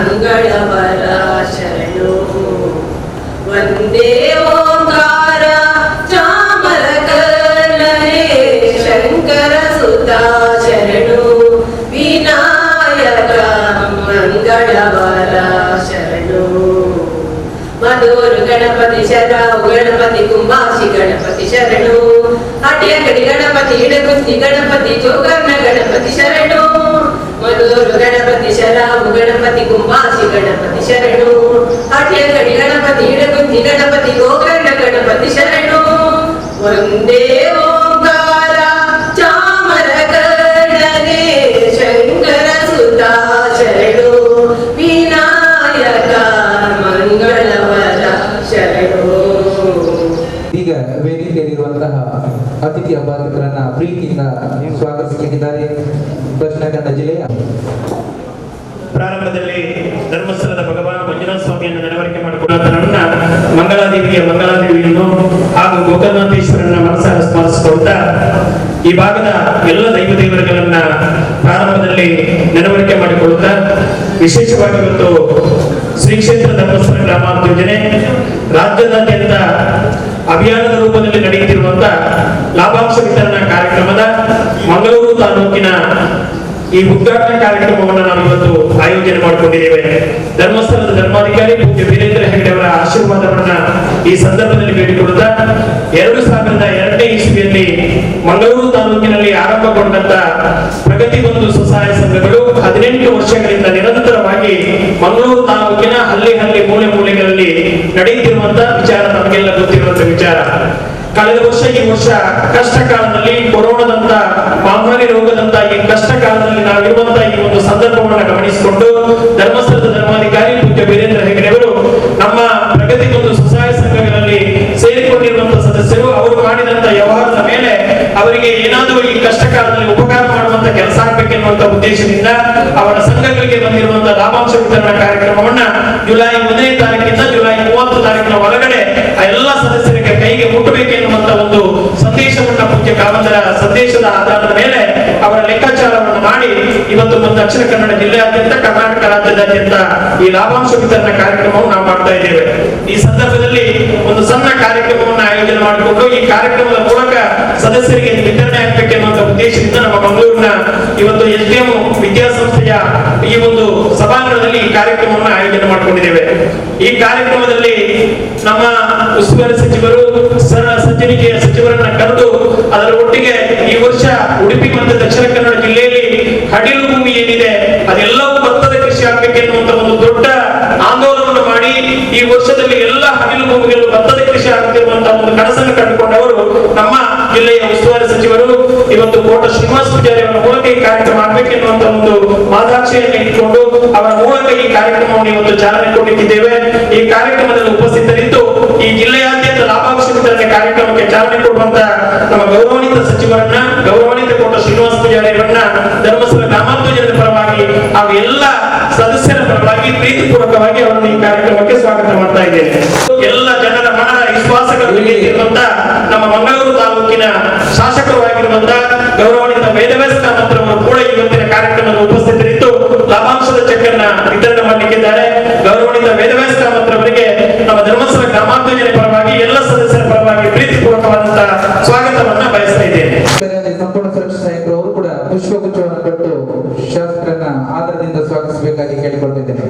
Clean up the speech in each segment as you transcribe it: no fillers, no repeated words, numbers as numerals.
ಮಂಗಳವರ ಶರಣು ವಂದೇ ಓಂಕಾರ ಚಾಮರಕರ್ಣನೆ ಶಂಕರ ಸುತ ಶರಣು ವಿನಾಯಕ ಮಂಗಳವರ ಶರಣು ಮಧುರು ಗಣಪತಿ ಶರಣು ಗಣಪತಿ ಕುಂಭಾಸಿ ಗಣಪತಿ ಶರಣು ಅಟಿಯಕಡಿ ಗಣಪತಿ ಇಡಗುಂದಿ ಗಣಪತಿ ಜೋಕರ್ಣ ಗಣಪತಿ ಶರಣು ಮಧುರು ಗಣಪತಿ ಶರಣು ಗಣಪತಿ ಕುಂಭಾಸಿ ಗಣಪತಿ ಶರಣು ಅಟಿಯಕಡಿ ಗಣಪತಿ ಇಡಗುಂದಿ ಗಣಪತಿ ಗೋಕರ್ಣ ಗಣಪತಿ ಶರಣು ವಂದೇ ಓಂಕಾರ ಚಾಮರಕರ್ಣನೆ ಶಂಕರ ಸುತ ಶರಣು ವಿನಾಯಕ ಮಂಗಳವರ ಶರಣು. ಈಗ ವೇದಿಕೆಯಲ್ಲಿರುವಂತಹ ಅತಿಥಿ ಅಭ್ಯರ್ಥಿಗಳನ್ನ ಪ್ರೀತಿಯಿಂದ ಸ್ವಾಗತಿಸಲಿದ್ದಾರೆ. ದಕ್ಷಿಣ ಕನ್ನಡ ಜಿಲ್ಲೆಯ ಪ್ರಾರಂಭದಲ್ಲಿ ಧರ್ಮಸ್ಥಳದ ಭಗವಾನ್ ಮಂಜುನಾಥ ಸ್ವಾಮಿಯನ್ನು ನೆರವೇರಿಕೆ ಮಾಡಿಕೊಳ್ಳುವುದನ್ನ ಮಂಗಳಾದೇವಿಯನ್ನು ಹಾಗೂ ಗೋಕರ್ಣೇಶ್ವರನ ಮನಸ್ಸಾರ ಸ್ಮರಿಸಿಕೊಳ್ತಾ ಈ ಭಾಗದ ಎಲ್ಲ ದೈವ ದೇವರುಗಳನ್ನ ಪ್ರಾರಂಭದಲ್ಲಿ ನೆರವೇರಿಕೆ ಮಾಡಿಕೊಳ್ಳುತ್ತಾ ವಿಶೇಷವಾಗಿ ಇವತ್ತು ಶ್ರೀ ಕ್ಷೇತ್ರ ಧರ್ಮಸ್ಥಳ ಗ್ರಾಮಾಂತರ ಯೋಜನೆ ರಾಜ್ಯದಾದ್ಯಂತ ಅಭಿಯಾನದ ರೂಪದಲ್ಲಿ ನಡೆಯುತ್ತಿರುವಂತಹ ಲಾಭಾಂಶ ವಿತರಣಾ ಕಾರ್ಯಕ್ರಮದ ಮಂಗಳೂರು ತಾಲೂಕಿನ ಈ ಉದ್ಘಾಟನಾ ಕಾರ್ಯಕ್ರಮವನ್ನು ನಾವು ಇವತ್ತು ಆಯೋಜನೆ ಮಾಡಿಕೊಂಡಿದ್ದೇವೆ. ಧರ್ಮಸ್ಥಳದ ಧರ್ಮಾಧಿಕಾರಿ ಪೂಜ್ಯ ವೀರೇಂದ್ರ ಹೆಗ್ಡೆ ಅವರ ಆಶೀರ್ವಾದವನ್ನ ಈ ಸಂದರ್ಭದಲ್ಲಿ ಬೇಡಿಕೊಳ್ಳುತ್ತಾ 2002ನೇ ಇಸ್ವಿಯಲ್ಲಿ ಮಂಗಳೂರು ತಾಲೂಕಿನಲ್ಲಿ ಆರಂಭಗೊಂಡಂತ ಪ್ರಗತಿ ಬಂಧು ಸ್ವಸಹಾಯ ಸಂಘಗಳು 18 ವರ್ಷಗಳಿಂದ ನಿರಂತರವಾಗಿ ಮಂಗಳೂರು ತಾಲೂಕಿನ ಹಳ್ಳಿ ಮೂಲೆ ಮೂಲೆಗಳಲ್ಲಿ ನಡೆಯುತ್ತಿರುವಂತಹ ವಿಚಾರ ನಮಗೆಲ್ಲ ಗೊತ್ತಿರುವಂತಹ ವಿಚಾರ. ಕಳೆದ ವರ್ಷ ಈ ವರ್ಷ ಕಷ್ಟ ಕಾಲದಲ್ಲಿ ಕೊರೋನಾದಂತ ಮಹಾಮಾರಿ ರೋಗದಂತ ಈ ಕಷ್ಟ ಕಾಲದಲ್ಲಿ ನಾವಿರುವಂತಹ ಈ ಒಂದು ಸಂದರ್ಭವನ್ನು ಗಮನಿಸಿಕೊಂಡು ಧರ್ಮಸ್ಥಳದ ಧರ್ಮಾಧಿಕಾರಿ ಪೂಜ್ಯ ವೀರೇಂದ್ರ ಹೆಗ್ಡೆ ಅವರು ನಮ್ಮ ಪ್ರಗತಿ ಬಂಧು ಸ್ವಸಹಾಯ ಸಂಘಗಳಲ್ಲಿ ಸೇರಿಕೊಂಡಿರುವಂತಹ ಸದಸ್ಯರು ಅವರು ಮಾಡಿದಂತ ವ್ಯವಹಾರದ ಮೇಲೆ ಅವರಿಗೆ ಏನಾದರೂ ಈ ಕಷ್ಟ ಕಾಲದಲ್ಲಿ ಉಪಕಾರ ಮಾಡುವಂತ ಕೆಲಸ ಆಗಬೇಕೆನ್ನುವಂತ ಉದ್ದೇಶದಿಂದ ಅವರ ಸಂಘಗಳಿಗೆ ಬಂದಿರುವಂತಹ ಲಾಭಾಂಶ ವಿತರಣಾ ಕಾರ್ಯಕ್ರಮವನ್ನ ಜುಲೈ 1ನೇ ತಾರೀಕಿಂದ ಜುಲೈ 30 ತಾರೀಕಿನ ಒಳಗಡೆ ಎಲ್ಲ ಸದಸ್ಯರಿಗೆ ಕೈಗೆ ಮುಟ್ಟಬೇಕೆನ್ನುವಂತ ಒಂದು ಸಂದೇಶವನ್ನ ಪೂಜ್ಯ ಕಾವಂತರ ಸಂದೇಶದ ಆಧಾರದ ಮೇಲೆ ಅವರ ಲೆಕ್ಕಾಚಾರವನ್ನು ಮಾಡಿ ಇವತ್ತು ದಕ್ಷಿಣ ಕನ್ನಡ ಜಿಲ್ಲೆಯಾದ್ಯಂತ ಕರ್ನಾಟಕ ರಾಜ್ಯದಾದ್ಯಂತ ಈ ಲಾಭಾಂಶ ವಿತರಣಾ ಕಾರ್ಯಕ್ರಮವನ್ನು ನಾವು ಮಾಡ್ತಾ ಇದ್ದೇವೆ. ಈ ಸಂದರ್ಭದಲ್ಲಿ ಒಂದು ಸಣ್ಣ ಕಾರ್ಯಕ್ರಮವನ್ನು ಆಯೋಜನೆ ಮಾಡಿಕೊಂಡು ಈ ಕಾರ್ಯಕ್ರಮದ ಮೂಲಕ ಸದಸ್ಯರಿಗೆ ವಿತರಣೆ ಆಗಬೇಕೆನ್ನುವಂತ ಉದ್ದೇಶದಿಂದ ನಮ್ಮ ಮಂಗಳೂರಿನ ಇವತ್ತು SDM ವಿದ್ಯಾಸಂಸ್ಥೆಯ ಈ ಒಂದು ಸಭಾಂಗಣದಲ್ಲಿ ಈ ಕಾರ್ಯಕ್ರಮವನ್ನು ಆಯೋಜನೆ ಮಾಡಿಕೊಂಡಿದ್ದೇವೆ. ಈ ಕಾರ್ಯಕ್ರಮದಲ್ಲಿ ನಮ್ಮ ಉಸ್ತುವಾರಿ ಸಚಿವರು ಸಜ್ಜನಿಕೆಯ ಸಚಿವರನ್ನ ಕರೆದು ಅದರ ಒಟ್ಟಿಗೆ ಈ ವರ್ಷ ಉಡುಪಿ ಮತ್ತು ದಕ್ಷಿಣ ಕನ್ನಡ ಜಿಲ್ಲೆಯಲ್ಲಿ ಹಡಿಲು ಭೂಮಿ ಏನಿದೆ ಅದೆಲ್ಲವೂ ಭತ್ತದ ಕೃಷಿ ಆಗಬೇಕೆನ್ನುವಂತ ಒಂದು ದೊಡ್ಡ ಆಂದೋಲನವನ್ನು ಮಾಡಿ ಈ ವರ್ಷದಲ್ಲಿ ಎಲ್ಲ ಹಡಿಲು ಭೂಮಿಗಳು ಭತ್ತದ ಕೃಷಿ ಆಗುತ್ತಿರುವಂತಹ ಒಂದು ಕನಸನ್ನು ಕಂಡುಕೊಂಡವರು ನಮ್ಮ ಜಿಲ್ಲೆಯ ಉಸ್ತುವಾರಿ ಸಚಿವರು ಇವತ್ತು ಕೋಟ ಶ್ರೀನಿವಾಸ ಪೂಜಾರಿ ಅವರ ಮೂಲಕ ಈ ಕಾರ್ಯಕ್ರಮ ಆಗಬೇಕೆನ್ನುವಂತ ಒಂದು ಮಾದಾಕ್ಷೆಯನ್ನು ಇಟ್ಟುಕೊಂಡು ಅವರ ಮೂಲಕ ಈ ಕಾರ್ಯಕ್ರಮವನ್ನು ಇವತ್ತು ಚಾಲನೆ ಕೊಟ್ಟಿದ್ದೇವೆ. ಈ ಕಾರ್ಯಕ್ರಮದಲ್ಲಿ ಉಪಸ್ಥಿತರಿದ್ದು ಈ ಜಿಲ್ಲೆಯಾದ್ಯಂತ ಲಾಭಾಂಶ ವಿತರಣೆ ಕಾರ್ಯಕ್ರಮಕ್ಕೆ ಚಾಲನೆ ಕೊಡುವಂತ ನಮ್ಮ ಗೌರವಾನ್ವಿತ ಸಚಿವರನ್ನ ಗೌರವಾನ್ವಿತ ಕೋಟ ಶ್ರೀನಿವಾಸ ಪೂಜಾರಿ ಅವರನ್ನ ಧರ್ಮಸ್ಥಳ ಗ್ರಾಮಾಂತರ ಯೋಜನೆ ಪರವಾಗಿ ಹಾಗೂ ಎಲ್ಲ ಸದಸ್ಯರ ಪರವಾಗಿ ಪ್ರೀತಿಪೂರ್ವಕವಾಗಿ ಅವರನ್ನು ಈ ಕಾರ್ಯಕ್ರಮಕ್ಕೆ ಸ್ವಾಗತ ಮಾಡ್ತಾ ಇದ್ದೇನೆ. ಎಲ್ಲ ಜನರ ಮನ ವಿಶ್ವಾಸಗಳು ಗೆದ್ದಿರುವಂತ ನಮ್ಮ ಮಂಗಳೂರು ತಾಲೂಕಿನ ಶಾಸಕರು ಆಗಿರುವಂತ ಗೌರವಾನ್ವಿತ ವೇದವ್ಯಾಸ ಕಾಮತ್ರವರು ಕೂಡ ಇವತ್ತಿನ ಕಾರ್ಯಕ್ರಮದ ಉಪಸ್ಥಿತರಿದ್ದು ಲಾಭಾಂಶದ ಚೆಕ್ ಅನ್ನ ವಿತರಣೆ ಮಾಡಲಿಕ್ಕಿದ್ದಾರೆ. ಗೌರವಾನ್ವಿತ ವೇದವ್ಯಾಸ ಕಾಮತ್ರವರಿಗೆ ನಮ್ಮ ಧರ್ಮಸ್ಥಳ ಗ್ರಾಮಾಂತರ ಯೋಜನೆ ಪರವಾಗಿ ಎಲ್ಲ ಸದಸ್ಯರ ಪರವಾಗಿ ಪ್ರೀತಿಪೂರ್ವಕವಾದಂತಹ ಸ್ವಾಗತವನ್ನ ಬಯಸ್ತಾ ಇದ್ದೇನೆ. ಸಂಪೂರ್ಣ ಸುರಕ್ಷಾ ಸಹಾಯಕರು ಅವರು ಕೂಡ ಪುಷ್ಪಗುಚ್ಛವನ್ನು ಕೊಟ್ಟು ಶಾಸಕರನ್ನ ಆದರದಿಂದ ಸ್ವಾಗತಿಸಬೇಕಾಗಿ ಕೇಳಿಕೊಳ್ತಿದ್ದೇನೆ.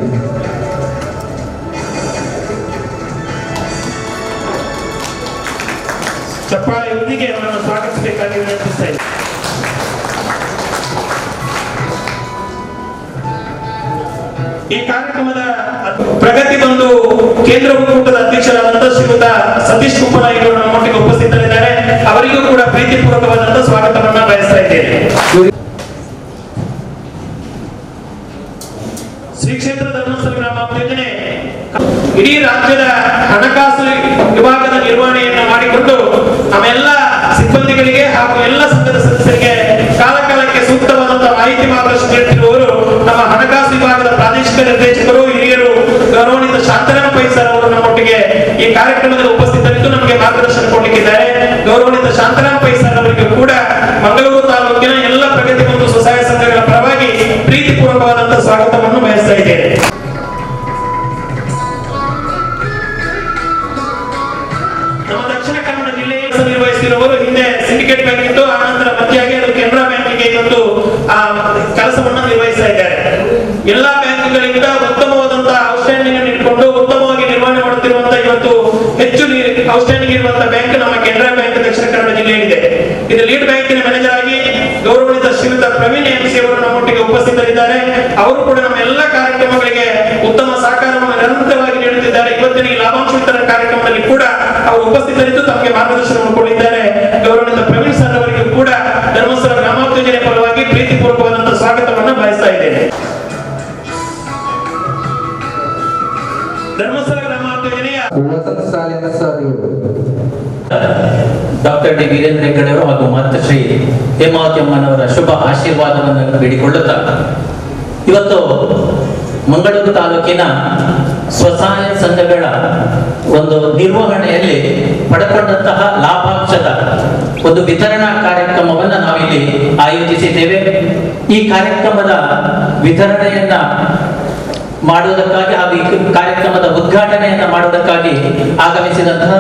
ಚಪ್ಪಾಳೆಯೊಂದಿಗೆ ಅವರನ್ನು ಸ್ವಾಗತಿಸಬೇಕಾಗಿ ವಿನಂತಿಸ್ತಾ ಇದ್ದೇನೆ. ಈ ಕಾರ್ಯಕ್ರಮದ ಪ್ರಗತಿ ಬಂಧು ಕೇಂದ್ರ ಒಕ್ಕೂಟದ ಅಧ್ಯಕ್ಷರಾದಂತಹ ಶ್ರೀಯುತ ಸತೀಶ್ ಕುಪ್ಪಳಯ್ಯನವರು ನಮ್ಮೊಟ್ಟಿಗೆ ಉಪಸ್ಥಿತರಿದ್ದಾರೆ. ಅವರಿಗೂ ಕೂಡ ಪ್ರೀತಿಪೂರ್ವಕವಾದಂತಹ ಸ್ವಾಗತವನ್ನ ಬಯಸ್ತಾ ಇದ್ದೇನೆ. ಶ್ರೀ ಕ್ಷೇತ್ರ ಧರ್ಮಸ್ಥಳ ಗ್ರಾಮಾಂತರ ಯೋಜನೆ ಇಡೀ ರಾಜ್ಯದ ಹಣಕಾಸು ವಿಭಾಗದ ನಿರ್ವಹಣೆಯನ್ನು ಮಾಡಿಕೊಂಡು ನಮ್ಮೆಲ್ಲ ಸಿಬ್ಬಂದಿಗಳಿಗೆ ಹಾಗೂ ಎಲ್ಲ ಸಂಘದ ಸದಸ್ಯರಿಗೆ ಕಾಲಕಾಲಕ್ಕೆ ಸೂಕ್ತವಾದಂತಹ ಮಾಹಿತಿ ಮಾರ್ಗದರ್ಶನ ನೀಡುತ್ತಿರುವವರು ನಮ್ಮ ಹಣಕಾಸು ವಿಭಾಗದ ಪ್ರಾದೇಶಿಕ ನಿರ್ದೇಶಕರು ಹಿರಿಯರು ಗೌರವಾನ್ವಿತ ಶಾಂತರಾಮ ಪೈ ಸರ್ ಅವರು ನಮ್ಮೊಟ್ಟಿಗೆ ಈ ಕಾರ್ಯಕ್ರಮದಲ್ಲಿ ಉಪಸ್ಥಿತರಿದ್ದು ನಮಗೆ ಮಾರ್ಗದರ್ಶನ ಕೊಡಲಿಕ್ಕಿದ್ದಾರೆ. ಗೌರವಾನ್ವಿತ ಶಾಂತರಾಮ ಪೈ ಸರ್ ಅವರಿಗೆ ಕೂಡ ಮಂಗಳೂರು ತಾಲೂಕಿನ ಎಲ್ಲ ಪ್ರಗತಿ ಬಂಧು ಸ್ವಸಹಾಯ ಸಂಘಗಳ ಪರವಾಗಿ ಪ್ರೀತಿಪೂರ್ವಕವಾದಂತಹ ಸ್ವಾಗತವನ್ನು ಬಯಸ್ತಾ ಇದ್ದೇನೆ. ಸಿಂಡಿಕೇಟ್ ಬ್ಯಾಂಕ್ ಇತ್ತು, ಆ ನಂತರ ಮಧ್ಯಾಗಿ ಅದು ಕೆನರಾ ಬ್ಯಾಂಕಿಗೆ ಇವತ್ತು ಆ ಕೆಲಸವನ್ನ ನಿರ್ವಹಿಸ್ತಾ ಇದ್ದಾರೆ. ಎಲ್ಲಾ ಬ್ಯಾಂಕ್ಗಳಿಂದ ಉತ್ತಮವಾದಂತಹ ಔಟ್ಸ್ಟ್ಯಾಂಡಿಂಗ್ ಅನ್ನು ಇಟ್ಕೊಂಡು ಉತ್ತಮವಾಗಿ ನಿರ್ವಹಣೆ ಮಾಡುತ್ತಿರುವಂತಹ ಇವತ್ತು ಹೆಚ್ಚು ಔಟ್ಸ್ಟ್ಯಾಂಡಿಂಗ್ ಇರುವಂತಹ ಬ್ಯಾಂಕ್ ನಮ್ಮ ಕೆನರಾ ಬ್ಯಾಂಕ್ ದಕ್ಷಿಣ ಕನ್ನಡ ಜಿಲ್ಲೆಯಲ್ಲಿದೆ. ಇದು ಲೀಡ್ ಬ್ಯಾಂಕಿನ ಮ್ಯಾನೇಜರ್ ಆಗಿ ಗೌರವಾನ್ವಿತ ಶ್ರೀಯುತ ಪ್ರವೀಣ್ ಎಂಸಿ ಅವರು ನಮ್ಮೊಟ್ಟಿಗೆ ಉಪಸ್ಥಿತರಿದ್ದಾರೆ. ಅವರು ಕೂಡ ನಮ್ಮ ಎಲ್ಲ ಕಾರ್ಯಕ್ರಮಗಳಿಗೆ ಉತ್ತಮ ಸಹಕಾರವನ್ನು ನಿರಂತರವಾಗಿ ನೀಡುತ್ತಿದ್ದಾರೆ. ಇವತ್ತಿನ ಈ ಲಾಭಾಂಶ ವಿತರಣಾ ಕಾರ್ಯಕ್ರಮದಲ್ಲಿ ಕೂಡ ಅವರು ಉಪಸ್ಥಿತರಿದ್ದು ತಮಗೆ ಮಾರ್ಗದರ್ಶನವನ್ನು ಕೊಟ್ಟಿದ್ದಾರೆ. ಗೌರವಾನ್ವಿತ ಪ್ರವೀಣ್ ಸರ್ ಅವರಿಗೂ ಕೂಡ ಧರ್ಮಸ್ಥಳ ಗ್ರಾಮಾಭಿವೃದ್ಧಿ ಯೋಜನೆ ಪರವಾಗಿ ಪ್ರೀತಿಪೂರ್ವಕವಾದಂತಹ ಸ್ವಾಗತವನ್ನು ಬಯಸ್ತಾ ಇದ್ದೇನೆ. ಧರ್ಮಸ್ಥಳ ಗ್ರಾಮಾಭಿವೃದ್ಧಿ ಯೋಜನೆಯ ವಸಂತ ಸಾಲಿನ ಸರ್ ಇವರು. ಡಾಕ್ಟರ್ ಡಿ ವೀರೇಂದ್ರ ಹೆಗ್ಗಡೆ ಅವರು ಹಾಗೂ ಮಾತೃಶ್ರೀ ಹೇಮಾವತಿ ಅಮ್ಮನವರ ಶುಭ ಆಶೀರ್ವಾದವನ್ನು ಬೇಡಿಕೊಳ್ಳುತ್ತಾ ಇವತ್ತು ಮಂಗಳೂರು ತಾಲೂಕಿನ ಸ್ವಸಹಾಯ ಸಂಘಗಳ ಒಂದು ನಿರ್ವಹಣೆಯಲ್ಲಿ ಪಡೆಕೊಂಡಂತಹ ಲಾಭಾಂಶದ ಒಂದು ವಿತರಣಾ ಕಾರ್ಯಕ್ರಮವನ್ನು ನಾವಿಲ್ಲಿ ಆಯೋಜಿಸಿದ್ದೇವೆ. ಈ ಕಾರ್ಯಕ್ರಮದ ವಿತರಣೆಯನ್ನ ಮಾಡುವುದಕ್ಕಾಗಿ ಹಾಗೂ ಈ ಕಾರ್ಯಕ್ರಮದ ಉದ್ಘಾಟನೆಯನ್ನ ಮಾಡುವುದಕ್ಕಾಗಿ ಆಗಮಿಸಿದಂತಹ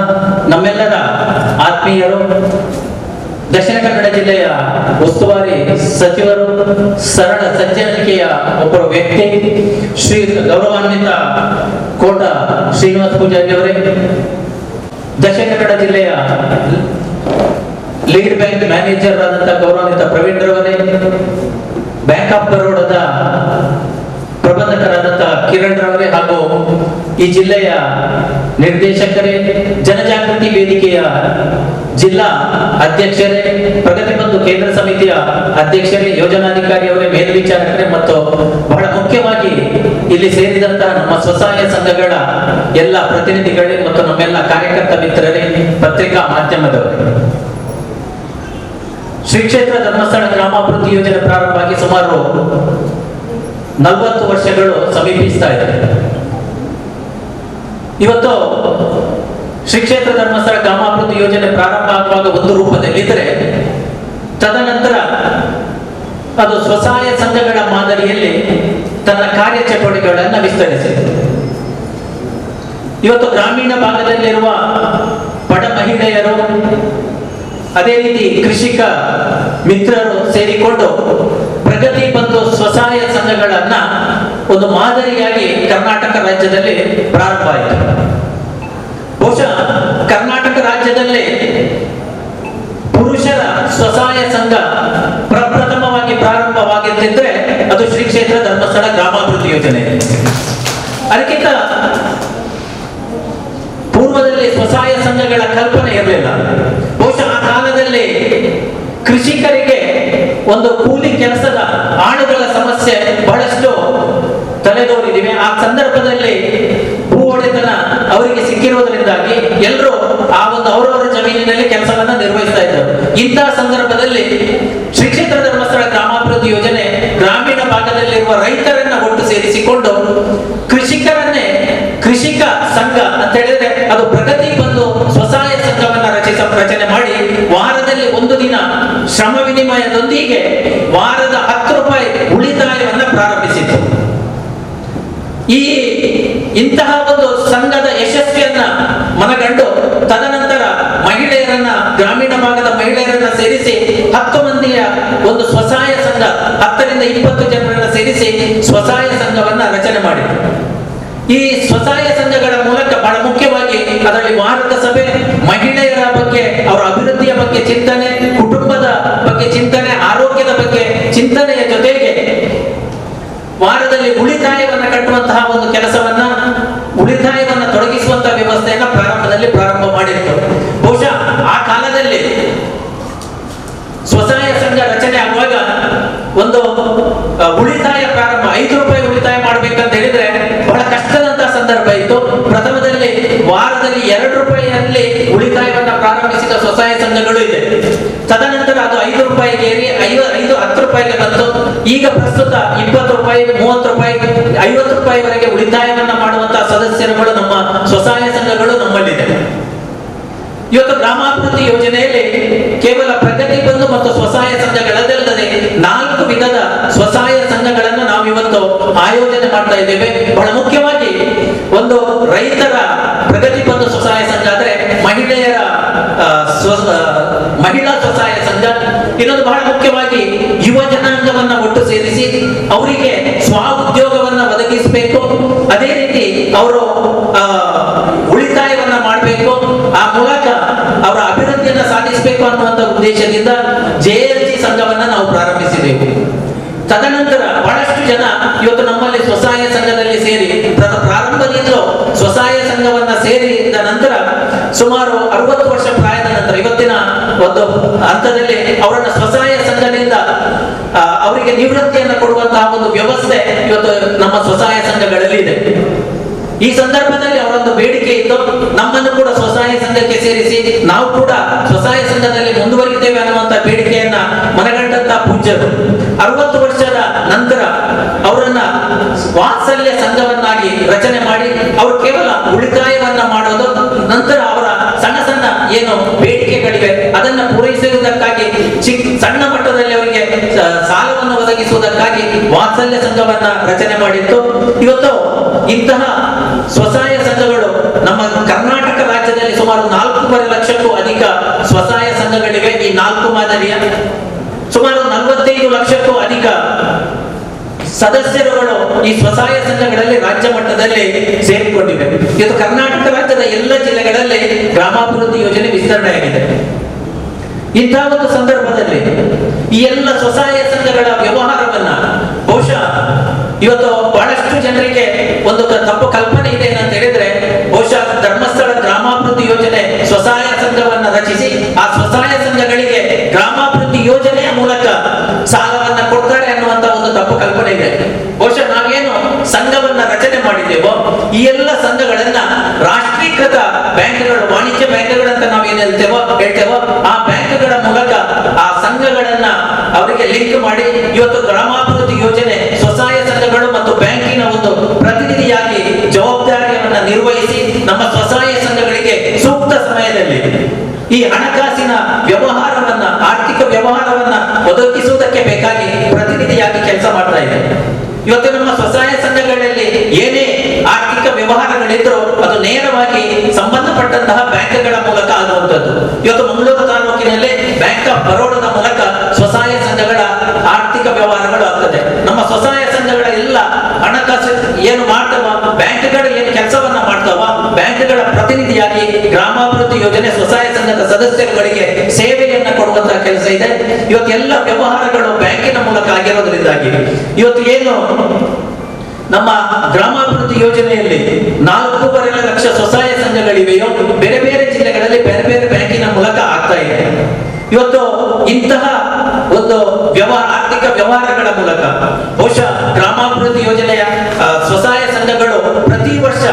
ನಮ್ಮೆಲ್ಲರ ಆತ್ಮೀಯರು, ದಕ್ಷಿಣ ಕನ್ನಡ ಜಿಲ್ಲೆಯ ಉಸ್ತುವಾರಿ ಸಚಿವರು, ಸರಳ ಸಜ್ಜನಿಕೆಯ ಒಬ್ಬರು ವ್ಯಕ್ತಿ, ಶ್ರೀ ಗೌರವಾನ್ವಿತ ಕೋಟ ಶ್ರೀನಿವಾಸ ಪೂಜಾರಿ ಅವರೇ, ದಕ್ಷಿಣ ಕನ್ನಡ ಜಿಲ್ಲೆಯ ಲೀಡ್ ಬ್ಯಾಂಕ್ ಮ್ಯಾನೇಜರ್ ಆದಂತಹ ಗೌರವಾನ್ವಿತ ಪ್ರವೀಣ್ ರವರೇ, ಬ್ಯಾಂಕ್ ಆಫ್ ಬರೋಡದ ಪ್ರಬಂಧಕರಾದಂತಹ ಕಿರಣ್ ರವರೇ ಹಾಗೂ ಈ ಜಿಲ್ಲೆಯ ನಿರ್ದೇಶಕರೇ, ಜನಜಾಗೃತಿ ವೇದಿಕೆಯ ಜಿಲ್ಲಾ ಅಧ್ಯಕ್ಷರೇ, ಪ್ರಗತಿ ಬಂಧು ಕೇಂದ್ರ ಸಮಿತಿಯ ಅಧ್ಯಕ್ಷರೇ, ಯೋಜನಾಧಿಕಾರಿಯವರೇ, ಮೇಲ್ವಿಚಾರಕರೇ ಮತ್ತು ಬಹಳ ಮುಖ್ಯವಾಗಿ ಇಲ್ಲಿ ಸೇರಿದಂತಹ ನಮ್ಮ ಸ್ವಸಹಾಯ ಸಂಘಗಳ ಎಲ್ಲ ಪ್ರತಿನಿಧಿಗಳೇ ಮತ್ತು ನಮ್ಮೆಲ್ಲ ಕಾರ್ಯಕರ್ತ ಮಿತ್ರರೇ, ಪತ್ರಿಕಾ ಮಾಧ್ಯಮದವರೇ, ಶ್ರೀ ಕ್ಷೇತ್ರ ಧರ್ಮಸ್ಥಳ ಗ್ರಾಮಾಭಿವೃದ್ಧಿ ಯೋಜನೆ ಪ್ರಾರಂಭವಾಗಿ ಸುಮಾರು 40 ವರ್ಷಗಳು ಸಮೀಪಿಸ್ತಾ ಇದೆ. ಇವತ್ತು ಶ್ರೀ ಕ್ಷೇತ್ರ ಧರ್ಮಸ್ಥಳ ಗ್ರಾಮಾಭಿವೃದ್ಧಿ ಯೋಜನೆ ಪ್ರಾರಂಭ ಆಗುವಾಗ ಒಂದು ರೂಪದಲ್ಲಿದ್ದರೆ, ತದನಂತರ ಅದು ಸ್ವಸಹಾಯ ಸಂಘಗಳ ಮಾದರಿಯಲ್ಲಿ ತನ್ನ ಕಾರ್ಯಚಟುವಟಿಕೆಗಳನ್ನು ವಿಸ್ತರಿಸಿದೆ. ಇವತ್ತು ಗ್ರಾಮೀಣ ಭಾಗದಲ್ಲಿರುವ ಬಡ ಮಹಿಳೆಯರು, ಅದೇ ರೀತಿ ಕೃಷಿಕ ಮಿತ್ರರು ಸೇರಿಕೊಂಡು ಪ್ರಗತಿ ಬಂಧು ಸ್ವಸಹಾಯ ಸಂಘಗಳನ್ನ ಒಂದು ಮಾದರಿಯಾಗಿ ಕರ್ನಾಟಕ ರಾಜ್ಯದಲ್ಲಿ ಪ್ರಾರಂಭ ಆಯಿತು. ಬಹುಶಃ ಕರ್ನಾಟಕ ರಾಜ್ಯದಲ್ಲೇ ಪುರುಷರ ಸ್ವಸಹಾಯ ಸಂಘ ಪ್ರಪ್ರಥಮವಾಗಿ ಪ್ರಾರಂಭವಾಗಿದ್ದರೆ ಅದು ಶ್ರೀ ಕ್ಷೇತ್ರ ಧರ್ಮಸ್ಥಳ ಗ್ರಾಮಾಭಿವೃದ್ಧಿ ಯೋಜನೆ. ಅದಕ್ಕಿಂತ ಪೂರ್ವದಲ್ಲಿ ಸ್ವಸಹಾಯ ಸಂಘಗಳ ಕಲ್ಪನೆ ಇರಲಿಲ್ಲ. ಬಹುಶಃ ಆ ಕಾಲದಲ್ಲಿ ಕೃಷಿಕರಿಗೆ ಒಂದು ಕೂಲಿ ಕೆಲಸದ ಆಳುಗಳ ಸಮಸ್ಯೆ ಬಹಳಷ್ಟು ತಲೆದೋರಿದಿವೆ. ಆ ಸಂದರ್ಭದಲ್ಲಿ ಭೂ ಒಡೆತನ ಅವರಿಗೆ ಸಿಕ್ಕಿರುವುದರಿಂದಾಗಿ ಎಲ್ಲರೂ ಆ ಒಂದು ಅವರವರ ಜಮೀನಿನಲ್ಲಿ ಕೆಲಸವನ್ನ ನಿರ್ವಹಿಸ್ತಾ ಇದ್ದರು. ಇಂತಹ ಸಂದರ್ಭದಲ್ಲಿ ಶ್ರೀ ಕ್ಷೇತ್ರ ಧರ್ಮಸ್ಥಳ ಗ್ರಾಮಾಭಿವೃದ್ಧಿ ಯೋಜನೆ ಗ್ರಾಮೀಣ ಭಾಗದಲ್ಲಿರುವ ರೈತರನ್ನ ಒಟ್ಟು ಸೇರಿಸಿಕೊಂಡು ಕೃಷಿಕರನ್ನೇ ಕೃಷಿಕ ಸಂಘ ಅಂತ ಹೇಳಿದ್ರೆ ಅದು ಪ್ರಗತಿ ಬಂದು ಸ್ವಸಹಾಯ ಸಂಘವನ್ನ ರಚನೆ ಮಾಡಿ ವಾರದಲ್ಲಿ ಒಂದು ದಿನ ಶ್ರಮ ವಿನಿಮಯದೊಂದಿಗೆ ವಾರದ 10 ರೂಪಾಯಿ ಉಳಿತಾಯವನ್ನ ಪ್ರಾರಂಭಿಸಿತು. ಈ ಇಂತಹ ಒಂದು ಸಂಘದ ಯಶಸ್ವಿಯನ್ನ ಮನಗಂಡು ತದನಂತರ ಮಹಿಳೆಯರನ್ನ, ಗ್ರಾಮೀಣ ಭಾಗದ ಮಹಿಳೆಯರನ್ನ ಸೇರಿಸಿ 10 ಮಂದಿಯ ಒಂದು ಸ್ವಸಹಾಯ ಸಂಘ, 10 ರಿಂದ 20 ಜನರನ್ನ ಸೇರಿಸಿ ಸ್ವಸಹಾಯ ಸಂಘವನ್ನ ರಚನೆ ಮಾಡಿತು. ಈ ಸ್ವಸಹಾಯ ಸಂಘಗಳ ಮೂಲಕ ಬಹಳ ಮುಖ್ಯವಾಗಿ ಅದರಲ್ಲಿ ವಾರದ ಸಭೆ, ಮಹಿಳೆಯರ ಬಗ್ಗೆ, ಅವರ ಅಭಿವೃದ್ಧಿಯ ಬಗ್ಗೆ ಚಿಂತನೆ, ಕುಟುಂಬದ ಬಗ್ಗೆ ಚಿಂತನೆ, ಆರೋಗ್ಯದ ಬಗ್ಗೆ ಚಿಂತನೆಯ ಜೊತೆಗೆ ವಾರದಲ್ಲಿ ಉಳಿತಾಯವನ್ನ ಕಟ್ಟುವಂತಹ ಒಂದು ಕೆಲಸವನ್ನ, ಉಳಿತಾಯವನ್ನ ತೊಡಗಿಸುವಂತಹ ವ್ಯವಸ್ಥೆಯನ್ನ ಪ್ರಾರಂಭ ಮಾಡಿತ್ತು. ಬಹುಶಃ ಆ ಕಾಲದಲ್ಲಿ ಸ್ವಸಹಾಯ ಸಂಘ ರಚನೆ ಆಗುವಾಗ ಒಂದು ಉಳಿತಾಯ ಪ್ರಾರಂಭ 5 ರೂಪಾಯಿ ಉಳಿತಾಯ ಮಾಡ್ಬೇಕಂತ ಹೇಳಿದ್ರೆ ಬಹಳ ಕಷ್ಟದಂತಹ ಸಂದರ್ಭ ಇತ್ತು. ಪ್ರಥಮದಲ್ಲಿ ವಾರದಲ್ಲಿ 2 ರೂಪಾಯಿಯಲ್ಲಿ ಉಳಿತಾಯವನ್ನ ಪ್ರಾರಂಭಿಸಿದ ಸ್ವಸಹಾಯ ಸಂಘಗಳು ಇದೆ. ತದನಂತರ ಅದು 5 ರೂಪಾಯಿಗೆ ಏರಿ 10 ರೂಪಾಯಿಗೆ ಬಂತು. ಈಗ ಪ್ರಸ್ತುತ 20 ರೂಪಾಯಿ, 30 ರೂಪಾಯಿ, 50 ರೂಪಾಯಿವರೆಗೆ ಉಳಿತಾಯವನ್ನ ಮಾಡುವಂತಹ ಸದಸ್ಯರುಗಳು ನಮ್ಮ ಸ್ವಸಹಾಯ ಸಂಘಗಳು ನಮ್ಮಲ್ಲಿದೆ. ಇವತ್ತು ಗ್ರಾಮಾಭಿವೃದ್ಧಿ ಯೋಜನೆಯಲ್ಲಿ ಕೇವಲ ಪ್ರಗತಿ ಬಂಧು ಮತ್ತು ಸ್ವಸಹಾಯ ಸಂಘಗಳಲ್ಲದೆ 4 ವಿಧದ ಸ್ವಸಹಾಯ ಸಂಘಗಳನ್ನು ನಾವು ಇವತ್ತು ಆಯೋಜನೆ ಮಾಡ್ತಾ ಇದ್ದೇವೆ. ಬಹಳ ಮುಖ್ಯವಾಗಿ ಒಂದು ರೈತರ ಪ್ರಗತಿ ಬಂಧು ಸ್ವಸಹಾಯ ಸಂಘ ಆದ್ರೆ, ಮಹಿಳಾ ಸ್ವಸಹಾಯ ಸಂಘ. ಇನ್ನೊಂದು ಬಹಳ ಮುಖ್ಯವಾಗಿ ಯುವ ಜನಾಂಗವನ್ನ ಒಟ್ಟು ಸೇರಿಸಿ ಅವರಿಗೆ ಸ್ವ ಉದ್ಯೋಗವನ್ನ ಒದಗಿಸಬೇಕು. ಅದೇ ರೀತಿ ಅವರು ಉಳಿತಾಯವನ್ನ ಮಾಡಬೇಕು. ಆ ಮೂಲಕ ಅವರ ಅಭಿವೃದ್ಧಿಯನ್ನ ಸಾಧಿಸಬೇಕು ಅನ್ನುವಂಥ ಉದ್ದೇಶದಿಂದ JLG ಸಂಘವನ್ನ ನಾವು ಪ್ರಾರಂಭಿಸಿದೆವು. ತದನಂತರ ಬಹಳಷ್ಟು ಜನ ಇವತ್ತು ನಮ್ಮಲ್ಲಿ ಸ್ವಸಹಾಯ ಸಂಘದಲ್ಲಿ ಸೇರಿ ಪ್ರಾರಂಭದಿಂದಲೂ ಸ್ವಸಹಾಯ ಸಂಘವನ್ನ ಸೇರಿದ ನಂತರ ಸುಮಾರು 60 ವರ್ಷ ಪ್ರಾಯದ ನಂತರ ಇವತ್ತಿನ ಒಂದು ಹಂತದಲ್ಲಿ ಅವರನ್ನ ಸ್ವಸಹಾಯ ಸಂಘದಿಂದ ಅವರಿಗೆ ನಿವೃತ್ತಿಯನ್ನು ಕೊಡುವಂತಹ ಒಂದು ವ್ಯವಸ್ಥೆ ಇವತ್ತು ನಮ್ಮ ಸ್ವಸಹಾಯ ಸಂಘಗಳಲ್ಲಿ ಇದೆ. ಈ ಸಂದರ್ಭದಲ್ಲಿ ಅವರೊಂದು ಬೇಡಿಕೆ ಇತ್ತು, ನಮ್ಮನ್ನು ಕೂಡ ಸ್ವಸಹಾಯ ಸಂಘಕ್ಕೆ ಸೇರಿಸಿ ನಾವು ಕೂಡ ಸ್ವಸಹಾಯ ಸಂಘದಲ್ಲಿ ಮುಂದುವರಿತೇವೆ ಅನ್ನುವಂತ ಬೇಡಿಕೆಯನ್ನ ಮನಗಂಡಂತ ಪೂಜ್ಯರು 60 ವರ್ಷದ ನಂತರ ಅವರನ್ನ ವಾತ್ಸಲ್ಯ ಸಂಘವನ್ನಾಗಿ ರಚನೆ ಮಾಡಿ ಅವರು ಕೇವಲ ಉಳಿತಾಯವನ್ನ ಮಾಡೋದು, ನಂತರ ಅವರ ಸಣ್ಣ ಸಣ್ಣ ಏನು ಬೇಡಿಕೆಗಳಿವೆ ಅದನ್ನ ಪೂರೈಸುವುದಕ್ಕಾಗಿ ಸಣ್ಣ ಮಟ್ಟದಲ್ಲಿ ಅವರಿಗೆ ಸಾಲವನ್ನು ಒದಗಿಸುವುದಕ್ಕಾಗಿ ವಾತ್ಸಲ್ಯ ಸಂಘವನ್ನ ರಚನೆ ಮಾಡಿತ್ತು. ಇವತ್ತು ಇಂತಹ ಸ್ವಸಹಾಯ ಸಂಘಗಳು ನಮ್ಮ ಕರ್ನಾಟಕ ರಾಜ್ಯದಲ್ಲಿ ಸುಮಾರು 4.5 ಲಕ್ಷಕ್ಕೂ ಅಧಿಕ ಸ್ವಸಹಾಯ ಸಂಘಗಳಿವೆ. ಈ 4 ಮಾದರಿಯ ಸುಮಾರು 45 ಲಕ್ಷಕ್ಕೂ ಅಧಿಕ ಸದಸ್ಯರುಗಳು ಈ ಸ್ವಸಹಾಯ ಸಂಘಗಳಲ್ಲಿ ರಾಜ್ಯ ಮಟ್ಟದಲ್ಲಿ ಸೇರಿಕೊಂಡಿವೆ. ಇವತ್ತು ಕರ್ನಾಟಕ ರಾಜ್ಯದ ಎಲ್ಲ ಜಿಲ್ಲೆಗಳಲ್ಲಿ ಗ್ರಾಮಾಭಿವೃದ್ಧಿ ಯೋಜನೆ ವಿಸ್ತರಣೆಯಾಗಿದೆ. ಇಂತಹ ಒಂದು ಸಂದರ್ಭದಲ್ಲಿ ಈ ಎಲ್ಲ ಸ್ವಸಹಾಯ ಸಂಘಗಳ ವ್ಯವಹಾರವನ್ನ ಬಹುಶಃ ಇವತ್ತು ಬಹಳಷ್ಟು ಜನರಿಗೆ ಒಂದು ತಪ್ಪು ಕಲ್ಪನೆ ಇದೆ ಅಂತ ಹೇಳಿದ್ರೆ, ಬಹುಶಃ ಧರ್ಮಸ್ಥಳ ಗ್ರಾಮಾಭಿವೃದ್ಧಿ ಯೋಜನೆ ಸ್ವಸಹಾಯ ಸಂಘವನ್ನ ರಚಿಸಿ ಆ ಸ್ವಸಹಾಯ ಸಂಘಗಳಿಗೆ ಗ್ರಾಮಾಭಿವೃದ್ಧಿ ಯೋಜನೆಯ ಮೂಲಕ ಸಾಲವನ್ನ ಕೊಡ್ತಾರೆ ಅನ್ನುವಂತ ಒಂದು ತಪ್ಪು ಕಲ್ಪನೆ ಇದೆ. ಬಹುಶಃ ನಾವೇನು ಸಂಘವನ್ನ ರಚನೆ ಮಾಡಿದ್ದೇವೋ ಈ ಎಲ್ಲ ಸಂಘಗಳನ್ನ ರಾಷ್ಟ್ರೀಕೃತ ಬ್ಯಾಂಕ್ಗಳು, ವಾಣಿಜ್ಯ ಬ್ಯಾಂಕ್ಗಳಂತ ನಾವೇನ್ ಹೇಳ್ತೇವೋ ಆ ಬ್ಯಾಂಕ್ಗಳ ಮೂಲಕ ಆ ಸಂಘಗಳನ್ನ ಅವರಿಗೆ ಲಿಂಕ್ ಮಾಡಿ ಇವತ್ತು ಗ್ರಾಮಾಭಿವೃದ್ಧಿ ಯೋಜನೆ ಸ್ವಸಹಾಯ ಸಂಘಗಳು ಮತ್ತು ಬ್ಯಾಂಕಿನ ಒಂದು ಪ್ರತಿನಿಧಿಯಾಗಿ ಜವಾಬ್ದಾರಿಯನ್ನ ನಿರ್ವಹಿಸಿ ನಮ್ಮ ಸ್ವಸಹಾಯ ಸಂಘಗಳಿಗೆ ಸೂಕ್ತ ಸಮಯದಲ್ಲಿ ಈ ಹಣಕಾಸಿನ ವ್ಯವಹಾರವನ್ನ, ಆರ್ಥಿಕ ವ್ಯವಹಾರವನ್ನ ಒದಗಿಸುವುದಕ್ಕೆ ಬೇಕಾಗಿ ಪ್ರತಿನಿಧಿಯಾಗಿ ಕೆಲಸ ಮಾಡ್ತಾ ಇದೆ. ಇವತ್ತು ನಮ್ಮ ಸ್ವಸಹಾಯ ಸಂಘಗಳಲ್ಲಿ ಏನೇ ಆರ್ಥಿಕ ವ್ಯವಹಾರಗಳಿದ್ರು ಅದು ನೇರವಾಗಿ ಸಂಬಂಧಪಟ್ಟಂತಹ ಬ್ಯಾಂಕ್ಗಳ ಮೂಲಕ ಆಗುವಂತದ್ದು. ಇವತ್ತು ಮಂಗಳೂರು ತಾಲೂಕಿನಲ್ಲಿ ಬ್ಯಾಂಕ್ ಆಫ್ ಬರೋಡದ ಮೂಲಕ ಸ್ವಸಹಾಯ ಸಂಘಗಳ ಆರ್ಥಿಕ ವ್ಯವಹಾರಗಳು ಆಗ್ತದೆ. ನಮ್ಮ ಸ್ವಸಹಾಯ ಸಂಘಗಳ ಎಲ್ಲ ಹಣಕಾಸು ಏನು ಮಾಡ್ತಾವ, ಬ್ಯಾಂಕ್ಗಳು ಏನು ಕೆಲಸವನ್ನ ಮಾಡ್ತಾವ, ಬ್ಯಾಂಕ್ಗಳ ಪ್ರತಿನಿಧಿಯಾಗಿ ಗ್ರಾಮಾಭಿವೃದ್ಧಿ ಯೋಜನೆ ಸ್ವಸಹಾಯ ಸಂಘದ ಸದಸ್ಯರುಗಳಿಗೆ ಸೇವೆಯನ್ನ ಕೊಡುವಂತಹ ಕೆಲಸ ಇದೆ. ಇವತ್ತು ಎಲ್ಲ ವ್ಯವಹಾರಗಳು ಬ್ಯಾಂಕಿನ ಮೂಲಕ ಆಗಿರೋದ್ರಿಂದಾಗಿ ಇವತ್ತು ಏನು ನಮ್ಮ ಗ್ರಾಮಾಭಿವೃದ್ಧಿ ಯೋಜನೆಯಲ್ಲಿ 4.5 ಲಕ್ಷ ಸ್ವಸಹಾಯ ಸಂಘಗಳಿವೆಯೋ ಬೇರೆ ಬೇರೆ ಜಿಲ್ಲೆಗಳಲ್ಲಿ ಬೇರೆ ಬೇರೆ ಬ್ಯಾಂಕಿನ ಮೂಲಕ ಆಗ್ತಾ ಇದೆ. ಇವತ್ತು ಇಂತಹ ಒಂದು ಆರ್ಥಿಕ ವ್ಯವಹಾರಗಳ ಮೂಲಕ ಬಹುಶಃ ಗ್ರಾಮಾಭಿವೃದ್ಧಿ ಯೋಜನೆಯ ಸ್ವಸಹಾಯ ಸಂಘಗಳು ಪ್ರತಿ ವರ್ಷ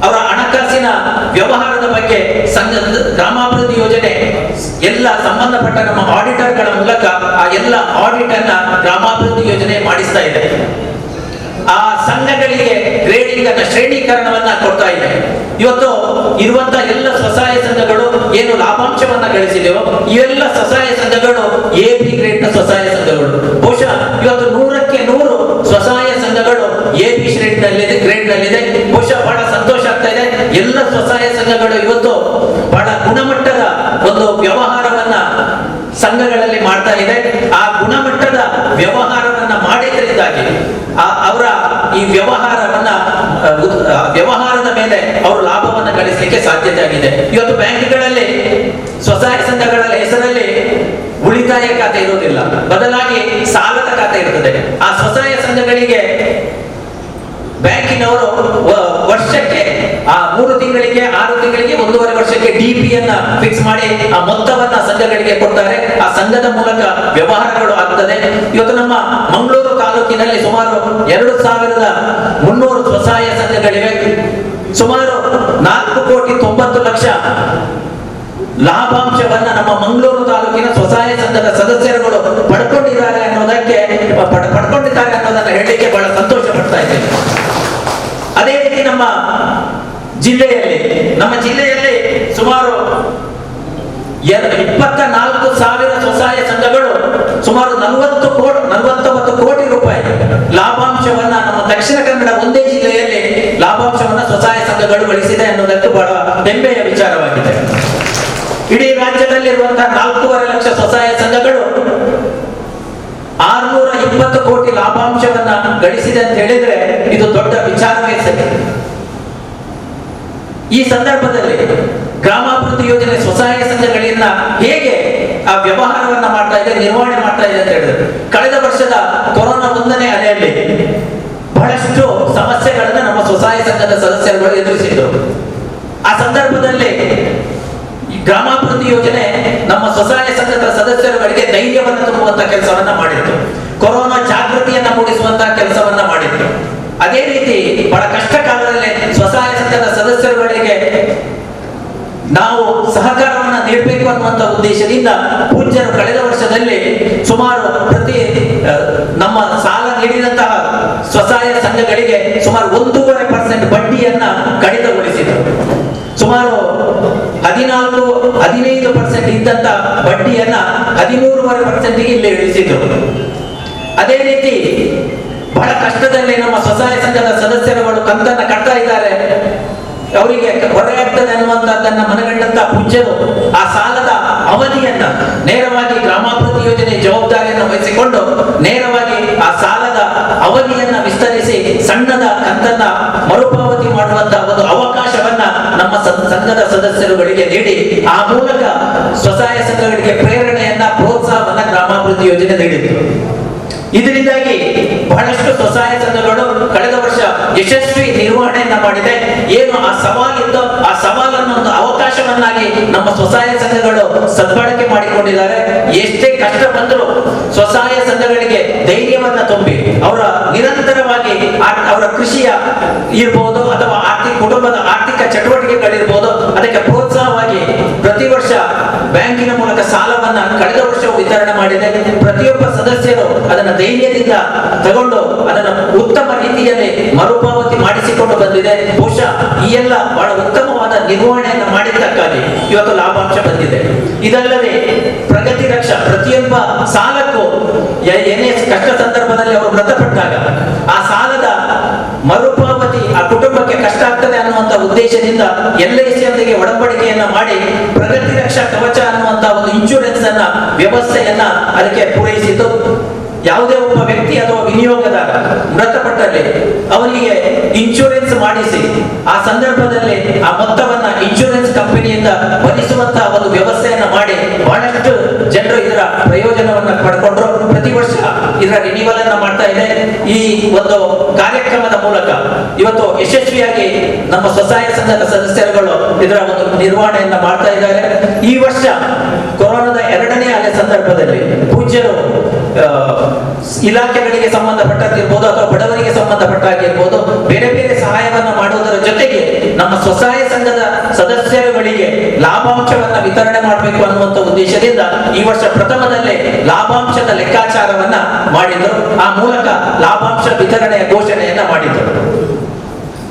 ಅವರ ಹಣಕಾಸಿನ ವ್ಯವಹಾರದ ಬಗ್ಗೆ ಗ್ರಾಮಾಭಿವೃದ್ಧಿ ಯೋಜನೆ ಎಲ್ಲ ಸಂಬಂಧಪಟ್ಟ ನಮ್ಮ ಆಡಿಟರ್ಗಳ ಮೂಲಕ ಆ ಎಲ್ಲ ಆಡಿಟ್ ಅನ್ನ ಗ್ರಾಮಾಭಿವೃದ್ಧಿ ಯೋಜನೆ ಮಾಡಿಸ್ತಾ ಇದೆ. ಆ ಸಂಘಗಳಿಗೆ ಗ್ರೇಡಿಂಗ್ ಅನ್ನ, ಶ್ರೇಣೀಕರಣವನ್ನ ಕೊಡ್ತಾ ಇದೆ. ಇವತ್ತು ಇರುವಂತಹ ಎಲ್ಲ ಸ್ವಸಹಾಯ ಸಂಘಗಳು ಏನು ಲಾಭಾಂಶವನ್ನ ಗಳಿಸಿದೆಯೋ ಇವೆಲ್ಲ ಸ್ವಸಹಾಯ ಸಂಘಗಳು AB ಗ್ರೇಡ್ ನ ಸ್ವಸಹಾಯ ಸಂಘಗಳು. ಬಹುಶಃ ಇವತ್ತು 100ಕ್ಕೆ 100 ಸ್ವಸಹಾಯ ಸಂಘಗಳು AB ಗ್ರೇಡ್ ನಲ್ಲಿದೆ. ಬಹುಶಃ ಬಹಳ ಸಂತೋಷ ಆಗ್ತಾ ಇದೆ. ಎಲ್ಲ ಸ್ವಸಹಾಯ ಸಂಘಗಳು ಇವತ್ತು ಬಹಳ ಗುಣಮಟ್ಟದ ಒಂದು ವ್ಯವಹಾರವನ್ನ ಸಂಘಗಳಲ್ಲಿ ಮಾಡ್ತಾ ಇದೆ. ಆ ಗುಣಮಟ್ಟದ ವ್ಯವಹಾರವನ್ನ ಮಾಡಿದ್ರಿಂದಾಗಿ ಅವರ ಈ ವ್ಯವಹಾರದ ಮೇಲೆ ಅವರು ಲಾಭವನ್ನ ಗಳಿಸಲಿಕ್ಕೆ ಸಾಧ್ಯತೆ ಆಗಿದೆ. ಇವತ್ತು ಬ್ಯಾಂಕ್ಗಳಲ್ಲಿ ಸ್ವಸಹಾಯ ಸಂಘಗಳ ಹೆಸರಲ್ಲಿ ಉಳಿತಾಯ ಖಾತೆ ಇರುವುದಿಲ್ಲ, ಬದಲಾಗಿ ಸಾಲದ ಖಾತೆ ಇರ್ತದೆ. ಆ ಸ್ವಸಹಾಯ ಸಂಘಗಳಿಗೆ ಬ್ಯಾಂಕಿನವರು ವರ್ಷಕ್ಕೆ 3 ತಿಂಗಳಿಗೆ 6 ತಿಂಗಳಿಗೆ 1.5 ವರ್ಷಕ್ಕೆ DP ಅನ್ನ ಫಿಕ್ಸ್ ಮಾಡಿ ಆ ಮೊತ್ತವನ್ನ ಸಂಘಗಳಿಗೆ ಕೊಡ್ತಾರೆ. ಆ ಸಂಘದ ಮೂಲಕ ವ್ಯವಹಾರಗಳು ಆಗ್ತದೆ. ಇವತ್ತು ನಮ್ಮ ಮಂಗಳೂರು ತಾಲೂಕಿನಲ್ಲಿ ಸುಮಾರು 2300 ಸ್ವಸಹಾಯ ಸಂಘಗಳಿವೆ. ಸುಮಾರು 4,90,00,000 ಲಾಭಾಂಶವನ್ನ ನಮ್ಮ ಮಂಗಳೂರು ತಾಲೂಕಿನ ಸ್ವಸಹಾಯ ಸಂಘದ ಸದಸ್ಯರುಗಳು ಪಡ್ಕೊಂಡಿದ್ದಾರೆ ಅನ್ನೋದನ್ನ ಹೇಳಲಿಕ್ಕೆ ಬಹಳ ಸಂತೋಷ ಪಡ್ತಾ ಇದ್ದೇನೆ. ಅದೇ ರೀತಿ ನಮ್ಮ ಜಿಲ್ಲೆಯಲ್ಲಿ ಸುಮಾರು 24,000 ಸ್ವಸಹಾಯ ಸಂಘಗಳು ಸುಮಾರು 49 ಕೋಟಿ ರೂಪಾಯಿ ಲಾಭಾಂಶವನ್ನ ನಮ್ಮ ದಕ್ಷಿಣ ಕನ್ನಡ ಒಂದೇ ಜಿಲ್ಲೆಯಲ್ಲಿ ಲಾಭಾಂಶವನ್ನ ಸ್ವಸಹಾಯ ಸಂಘಗಳು ಗಳಿಸಿದೆ ಅನ್ನೋದಕ್ಕೆ ಬಹಳ ಹೆಮ್ಮೆಯ ವಿಚಾರವಾಗಿದೆ. ಇಡೀ ರಾಜ್ಯದಲ್ಲಿರುವಂತಹ 4.5 ಲಕ್ಷ ಸ್ವಸಹಾಯ ಸಂಘಗಳು 620 ಕೋಟಿ ಲಾಭಾಂಶವನ್ನ ಗಳಿಸಿದೆ ಅಂತ ಹೇಳಿದ್ರೆ ಇದು ದೊಡ್ಡ ವಿಚಾರವೇ ಸರಿ. ಈ ಸಂದರ್ಭದಲ್ಲಿ ಗ್ರಾಮಾಭಿವೃದ್ಧಿ ಯೋಜನೆ ಸ್ವಸಹಾಯ ಸಂಘಗಳನ್ನ ಹೇಗೆ ಆ ವ್ಯವಹಾರವನ್ನ ಮಾಡ್ತಾ ಇದೆ, ನಿರ್ವಹಣೆ ಮಾಡ್ತಾ ಇದೆ ಅಂತ ಹೇಳಿದ್ರೆ, ಕಳೆದ ವರ್ಷದ ಕೊರೋನಾ 1ನೇ ಅಲೆಯಲ್ಲಿ ಬಹಳಷ್ಟು ಸಮಸ್ಯೆಗಳನ್ನ ನಮ್ಮ ಸ್ವಸಹಾಯ ಸಂಘದ ಸದಸ್ಯರುಗಳು ಎದುರಿಸಿದ್ರು. ಆ ಸಂದರ್ಭದಲ್ಲಿ ಗ್ರಾಮಾಭಿವೃದ್ಧಿ ಯೋಜನೆ ನಮ್ಮ ಸ್ವಸಹಾಯ ಸಂಘದ ಸದಸ್ಯರುಗಳಿಗೆ ಧೈರ್ಯವನ್ನು ತುಂಬುವಂತ ಕೆಲಸವನ್ನ ಮಾಡಿತ್ತು. ಕೊರೋನಾ ಜಾಗೃತಿಯನ್ನ ಮೂಡಿಸುವಂತಹ ಕೆಲಸವನ್ನ ಮಾಡಿತ್ತು. ಅದೇ ರೀತಿ ಬಹಳ ಕಷ್ಟ ಕಾಲದಲ್ಲಿ ಸ್ವಸಹಾಯ ಸಂಘದ ಸದಸ್ಯರುಗಳಿಗೆ ನಾವು ಸಹಕಾರವನ್ನ ನೀಡಬೇಕು ಅನ್ನುವಂತ ಉದ್ದೇಶದಿಂದ ಪೂಜ್ಯರು ಕಳೆದ ವರ್ಷದಲ್ಲಿ ಸುಮಾರು ನಮ್ಮ ಸಾಲ ನೀಡಿದಂತಹ ಸ್ವಸಹಾಯ ಸಂಘಗಳಿಗೆ ಸುಮಾರು 1.5% ಬಡ್ಡಿಯನ್ನ ಕಡಿತಗೊಳಿಸಿದರು. ಸುಮಾರು 14-15% ಇದ್ದಂತ ಬಡ್ಡಿಯನ್ನ 13.5% ಇಲ್ಲಿ ಇಳಿಸಿದ್ರು. ಅದೇ ರೀತಿ ಬಹಳ ಕಷ್ಟದಲ್ಲಿ ನಮ್ಮ ಸ್ವಸಹಾಯ ಸಂಘದ ಸದಸ್ಯರುಗಳು ಕಂತನ್ನ ಕಟ್ತಾ ಇದ್ದಾರೆ, ಅವರಿಗೆ ಹೊರೆ ಆಗ್ತದೆ ಅನ್ನುವಂಥದ್ದನ್ನ ಮನಗಂಡಂತ ಪೂಜ್ಯರು ಆ ಸಾಲದ ಅವಧಿಯನ್ನ ನೇರವಾಗಿ ಗ್ರಾಮಾಭಿವೃದ್ಧಿ ಯೋಜನೆ ಜವಾಬ್ದಾರಿಯನ್ನು ವಹಿಸಿಕೊಂಡು ನೇರವಾಗಿ ಆ ಸಾಲದ ಅವಧಿಯನ್ನ ವಿಸ್ತರಿಸಿ ಸಣ್ಣದ ಕಂತನ್ನ ಮರುಪಾವತಿ ಮಾಡುವಂತಹ ಒಂದು ಅವಕಾಶವನ್ನ ನಮ್ಮ ಸಂಘದ ಸದಸ್ಯರುಗಳಿಗೆ ನೀಡಿ ಆ ಮೂಲಕ ಸ್ವಸಹಾಯ ಸಂಘಗಳಿಗೆ ಪ್ರೇರಣೆಯನ್ನ ಪ್ರೋತ್ಸಾಹವನ್ನ ಗ್ರಾಮಾಭಿವೃದ್ಧಿ ಯೋಜನೆ ನೀಡಿತ್ತು. ಇದರಿಂದಾಗಿ ಬಹಳಷ್ಟು ಸ್ವಸಹಾಯ ಸಂಘಗಳು ಕಳೆದ ವರ್ಷ ಯಶಸ್ವಿ ನಿರ್ವಹಣೆಯನ್ನ ಮಾಡಿದೆ. ಏನು ಆ ಸವಾಲಿತ್ತು ಆ ಸವಾಲನ್ನು ಒಂದು ಅವಕಾಶವನ್ನಾಗಿ ನಮ್ಮ ಸ್ವಸಹಾಯ ಸಂಘಗಳು ಸದ್ಬಳಕೆ ಮಾಡಿಕೊಂಡಿದ್ದಾರೆ. ಎಷ್ಟೇ ಕಷ್ಟ ಬಂದರೂ ಸ್ವಸಹಾಯ ಸಂಘಗಳಿಗೆ ಧೈರ್ಯವನ್ನ ತುಂಬಿ ಅವರ ನಿರಂತರವಾಗಿ ಅವರ ಕೃಷಿಯ ಇರ್ಬೋದು ಅಥವಾ ಕುಟುಂಬದ ಆರ್ಥಿಕ ಚಟುವಟಿಕೆಗಳಿರ್ಬೋದು ಅದಕ್ಕೆ ಪ್ರೋತ್ಸಾಹವಾಗಿ ಪ್ರತಿ ವರ್ಷ ಬ್ಯಾಂಕಿನ ಮೂಲಕ ಸಾಲವನ್ನ ಕಳೆದ ವರ್ಷವೂ ವಿತರಣೆ ಮಾಡಿದೆ. ಪ್ರತಿಯೊಬ್ಬ ಸದಸ್ಯರು ಅದನ್ನ ಧೈರ್ಯದಿಂದ ತಗೊಂಡು ಅದನ್ನು ಉತ್ತಮ ರೀತಿಯಲ್ಲಿ ಮರುಪಾವತಿ ಮಾಡಿಸಿಕೊಂಡು ಬಂದಿದೆ. ಬಹುಶಃ ಈ ಎಲ್ಲ ಬಹಳ ಉತ್ತಮವಾದ ನಿರ್ವಹಣೆಯನ್ನು ಮಾಡಿದ್ದಕ್ಕಾಗಿ ಇವತ್ತು ಲಾಭಾಂಶ ಬಂದಿದೆ. ಇದಲ್ಲದೆ ಪ್ರಗತಿ ರಕ್ಷಾ ಪ್ರತಿಯೊಬ್ಬ ಸಾಲಕ್ಕೂ ಏನೇ ಕಷ್ಟ ಸಂದರ್ಭದಲ್ಲಿ ಅವರು ಮೃತಪಟ್ಟಾಗ ಆ ಸಾಲದ ಮರುಪಾವತಿ ಆ ಕುಟುಂಬಕ್ಕೆ ಕಷ್ಟ ಆಗ್ತದೆ ಅನ್ನುವಂತ ಉದ್ದೇಶದಿಂದ LIC ಯೊಂದಿಗೆ ಒಡಂಬಡಿಕೆಯನ್ನ ಮಾಡಿ ಪ್ರಗತಿ ರಕ್ಷಾ ಕವಚ ಅನ್ನುವಂತ ಒಂದು ಇನ್ಶೂರೆನ್ಸ್ ಅನ್ನ ವ್ಯವಸ್ಥೆಯನ್ನ ಅದಕ್ಕೆ ಪೂರೈಸಿತು. ಯಾವುದೇ ಒಬ್ಬ ವ್ಯಕ್ತಿ ಅಥವಾ ವಿನಿಯೋಗದಾರ ಮೃತಪಟ್ಟಲ್ಲಿ ಅವನಿಗೆ ಇನ್ಶೂರೆನ್ಸ್ ಮಾಡಿಸಿ ಆ ಸಂದರ್ಭದಲ್ಲಿ ಆ ಮೊತ್ತವನ್ನ ಇನ್ಶೂರೆನ್ಸ್ ಕಂಪನಿಯಿಂದ ಭರಿಸುವಂತಹ ಒಂದು ವ್ಯವಸ್ಥೆಯನ್ನ ಮಾಡಿ ಬಹಳಷ್ಟು ಜನರು ಇದರ ಪ್ರಯೋಜನವನ್ನ ಪಡ್ಕೊಂಡ್ರು. ಪ್ರತಿ ವರ್ಷ ಇದರ ರಿನಿವಲ್ ಅನ್ನ ಮಾಡ್ತಾ ಇದೆ. ಈ ಒಂದು ಕಾರ್ಯಕ್ರಮದ ಮೂಲಕ ಇವತ್ತು ಯಶಸ್ವಿಯಾಗಿ ನಮ್ಮ ಸ್ವಸಹಾಯ ಸಂಘದ ಸದಸ್ಯರುಗಳು ಇದರ ಒಂದು ನಿರ್ವಹಣೆಯನ್ನ ಮಾಡ್ತಾ ಇದ್ದಾರೆ. ಈ ವರ್ಷ ಕೊರೋನಾದ 2ನೇ ಅಲೆ ಸಂದರ್ಭದಲ್ಲಿ ಪೂಜ್ಯರು ಇಲಾಖೆಗಳಿಗೆ ಸಂಬಂಧಪಟ್ಟಂತಿರ್ಬೋದು ಅಥವಾ ಬಡವರಿಗೆ ಸಂಬಂಧಪಟ್ಟಾಗಿರ್ಬೋದು ಬೇರೆ ಬೇರೆ ಸಹಾಯವನ್ನ ಮಾಡುವುದರ ಜೊತೆಗೆ ನಮ್ಮ ಸ್ವಸಹಾಯ ಸಂಘದ ಸದಸ್ಯರುಗಳಿಗೆ ಲಾಭಾಂಶವನ್ನ ವಿತರಣೆ ಮಾಡಬೇಕು ಅನ್ನುವಂತ ಉದ್ದೇಶದಿಂದ ಈ ವರ್ಷ ಪ್ರಥಮದಲ್ಲೇ ಲಾಭಾಂಶದ ಲೆಕ್ಕಾಚಾರವನ್ನ ಮಾಡಿದ್ರು. ಆ ಮೂಲಕ ಲಾಭಾಂಶ ವಿತರಣೆಯ ಘೋಷಣೆಯನ್ನ ಮಾಡಿದ್ರು.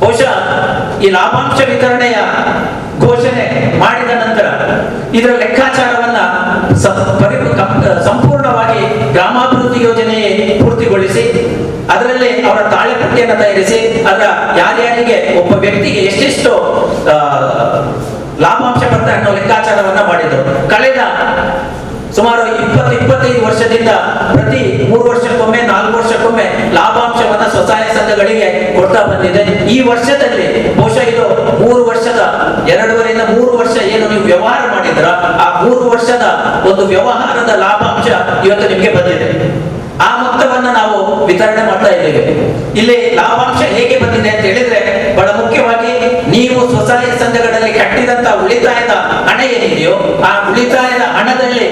ಬಹುಶಃ ಈ ಲಾಭಾಂಶ ವಿತರಣೆಯ ಘೋಷಣೆ ಮಾಡಿದ ನಂತರ ಇದರ ಲೆಕ್ಕಾಚಾರವನ್ನ ಸಂಪೂರ್ಣವಾಗಿ ಗ್ರಾಮಾಭಿವೃದ್ಧಿ ಯೋಜನೆಯೇ ಪೂರ್ತಿಗೊಳಿಸಿ ಅದರಲ್ಲಿ ಅವರ ತಾಳೆಪಟ್ಟಿಯನ್ನು ತಯಾರಿಸಿ ಅದರ ಯಾರ್ಯಾರಿಗೆ ಒಬ್ಬ ವ್ಯಕ್ತಿಗೆ ಎಷ್ಟೆಷ್ಟು ಲಾಭಾಂಶ ಬರ್ತದೆ ಅನ್ನೋ ಲೆಕ್ಕಾಚಾರವನ್ನ ಮಾಡಿದರು. ಕಳೆದ ಸುಮಾರು 20-25 ವರ್ಷದಿಂದ ಪ್ರತಿ 3 ವರ್ಷಕ್ಕೊಮ್ಮೆ 4 ವರ್ಷಕ್ಕೊಮ್ಮೆ ಲಾಭಾಂಶವನ್ನ ಸ್ವಸಹಾಯ ಸಂಘಗಳಿಗೆ ಕೊಡ್ತಾ ಬಂದಿದೆ. ಈ ವರ್ಷದಲ್ಲಿ ಬಹುಶಃ ಇದು 3 ವರ್ಷದ 2.5ರಿಂದ 3 ವರ್ಷ ಏನು ನೀವು ವ್ಯವಹಾರ ಮಾಡಿದ್ರ ಆ 3 ವರ್ಷದ ಒಂದು ವ್ಯವಹಾರದ ಲಾಭಾಂಶ ಇವತ್ತು ನಿಮಗೆ ಬಂದಿದೆ. ಆ ಮೊತ್ತವನ್ನ ನಾವು ವಿತರಣೆ ಮಾಡ್ತಾ ಇದ್ದೇವೆ. ಇಲ್ಲಿ ಲಾಭಾಂಶ ಹೇಗೆ ಬಂದಿದೆ ಅಂತ ಹೇಳಿದ್ರೆ ಬಹಳ ಮುಖ್ಯವಾಗಿ ನೀವು ಸ್ವಸಹಾಯ ಸಂಘಗಳಲ್ಲಿ ಕಟ್ಟಿದಂತ ಉಳಿತಾಯದ ಹಣ ಏನಿದೆಯೋ ಆ ಉಳಿತಾಯದ ಹಣದಲ್ಲಿ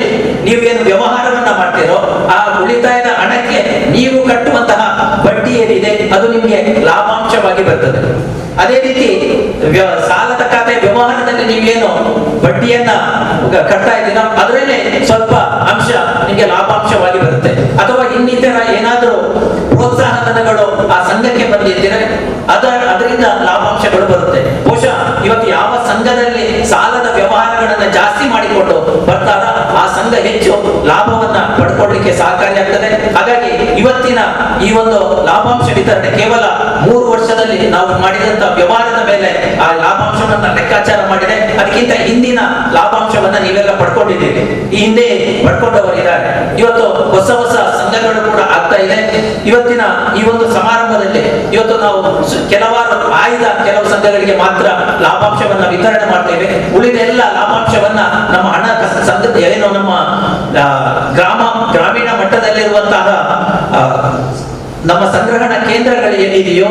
ನೀವೇನು ವ್ಯವಹಾರವನ್ನ ಮಾಡ್ತೀರೋ ಆ ಉಳಿತಾಯದ ಹಣಕ್ಕೆ ನೀವು ಕಟ್ಟುವಂತಹ ಬಡ್ಡಿ ಏನಿದೆ ಅದು ನಿಮಗೆ ಲಾಭಾಂಶವಾಗಿ ಬರ್ತದೆ. ಅದೇ ರೀತಿ ಸಾಲದ ಖಾತೆ ವ್ಯವಹಾರದಲ್ಲಿ ನೀವೇನು ಬಡ್ಡಿಯನ್ನ ಕಟ್ತಾ ಇದ್ದೀರಾ ಅದರಲ್ಲೇ ಸ್ವಲ್ಪ ಅಂಶ ನಿಮಗೆ ಲಾಭಾಂಶವಾಗಿ ಬರುತ್ತೆ. ಅಥವಾ ಇನ್ನಿತರ ಏನಾದರೂ ಪ್ರೋತ್ಸಾಹ ಧನಗಳು ಆ ಸಂಘಕ್ಕೆ ಬಂದಿದ್ದರೆ ಅದರಿಂದ ಲಾಭಾಂಶಗಳು ಬರುತ್ತೆ. ಬಹುಶಃ ಇವತ್ತು ಯಾವ ಸಂಘದಲ್ಲಿ ಸಾಲದ ವ್ಯವಹಾರಗಳನ್ನ ಜಾಸ್ತಿ ಮಾಡಿಕೊಂಡು ಬರ್ತಾರ ಆ ಸಂಘ ಹೆಚ್ಚು ಲಾಭವನ್ನ ಪಡ್ಕೊಳ್ಳಿಕ್ಕೆ ಸಹಕಾರಿಯಾಗ್ತದೆ. ಹಾಗಾಗಿ ಇವತ್ತಿನ ಈ ಒಂದು ಲಾಭಾಂಶ ವಿತರಣೆ ಕೇವಲ 3 ವರ್ಷದಲ್ಲಿ ನಾವು ಮಾಡಿದಂತ ವ್ಯವಹಾರದ ಮೇಲೆ ಆ ಲಾಭಾಂಶವನ್ನ ಲೆಕ್ಕಾಚಾರ ಮಾಡಿದೆ. ಅದಕ್ಕಿಂತ ಹಿಂದಿನ ಲಾಭಾಂಶವನ್ನ ನೀವೆಲ್ಲ ಪಡ್ಕೊಂಡಿದ್ದೀರಿ, ಈ ಹಿಂದೆ ಪಡ್ಕೊಂಡವರಿದ್ದಾರೆ. ಇವತ್ತು ಹೊಸ ಹೊಸ ಸಂಘಗಳು ಕೂಡ ಆಗ್ತಾ ಇದೆ. ಇವತ್ತಿನ ಈ ಒಂದು ಸಮಾರಂಭದಲ್ಲಿ ಇವತ್ತು ನಾವು ಕೆಲವಾರು ಆಯ್ದ ಕೆಲವು ಸಂಘಗಳಿಗೆ ಮಾತ್ರ ಲಾಭಾಂಶವನ್ನ ವಿತರಣೆ ಮಾಡ್ತೇವೆ. ಉಳಿದ ಎಲ್ಲ ಲಾಭಾಂಶವನ್ನ ನಮ್ಮ ಹಣ ಸಂಘ ಏನು ನಮ್ಮ ಗ್ರಾಮೀಣ ಮಟ್ಟದಲ್ಲಿರುವಂತಹ ನಮ್ಮ ಸಂಗ್ರಹಣಾ ಕೇಂದ್ರಗಳು ಏನಿದೆಯೋ,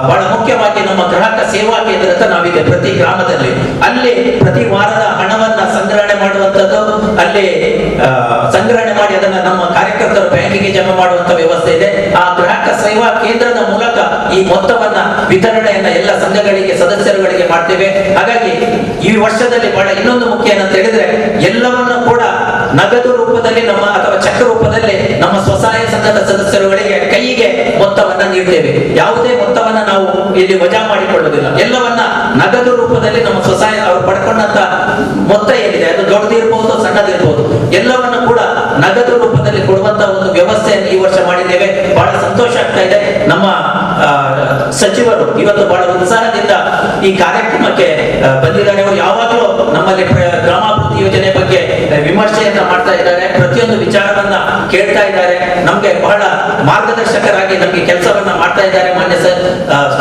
ಬಹಳ ಮುಖ್ಯವಾಗಿ ನಮ್ಮ ಗ್ರಾಹಕ ಸೇವಾ ಕೇಂದ್ರ ಅಂತ ನಾವಿದೆ ಪ್ರತಿ ಗ್ರಾಮದಲ್ಲಿ, ಅಲ್ಲಿ ಪ್ರತಿ ವಾರದ ಹಣವನ್ನ ಸಂಗ್ರಹಣೆ ಮಾಡುವಂತದ್ದು, ಅಲ್ಲಿ ಸಂಗ್ರಹಣೆ ಮಾಡಿ ಅದನ್ನ ನಮ್ಮ ಕಾರ್ಯಕರ್ತರು ಬ್ಯಾಂಕಿಗೆ ಜಮಾ ಮಾಡುವಂತ ವ್ಯವಸ್ಥೆ ಇದೆ. ಆ ಗ್ರಾಹಕ ಸೇವಾ ಕೇಂದ್ರದ ಮೂಲಕ ಈ ಮೊತ್ತವನ್ನ ವಿತರಣೆಯನ್ನ ಎಲ್ಲ ಸಂಘಗಳಿಗೆ ಸದಸ್ಯರುಗಳಿಗೆ ಮಾಡ್ತೇವೆ. ಹಾಗಾಗಿ ಈ ವರ್ಷದಲ್ಲಿ ಬಹಳ ಇನ್ನೊಂದು ಮುಖ್ಯ ಏನಂತ ಹೇಳಿದ್ರೆ, ಎಲ್ಲವನ್ನು ಕೂಡ ನಗದು ರೂಪದಲ್ಲಿ ನಮ್ಮ ಅಥವಾ ಚೆಕ್ ರೂಪದಲ್ಲಿ ನಮ್ಮ ಸ್ವಸಹಾಯ ಸಂಘದ ಸದಸ್ಯರುಗಳಿಗೆ ಕೈಗೆ ಮೊತ್ತವನ್ನ ನೀಡ್ತೇವೆ. ಯಾವುದೇ ಮೊತ್ತವನ್ನ ನಾವು ಇಲ್ಲಿ ವಜಾ ಮಾಡಿಕೊಳ್ಳುವುದಿಲ್ಲ. ಎಲ್ಲವನ್ನ ನಗದು ರೂಪದಲ್ಲಿ ನಮ್ಮ ಸ್ವಸಹಾಯ ಅವರು ಪಡ್ಕೊಂಡಂತ ಮೊತ್ತ ಏನಿದೆ, ಅದು ದೊಡ್ಡದಿರ್ಬಹುದು ಸಣ್ಣದಿರ್ಬಹುದು, ಎಲ್ಲವನ್ನು ಕೂಡ ನಗದು ರೂಪದಲ್ಲಿ ಕೊಡುವಂತ ಒಂದು ವ್ಯವಸ್ಥೆಯನ್ನು ಈ ವರ್ಷ ಮಾಡಿದ್ದೇವೆ. ಬಹಳ ಸಂತೋಷ ಆಗ್ತಾ ಇದೆ. ನಮ್ಮ ಸಚಿವರು ಇವತ್ತು ಬಹಳ ಉತ್ಸಾಹದಿಂದ ಈ ಕಾರ್ಯಕ್ರಮಕ್ಕೆ ಬಂದಿದ್ದಾರೆ. ಅವರು ಯಾವಾಗಲೂ ನಮ್ಮಲ್ಲಿ ಗ್ರಾಮಾಭಿವೃದ್ಧಿ ಯೋಜನೆ ಬಗ್ಗೆ ವಿಮರ್ಶೆಯನ್ನ ಮಾಡ್ತಾ ಇದ್ದಾರೆ, ಪ್ರತಿಯೊಂದು ವಿಚಾರವನ್ನ ಕೇಳ್ತಾ ಇದ್ದಾರೆ. ನಮ್ಗೆ ಬಹಳ ಮಾರ್ಗದರ್ಶಕರಾಗಿ ನಮ್ಗೆ ಕೆಲಸವನ್ನ ಮಾಡ್ತಾ ಇದ್ದಾರೆ. ಮಾನ್ಯ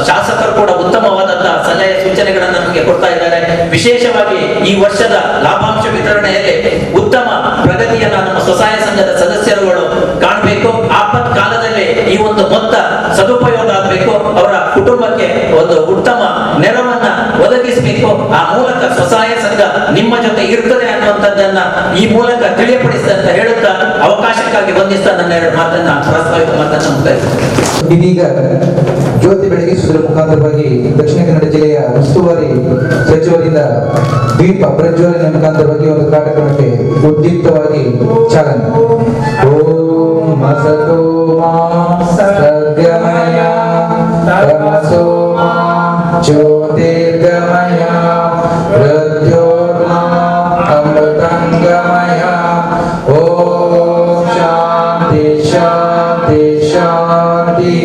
ಶಾಸಕರು ಕೂಡ ಉತ್ತಮವಾದಂತಹ ಸಲಹೆ ಸೂಚನೆಗಳನ್ನ ನಮಗೆ ಕೊಡ್ತಾ ಇದ್ದಾರೆ. ವಿಶೇಷವಾಗಿ ಈ ವರ್ಷದ ಲಾಭಾಂಶ ವಿತರಣೆಯಲ್ಲಿ ಉತ್ತಮ ಪ್ರಗತಿಯನ್ನ ನಮ್ಮ ಸ್ವಸಹಾಯ ಸಂಘದ ಸದಸ್ಯರುಗಳು ಕಾಣಬೇಕು. ಆಪತ್ ಕಾಲದಲ್ಲಿ ಈ ಒಂದು ಮೊತ್ತ ಸದುಪಯೋಗ ಆಗಬೇಕು, ಅವರ ಕುಟುಂಬಕ್ಕೆ ಒಂದು ಉತ್ತಮ ನೆರವನ್ನ ಒದಗಿಸಬೇಕು. ಆ ಮೂಲಕ ಸ್ವಸಹಾಯ ಸಂಘ ನಿಮ್ಮ ಜೊತೆ ಇರ್ತದೆ ಅನ್ನುವಂಥದ್ದನ್ನ ಈ ಮೂಲಕ ತಿಳಿಯಪಡಿಸಿದೆ ಅಂತ ಹೇಳುತ್ತಾ ಅವಕಾಶಕ್ಕಾಗಿ ವಂದಿಸ್ತಾ ನನ್ನ 2 ಮಾತನ್ನ ಪ್ರಾಸ್ತಾವಿಕ ಮಾತನ್ನ ಮುಕ್ತಾಯಿಸ್ತೇನೆ. ಇದೀಗ ಜ್ಯೋತಿ ಬೆಳಗಿಸುವುದರ ಮುಖಾಂತರವಾಗಿ ದಕ್ಷಿಣ ಕನ್ನಡ ಜಿಲ್ಲೆಯ ಉಸ್ತುವಾರಿ ಸಚಿವರಿಂದ ದೀಪ ಪ್ರಜ್ವಲನೆ ಮುಖಾಂತರವಾಗಿ ಒಂದು ಕಾರ್ಯಕ್ರಮಕ್ಕೆ ಉದ್ಯುಕ್ತವಾಗಿ ಚಾಲನೆ. ಓಂ ಮಸತೋ ಮಾ ಸದ್ಗಮಯ ತಮಸೋ ಮಾ ಜ್ಯೋತಿರ್ಗಮಯ ಪ್ರಜ್ಯೋತ್ಮಾ ಅಮೃತಂಗಮಯ. ಓಂ ಶಾಂತಿ ಶಾಂತಿ ಶಾಂತಿ.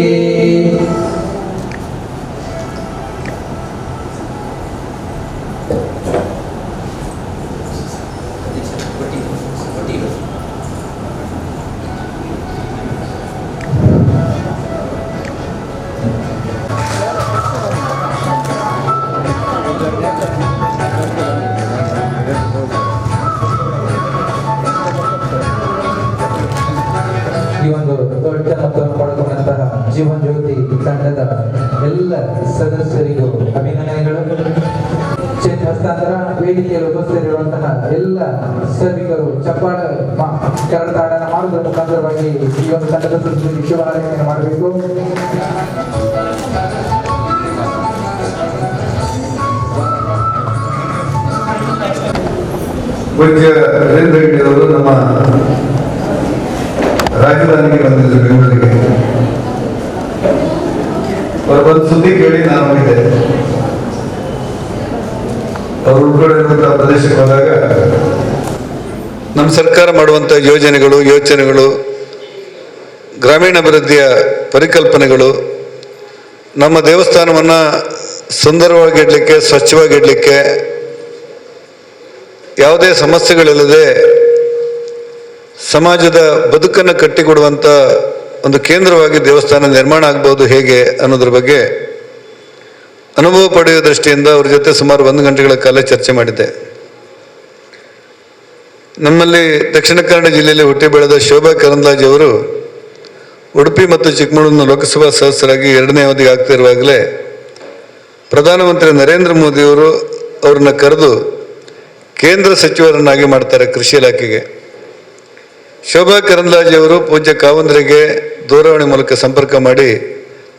ಈ ಒಂದು ದೊಡ್ಡ ಮೊತ್ತವನ್ನು ಪಡೆದುಕೊಂಡಂತಹ ಜೀವನ್ ಜ್ಯೋತಿ ತಂಡದ ಎಲ್ಲ ಸದಸ್ಯರಿಗೂ ಅಭಿನಂದನೆಗಳು. ಚೆಕ್ ಹಸ್ತಾಂತರ. ವೇದಿಕೆಯಲ್ಲಿ ಉಪಸ್ಥಿತರಿರುವಂತಹ ಎಲ್ಲ ಸರ್ವಿಕರು ಚಪ್ಪಾಳ ಕರತಾಡನ ಮಾಡುವುದರ ಮುಖಾಂತರವಾಗಿ ಈ ಒಂದು ತಂಡದ ಸದಸ್ಯರಿಗೆ ಶುಭ ಹಾರೈಕೆಯನ್ನು ಮಾಡಬೇಕು. ಪೂಜ್ಯ ವೀರೇಂದ್ರ ಹೆಗ್ಗಡೆ ಅವರು ನಮ್ಮ ರಾಜಧಾನಿಗೆ ಬಂದಿದ್ದರು, ಬೆಂಗಳೂರಿಗೆ. ಅವರ ಒಂದು ಸುದ್ದಿ ಕೇಳಿ ನಾನು ಹೋಗಿದ್ದೆ. ಅವರು ಉಳ್ಕೊಂಡಿರುವಂತಹ ಪ್ರದೇಶಕ್ಕೆ ಹೋದಾಗ ನಮ್ಮ ಸರ್ಕಾರ ಮಾಡುವಂಥ ಯೋಚನೆಗಳು ಗ್ರಾಮೀಣಾಭಿವೃದ್ಧಿಯ ಪರಿಕಲ್ಪನೆಗಳು ನಮ್ಮ ದೇವಸ್ಥಾನವನ್ನು ಸುಂದರವಾಗಿಡಲಿಕ್ಕೆ, ಸ್ವಚ್ಛವಾಗಿಡಲಿಕ್ಕೆ, ಯಾವುದೇ ಸಮಸ್ಯೆಗಳಿಲ್ಲದೆ ಸಮಾಜದ ಬದುಕನ್ನು ಕಟ್ಟಿಕೊಡುವಂಥ ಒಂದು ಕೇಂದ್ರವಾಗಿ ದೇವಸ್ಥಾನ ನಿರ್ಮಾಣ ಆಗ್ಬೋದು ಹೇಗೆ ಅನ್ನೋದ್ರ ಬಗ್ಗೆ ಅನುಭವ ಪಡೆಯುವ ದೃಷ್ಟಿಯಿಂದ ಅವ್ರ ಜೊತೆ ಸುಮಾರು 1 ಗಂಟೆಗಳ ಕಾಲ ಚರ್ಚೆ ಮಾಡಿದ್ದೆ. ನಮ್ಮಲ್ಲಿ ದಕ್ಷಿಣ ಕನ್ನಡ ಜಿಲ್ಲೆಯಲ್ಲಿ ಹುಟ್ಟಿ ಬೆಳೆದ ಶೋಭಾ ಕರಂದ್ಲಾಜೆ ಅವರು ಉಡುಪಿ ಮತ್ತು ಚಿಕ್ಕಮಗಳೂರಿನ ಲೋಕಸಭಾ ಸದಸ್ಯರಾಗಿ 2ನೇ ಅವಧಿಗೆ ಆಗ್ತಿರುವಾಗಲೇ ಪ್ರಧಾನಮಂತ್ರಿ ನರೇಂದ್ರ ಮೋದಿಯವರು ಅವ್ರನ್ನ ಕರೆದು ಕೇಂದ್ರ ಸಚಿವರನ್ನಾಗಿ ಮಾಡ್ತಾರೆ ಕೃಷಿ ಇಲಾಖೆಗೆ. ಶೋಭಾ ಕರಂದ್ಲಾಜೆ ಅವರು ಪೂಜ್ಯ ಕಾವಂದ್ರಿಗೆ ದೂರವಾಣಿ ಮೂಲಕ ಸಂಪರ್ಕ ಮಾಡಿ,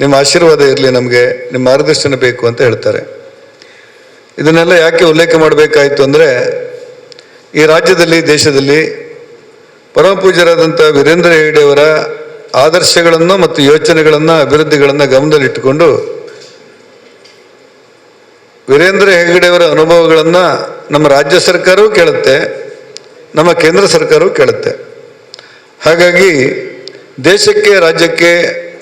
ನಿಮ್ಮ ಆಶೀರ್ವಾದ ಇರಲಿ, ನಮಗೆ ನಿಮ್ಮ ಮಾರ್ಗದರ್ಶನ ಬೇಕು ಅಂತ ಹೇಳ್ತಾರೆ. ಇದನ್ನೆಲ್ಲ ಯಾಕೆ ಉಲ್ಲೇಖ ಮಾಡಬೇಕಾಯಿತು ಅಂದರೆ, ಈ ರಾಜ್ಯದಲ್ಲಿ, ದೇಶದಲ್ಲಿ ಪರಮ ಪೂಜ್ಯರಾದಂಥ ವೀರೇಂದ್ರ ಹೆಗ್ಗಡೆಯವರ ಆದರ್ಶಗಳನ್ನು ಮತ್ತು ಯೋಚನೆಗಳನ್ನು, ಅಭಿವೃದ್ಧಿಗಳನ್ನು ಗಮನದಲ್ಲಿಟ್ಟುಕೊಂಡು ವೀರೇಂದ್ರ ಹೆಗ್ಗಡೆಯವರ ಅನುಭವಗಳನ್ನು ನಮ್ಮ ರಾಜ್ಯ ಸರ್ಕಾರವೂ ಕೇಳುತ್ತೆ, ನಮ್ಮ ಕೇಂದ್ರ ಸರ್ಕಾರವೂ ಕೇಳುತ್ತೆ. ಹಾಗಾಗಿ ದೇಶಕ್ಕೆ ರಾಜ್ಯಕ್ಕೆ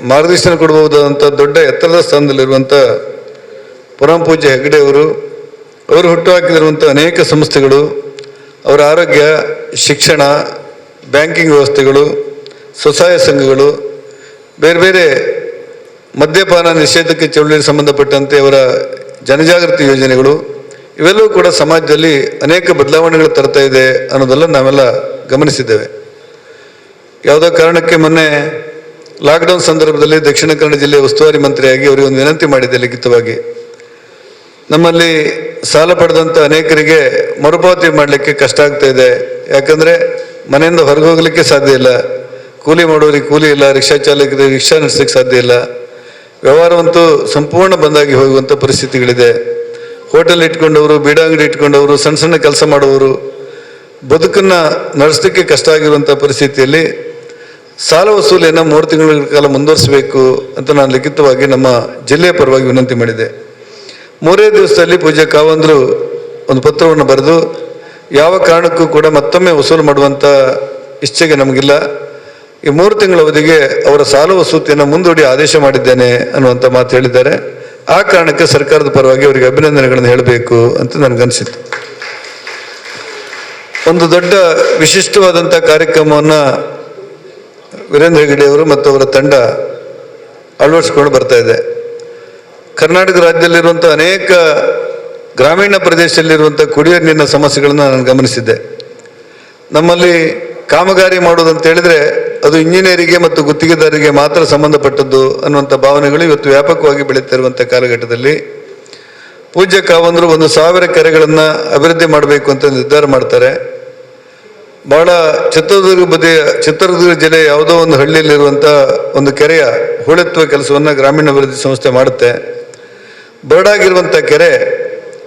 ಮಾರ್ಗದರ್ಶನ ಕೊಡಬಹುದಾದಂಥ ದೊಡ್ಡ ಎತ್ತರದ ಸ್ಥಾನದಲ್ಲಿರುವಂಥ ಪರಮ ಪೂಜ್ಯ ಹೆಗ್ಗಡೆ ಅವರು ಹುಟ್ಟುಹಾಕಿದಿರುವಂಥ ಅನೇಕ ಸಂಸ್ಥೆಗಳು, ಅವರ ಆರೋಗ್ಯ, ಶಿಕ್ಷಣ, ಬ್ಯಾಂಕಿಂಗ್ ವ್ಯವಸ್ಥೆಗಳು, ಸ್ವಸಹಾಯ ಸಂಘಗಳು, ಬೇರೆ ಬೇರೆ ಮದ್ಯಪಾನ ನಿಷೇಧಕ್ಕೆ ಚಳುವಳಿಗೆ ಸಂಬಂಧಪಟ್ಟಂತೆ ಅವರ ಜನಜಾಗೃತಿ ಯೋಜನೆಗಳು, ಇವೆಲ್ಲವೂ ಕೂಡ ಸಮಾಜದಲ್ಲಿ ಅನೇಕ ಬದಲಾವಣೆಗಳು ತರ್ತಾ ಇದೆ ಅನ್ನೋದೆಲ್ಲ ನಾವೆಲ್ಲ ಗಮನಿಸಿದ್ದೇವೆ. ಯಾವುದೋ ಕಾರಣಕ್ಕೆ ಮೊನ್ನೆ ಲಾಕ್ಡೌನ್ ಸಂದರ್ಭದಲ್ಲಿ ದಕ್ಷಿಣ ಕನ್ನಡ ಜಿಲ್ಲೆಯ ಉಸ್ತುವಾರಿ ಮಂತ್ರಿಯಾಗಿ ಅವರಿಗೆ ಒಂದು ವಿನಂತಿ ಮಾಡಿದ್ದೆ ಲಿಖಿತವಾಗಿ. ನಮ್ಮಲ್ಲಿ ಸಾಲ ಪಡೆದಂಥ ಅನೇಕರಿಗೆ ಮರುಪಾವತಿ ಮಾಡಲಿಕ್ಕೆ ಕಷ್ಟ ಆಗ್ತಾ ಇದೆ. ಯಾಕಂದರೆ ಮನೆಯಿಂದ ಹೊರಗೆ ಹೋಗಲಿಕ್ಕೆ ಸಾಧ್ಯ ಇಲ್ಲ, ಕೂಲಿ ಮಾಡೋರಿಗೆ ಕೂಲಿ ಇಲ್ಲ, ರಿಕ್ಷಾ ಚಾಲಕರಿಗೆ ರಿಕ್ಷಾ ನಡೆಸಲಿಕ್ಕೆ ಸಾಧ್ಯ ಇಲ್ಲ, ವ್ಯವಹಾರವಂತೂ ಸಂಪೂರ್ಣ ಬಂದಾಗಿ ಹೋಗುವಂಥ ಪರಿಸ್ಥಿತಿಗಳಿದೆ. ಹೋಟೆಲ್ ಇಟ್ಕೊಂಡವರು, ಬೀಡಾ ಅಂಗಡಿ ಇಟ್ಕೊಂಡವರು, ಸಣ್ಣ ಸಣ್ಣ ಕೆಲಸ ಮಾಡುವವರು ಬದುಕನ್ನು ನಡೆಸಲಿಕ್ಕೆ ಕಷ್ಟ ಆಗಿರುವಂಥ ಪರಿಸ್ಥಿತಿಯಲ್ಲಿ ಸಾಲ ವಸೂಲಿಯನ್ನು 3 ತಿಂಗಳ ಕಾಲ ಮುಂದುವರಿಸಬೇಕು ಅಂತ ನಾನು ಲಿಖಿತವಾಗಿ ನಮ್ಮ ಜಿಲ್ಲೆಯ ಪರವಾಗಿ ವಿನಂತಿ ಮಾಡಿದೆ. 3 ದಿವಸದಲ್ಲಿ ಪೂಜ್ಯ ಕಾವಂದರು ಒಂದು ಪತ್ರವನ್ನು ಬರೆದು ಯಾವ ಕಾರಣಕ್ಕೂ ಕೂಡ ಮತ್ತೊಮ್ಮೆ ವಸೂಲು ಮಾಡುವಂಥ ಇಚ್ಛೆಗೆ ನಮಗಿಲ್ಲ, ಈ 3 ತಿಂಗಳ ಅವಧಿಗೆ ಅವರ ಸಾಲ ವಸೂಲಿಯನ್ನು ಮುಂದೂಡಿ ಆದೇಶ ಮಾಡಿದ್ದೇನೆ ಅನ್ನುವಂಥ ಮಾತು ಹೇಳಿದ್ದಾರೆ. ಆ ಕಾರಣಕ್ಕೆ ಸರ್ಕಾರದ ಪರವಾಗಿ ಅವರಿಗೆ ಅಭಿನಂದನೆಗಳನ್ನು ಹೇಳಬೇಕು ಅಂತ ನನಗನ್ಸಿತ್ತು. ಒಂದು ದೊಡ್ಡ ವಿಶಿಷ್ಟವಾದಂಥ ಕಾರ್ಯಕ್ರಮವನ್ನು ವೀರೇಂದ್ರ ಹೆಗ್ಗಡೆ ಅವರು ಮತ್ತು ಅವರ ತಂಡ ಅಳವಡಿಸ್ಕೊಂಡು ಬರ್ತಾ ಇದೆ. ಕರ್ನಾಟಕ ರಾಜ್ಯದಲ್ಲಿರುವಂಥ ಅನೇಕ ಗ್ರಾಮೀಣ ಪ್ರದೇಶದಲ್ಲಿರುವಂಥ ಕುಡಿಯುವ ನೀರಿನ ಸಮಸ್ಯೆಗಳನ್ನು ನಾನು ಗಮನಿಸಿದ್ದೆ. ನಮ್ಮಲ್ಲಿ ಕಾಮಗಾರಿ ಮಾಡೋದಂತ ಹೇಳಿದರೆ ಅದು ಇಂಜಿನಿಯರಿಗೆ ಮತ್ತು ಗುತ್ತಿಗೆದಾರರಿಗೆ ಮಾತ್ರ ಸಂಬಂಧಪಟ್ಟದ್ದು ಅನ್ನುವಂಥ ಭಾವನೆಗಳು ಇವತ್ತು ವ್ಯಾಪಕವಾಗಿ ಬೆಳೀತಿರುವಂಥ ಕಾಲಘಟ್ಟದಲ್ಲಿ ಪೂಜ್ಯ ಕಾವಂದರು 1,000 ಕೆರೆಗಳನ್ನು ಅಭಿವೃದ್ಧಿ ಮಾಡಬೇಕು ಅಂತ ನಿರ್ಧಾರ ಮಾಡ್ತಾರೆ. ಭಾಳ ಚಿತ್ರದುರ್ಗ ಜಿಲ್ಲೆ ಯಾವುದೋ ಒಂದು ಹಳ್ಳಿಯಲ್ಲಿರುವಂಥ ಒಂದು ಕೆರೆಯ ಹೂಳೆತ್ತುವ ಕೆಲಸವನ್ನು ಗ್ರಾಮೀಣಾಭಿವೃದ್ಧಿ ಸಂಸ್ಥೆ ಮಾಡುತ್ತೆ. ಬರಡಾಗಿರುವಂಥ ಕೆರೆ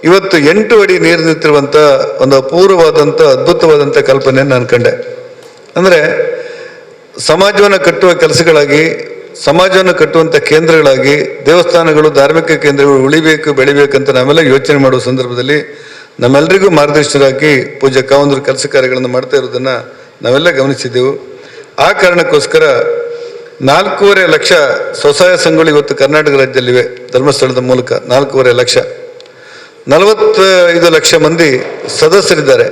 ಇವತ್ತು 8 ಅಡಿ ನೀರು ನಿಂತಿರುವಂಥ ಒಂದು ಅಪೂರ್ವವಾದಂಥ ಅದ್ಭುತವಾದಂಥ ಕಲ್ಪನೆಯನ್ನು ನಾನು ಕಂಡೆ. ಅಂದರೆ ಸಮಾಜವನ್ನು ಕಟ್ಟುವ ಕೆಲಸಗಳಾಗಿ, ಸಮಾಜವನ್ನು ಕಟ್ಟುವಂಥ ಕೇಂದ್ರಗಳಾಗಿ ದೇವಸ್ಥಾನಗಳು, ಧಾರ್ಮಿಕ ಕೇಂದ್ರಗಳು ಉಳಿಬೇಕು, ಬೆಳಿಬೇಕಂತ ನಾವೆಲ್ಲ ಯೋಚನೆ ಮಾಡುವ ಸಂದರ್ಭದಲ್ಲಿ ನಮ್ಮೆಲ್ಲರಿಗೂ ಮಾರ್ಗದರ್ಶನರಾಗಿ ಪೂಜ್ಯ ಕಾವಂದರು ಕೆಲಸ ಕಾರ್ಯಗಳನ್ನು ಮಾಡ್ತಾ ಇರೋದನ್ನು ನಾವೆಲ್ಲ ಗಮನಿಸಿದ್ದೆವು. ಆ ಕಾರಣಕ್ಕೋಸ್ಕರ 4.5 ಲಕ್ಷ ಸ್ವಸಹಾಯ ಸಂಘಗಳು ಇವತ್ತು ಕರ್ನಾಟಕ ರಾಜ್ಯದಲ್ಲಿವೆ. ಧರ್ಮಸ್ಥಳದ ಮೂಲಕ 4.5 ಲಕ್ಷ, 45 ಲಕ್ಷ ಮಂದಿ ಸದಸ್ಯರಿದ್ದಾರೆ.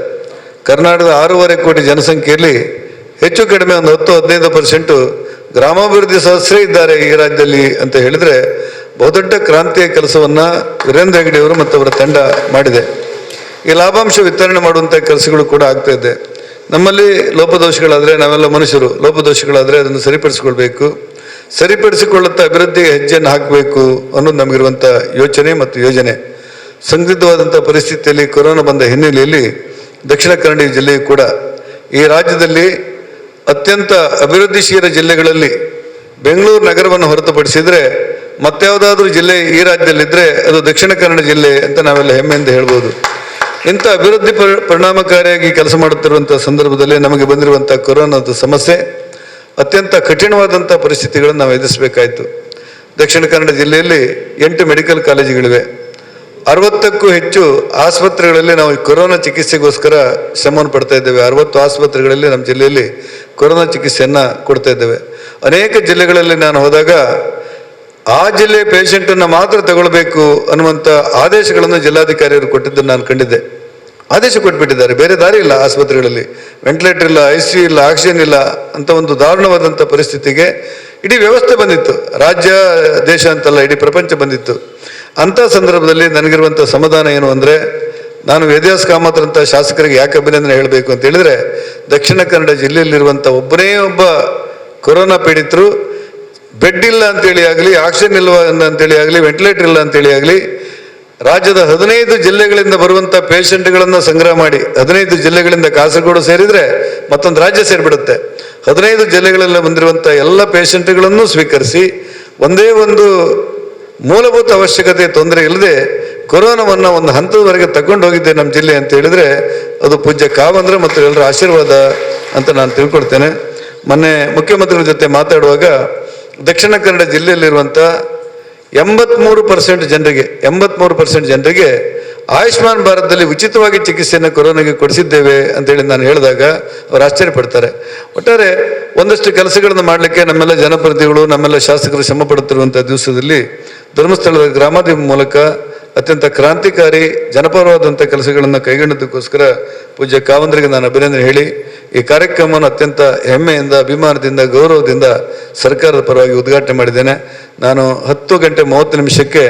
ಕರ್ನಾಟಕದ 6.5 ಕೋಟಿ ಜನಸಂಖ್ಯೆಯಲ್ಲಿ ಹೆಚ್ಚು ಕಡಿಮೆ ಒಂದು 10-15% ಗ್ರಾಮಾಭಿವೃದ್ಧಿ ಸದಸ್ಯರೇ ಇದ್ದಾರೆ ಈ ರಾಜ್ಯದಲ್ಲಿ ಅಂತ ಹೇಳಿದರೆ ಬಹುದೊಡ್ಡ ಕ್ರಾಂತಿಯ ಕೆಲಸವನ್ನು ವೀರೇಂದ್ರ ಹೆಗ್ಗಡೆ ಅವರು ಮತ್ತು ಅವರ ತಂಡ ಮಾಡಿದೆ. ಈ ಲಾಭಾಂಶ ವಿತರಣೆ ಮಾಡುವಂಥ ಕೆಲಸಗಳು ಕೂಡ ಆಗ್ತಾ ಇದೆ. ನಮ್ಮಲ್ಲಿ ಲೋಪದೋಷಗಳಾದರೆ, ನಾವೆಲ್ಲ ಮನುಷ್ಯರು, ಲೋಪದೋಷಗಳಾದರೆ ಅದನ್ನು ಸರಿಪಡಿಸಿಕೊಳ್ಬೇಕು, ಸರಿಪಡಿಸಿಕೊಳ್ಳುತ್ತಾ ಅಭಿವೃದ್ಧಿಗೆ ಹೆಜ್ಜೆಯನ್ನು ಹಾಕಬೇಕು ಅನ್ನೋದು ನಮಗಿರುವಂಥ ಯೋಚನೆ ಮತ್ತು ಯೋಜನೆ. ಸಂದಿಗ್ಧವಾದಂಥ ಪರಿಸ್ಥಿತಿಯಲ್ಲಿ ಕೊರೋನಾ ಬಂದ ಹಿನ್ನೆಲೆಯಲ್ಲಿ ದಕ್ಷಿಣ ಕನ್ನಡ ಜಿಲ್ಲೆಯು ಕೂಡ ಈ ರಾಜ್ಯದಲ್ಲಿ ಅತ್ಯಂತ ಅಭಿವೃದ್ಧಿಶೀಲ ಜಿಲ್ಲೆಗಳಲ್ಲಿ ಬೆಂಗಳೂರು ನಗರವನ್ನು ಹೊರತುಪಡಿಸಿದರೆ ಮತ್ಯಾವುದಾದ್ರೂ ಜಿಲ್ಲೆ ಈ ರಾಜ್ಯದಲ್ಲಿದ್ದರೆ ಅದು ದಕ್ಷಿಣ ಕನ್ನಡ ಜಿಲ್ಲೆ ಅಂತ ನಾವೆಲ್ಲ ಹೆಮ್ಮೆಯಿಂದ ಹೇಳ್ಬೋದು. ಇಂಥ ಅಭಿವೃದ್ಧಿ ಪರಿಣಾಮಕಾರಿಯಾಗಿ ಕೆಲಸ ಮಾಡುತ್ತಿರುವಂಥ ಸಂದರ್ಭದಲ್ಲಿ ನಮಗೆ ಬಂದಿರುವಂಥ ಕೊರೋನಾದ ಸಮಸ್ಯೆ, ಅತ್ಯಂತ ಕಠಿಣವಾದಂಥ ಪರಿಸ್ಥಿತಿಗಳನ್ನು ನಾವು ಎದುರಿಸಬೇಕಾಯಿತು. ದಕ್ಷಿಣ ಕನ್ನಡ ಜಿಲ್ಲೆಯಲ್ಲಿ 8 ಮೆಡಿಕಲ್ ಕಾಲೇಜುಗಳಿವೆ. 60ಕ್ಕೂ ಹೆಚ್ಚು ಆಸ್ಪತ್ರೆಗಳಲ್ಲಿ ನಾವು ಕೊರೋನಾ ಚಿಕಿತ್ಸೆಗೋಸ್ಕರ ಶ್ರಮವನ್ನು ಪಡ್ತಾ ಇದ್ದೇವೆ. 60 ಆಸ್ಪತ್ರೆಗಳಲ್ಲಿ ನಮ್ಮ ಜಿಲ್ಲೆಯಲ್ಲಿ ಕೊರೋನಾ ಚಿಕಿತ್ಸೆಯನ್ನು ಕೊಡ್ತಾ ಇದ್ದೇವೆ. ಅನೇಕ ಜಿಲ್ಲೆಗಳಲ್ಲಿ ನಾನು ಹೋದಾಗ ಆ ಜಿಲ್ಲೆಯ ಪೇಷಂಟನ್ನು ಮಾತ್ರ ತಗೊಳ್ಬೇಕು ಅನ್ನುವಂಥ ಆದೇಶಗಳನ್ನು ಜಿಲ್ಲಾಧಿಕಾರಿಯವರು ಕೊಟ್ಟಿದ್ದನ್ನು ನಾನು ಕಂಡಿದ್ದೆ. ಆದೇಶ ಕೊಟ್ಬಿಟ್ಟಿದ್ದಾರೆ, ಬೇರೆ ದಾರಿ ಇಲ್ಲ. ಆಸ್ಪತ್ರೆಗಳಲ್ಲಿ ವೆಂಟಿಲೇಟರ್ ಇಲ್ಲ, ICU ಇಲ್ಲ, ಆಕ್ಸಿಜನ್ ಇಲ್ಲ ಅಂತ ಒಂದು ದಾರುಣವಾದಂಥ ಪರಿಸ್ಥಿತಿಗೆ ಇಡೀ ವ್ಯವಸ್ಥೆ ಬಂದಿತ್ತು. ರಾಜ್ಯ, ದೇಶ ಅಂತಲ್ಲ, ಇಡೀ ಪ್ರಪಂಚ ಬಂದಿತ್ತು. ಅಂಥ ಸಂದರ್ಭದಲ್ಲಿ ನನಗಿರುವಂಥ ಸಮಾಧಾನ ಏನು ಅಂದರೆ, ನಾನು ವೇದವ್ಯಾಸ ಕಾಮತ್ ಶಾಸಕರಿಗೆ ಯಾಕೆ ಅಭಿನಂದನೆ ಹೇಳಬೇಕು ಅಂತ ಹೇಳಿದರೆ, ದಕ್ಷಿಣ ಕನ್ನಡ ಜಿಲ್ಲೆಯಲ್ಲಿರುವಂಥ ಒಬ್ಬನೇ ಒಬ್ಬ ಕೊರೋನಾ ಪೀಡಿತರು ಬೆಡ್ ಇಲ್ಲ ಅಂತೇಳಿ ಆಗಲಿ, ಆಕ್ಸಿಜನ್ ಇಲ್ವ ಅಂತೇಳಿ ಆಗಲಿ, ವೆಂಟಿಲೇಟರ್ ಇಲ್ಲ ಅಂತೇಳಿ ಆಗಲಿ, ರಾಜ್ಯದ 15 ಜಿಲ್ಲೆಗಳಿಂದ ಬರುವಂಥ ಪೇಷಂಟ್ಗಳನ್ನು ಸಂಗ್ರಹ ಮಾಡಿ, 15 ಜಿಲ್ಲೆಗಳಿಂದ ಕಾಸರಗೋಡು ಸೇರಿದರೆ ಮತ್ತೊಂದು ರಾಜ್ಯ ಸೇರಿಬಿಡುತ್ತೆ, 15 ಜಿಲ್ಲೆಗಳಲ್ಲಿ ಬಂದಿರುವಂಥ ಎಲ್ಲ ಪೇಷಂಟ್ಗಳನ್ನು ಸ್ವೀಕರಿಸಿ ಒಂದೇ ಒಂದು ಮೂಲಭೂತ ಅವಶ್ಯಕತೆ ತೊಂದರೆ ಇಲ್ಲದೆ ಕೊರೋನಾವನ್ನು ಒಂದು ಹಂತದವರೆಗೆ ತಗೊಂಡು ಹೋಗಿದ್ದೆ ನಮ್ಮ ಜಿಲ್ಲೆ ಅಂತ ಹೇಳಿದರೆ ಅದು ಪೂಜ್ಯ ಕಾವಂದ್ರ ಮತ್ತು ಎಲ್ಲರ ಆಶೀರ್ವಾದ ಅಂತ ನಾನು ತಿಳ್ಕೊಳ್ತೇನೆ. ಮೊನ್ನೆ ಮುಖ್ಯಮಂತ್ರಿಗಳ ಜೊತೆ ಮಾತಾಡುವಾಗ ದಕ್ಷಿಣ ಕನ್ನಡ ಜಿಲ್ಲೆಯಲ್ಲಿರುವಂಥ 83% ಜನರಿಗೆ ಆಯುಷ್ಮಾನ್ ಭಾರತದಲ್ಲಿ ಉಚಿತವಾಗಿ ಚಿಕಿತ್ಸೆಯನ್ನು ಕೊರೋನಾಗೆ ಕೊಡಿಸಿದ್ದೇವೆ ಅಂತೇಳಿ ನಾನು ಹೇಳಿದಾಗ ಅವರು ಆಶ್ಚರ್ಯಪಡ್ತಾರೆ. ಒಟ್ಟಾರೆ ಒಂದಷ್ಟು ಕೆಲಸಗಳನ್ನು ಮಾಡಲಿಕ್ಕೆ ನಮ್ಮೆಲ್ಲ ಜನಪ್ರತಿನಿಧಿಗಳು, ನಮ್ಮೆಲ್ಲ ಶಾಸಕರು ಶ್ರಮ ಪಡುತ್ತಿರುವಂಥ ದಿವಸದಲ್ಲಿ ಧರ್ಮಸ್ಥಳದ ಗ್ರಾಮಾಧಿಪ ಮೂಲಕ ಅತ್ಯಂತ ಕ್ರಾಂತಿಕಾರಿ ಜನಪರವಾದಂಥ ಕೆಲಸಗಳನ್ನು ಕೈಗೊಂಡದಕ್ಕೋಸ್ಕರ ಪೂಜ್ಯ ಕಾವಂದ್ರಿಗೆ ನಾನು ಅಭಿನಂದನೆ ಹೇಳಿ ಈ ಕಾರ್ಯಕ್ರಮವನ್ನು ಅತ್ಯಂತ ಹೆಮ್ಮೆಯಿಂದ, ಅಭಿಮಾನದಿಂದ, ಗೌರವದಿಂದ ಸರ್ಕಾರದ ಪರವಾಗಿ ಉದ್ಘಾಟನೆ ಮಾಡಿದ್ದೇನೆ. ನಾನು 10:30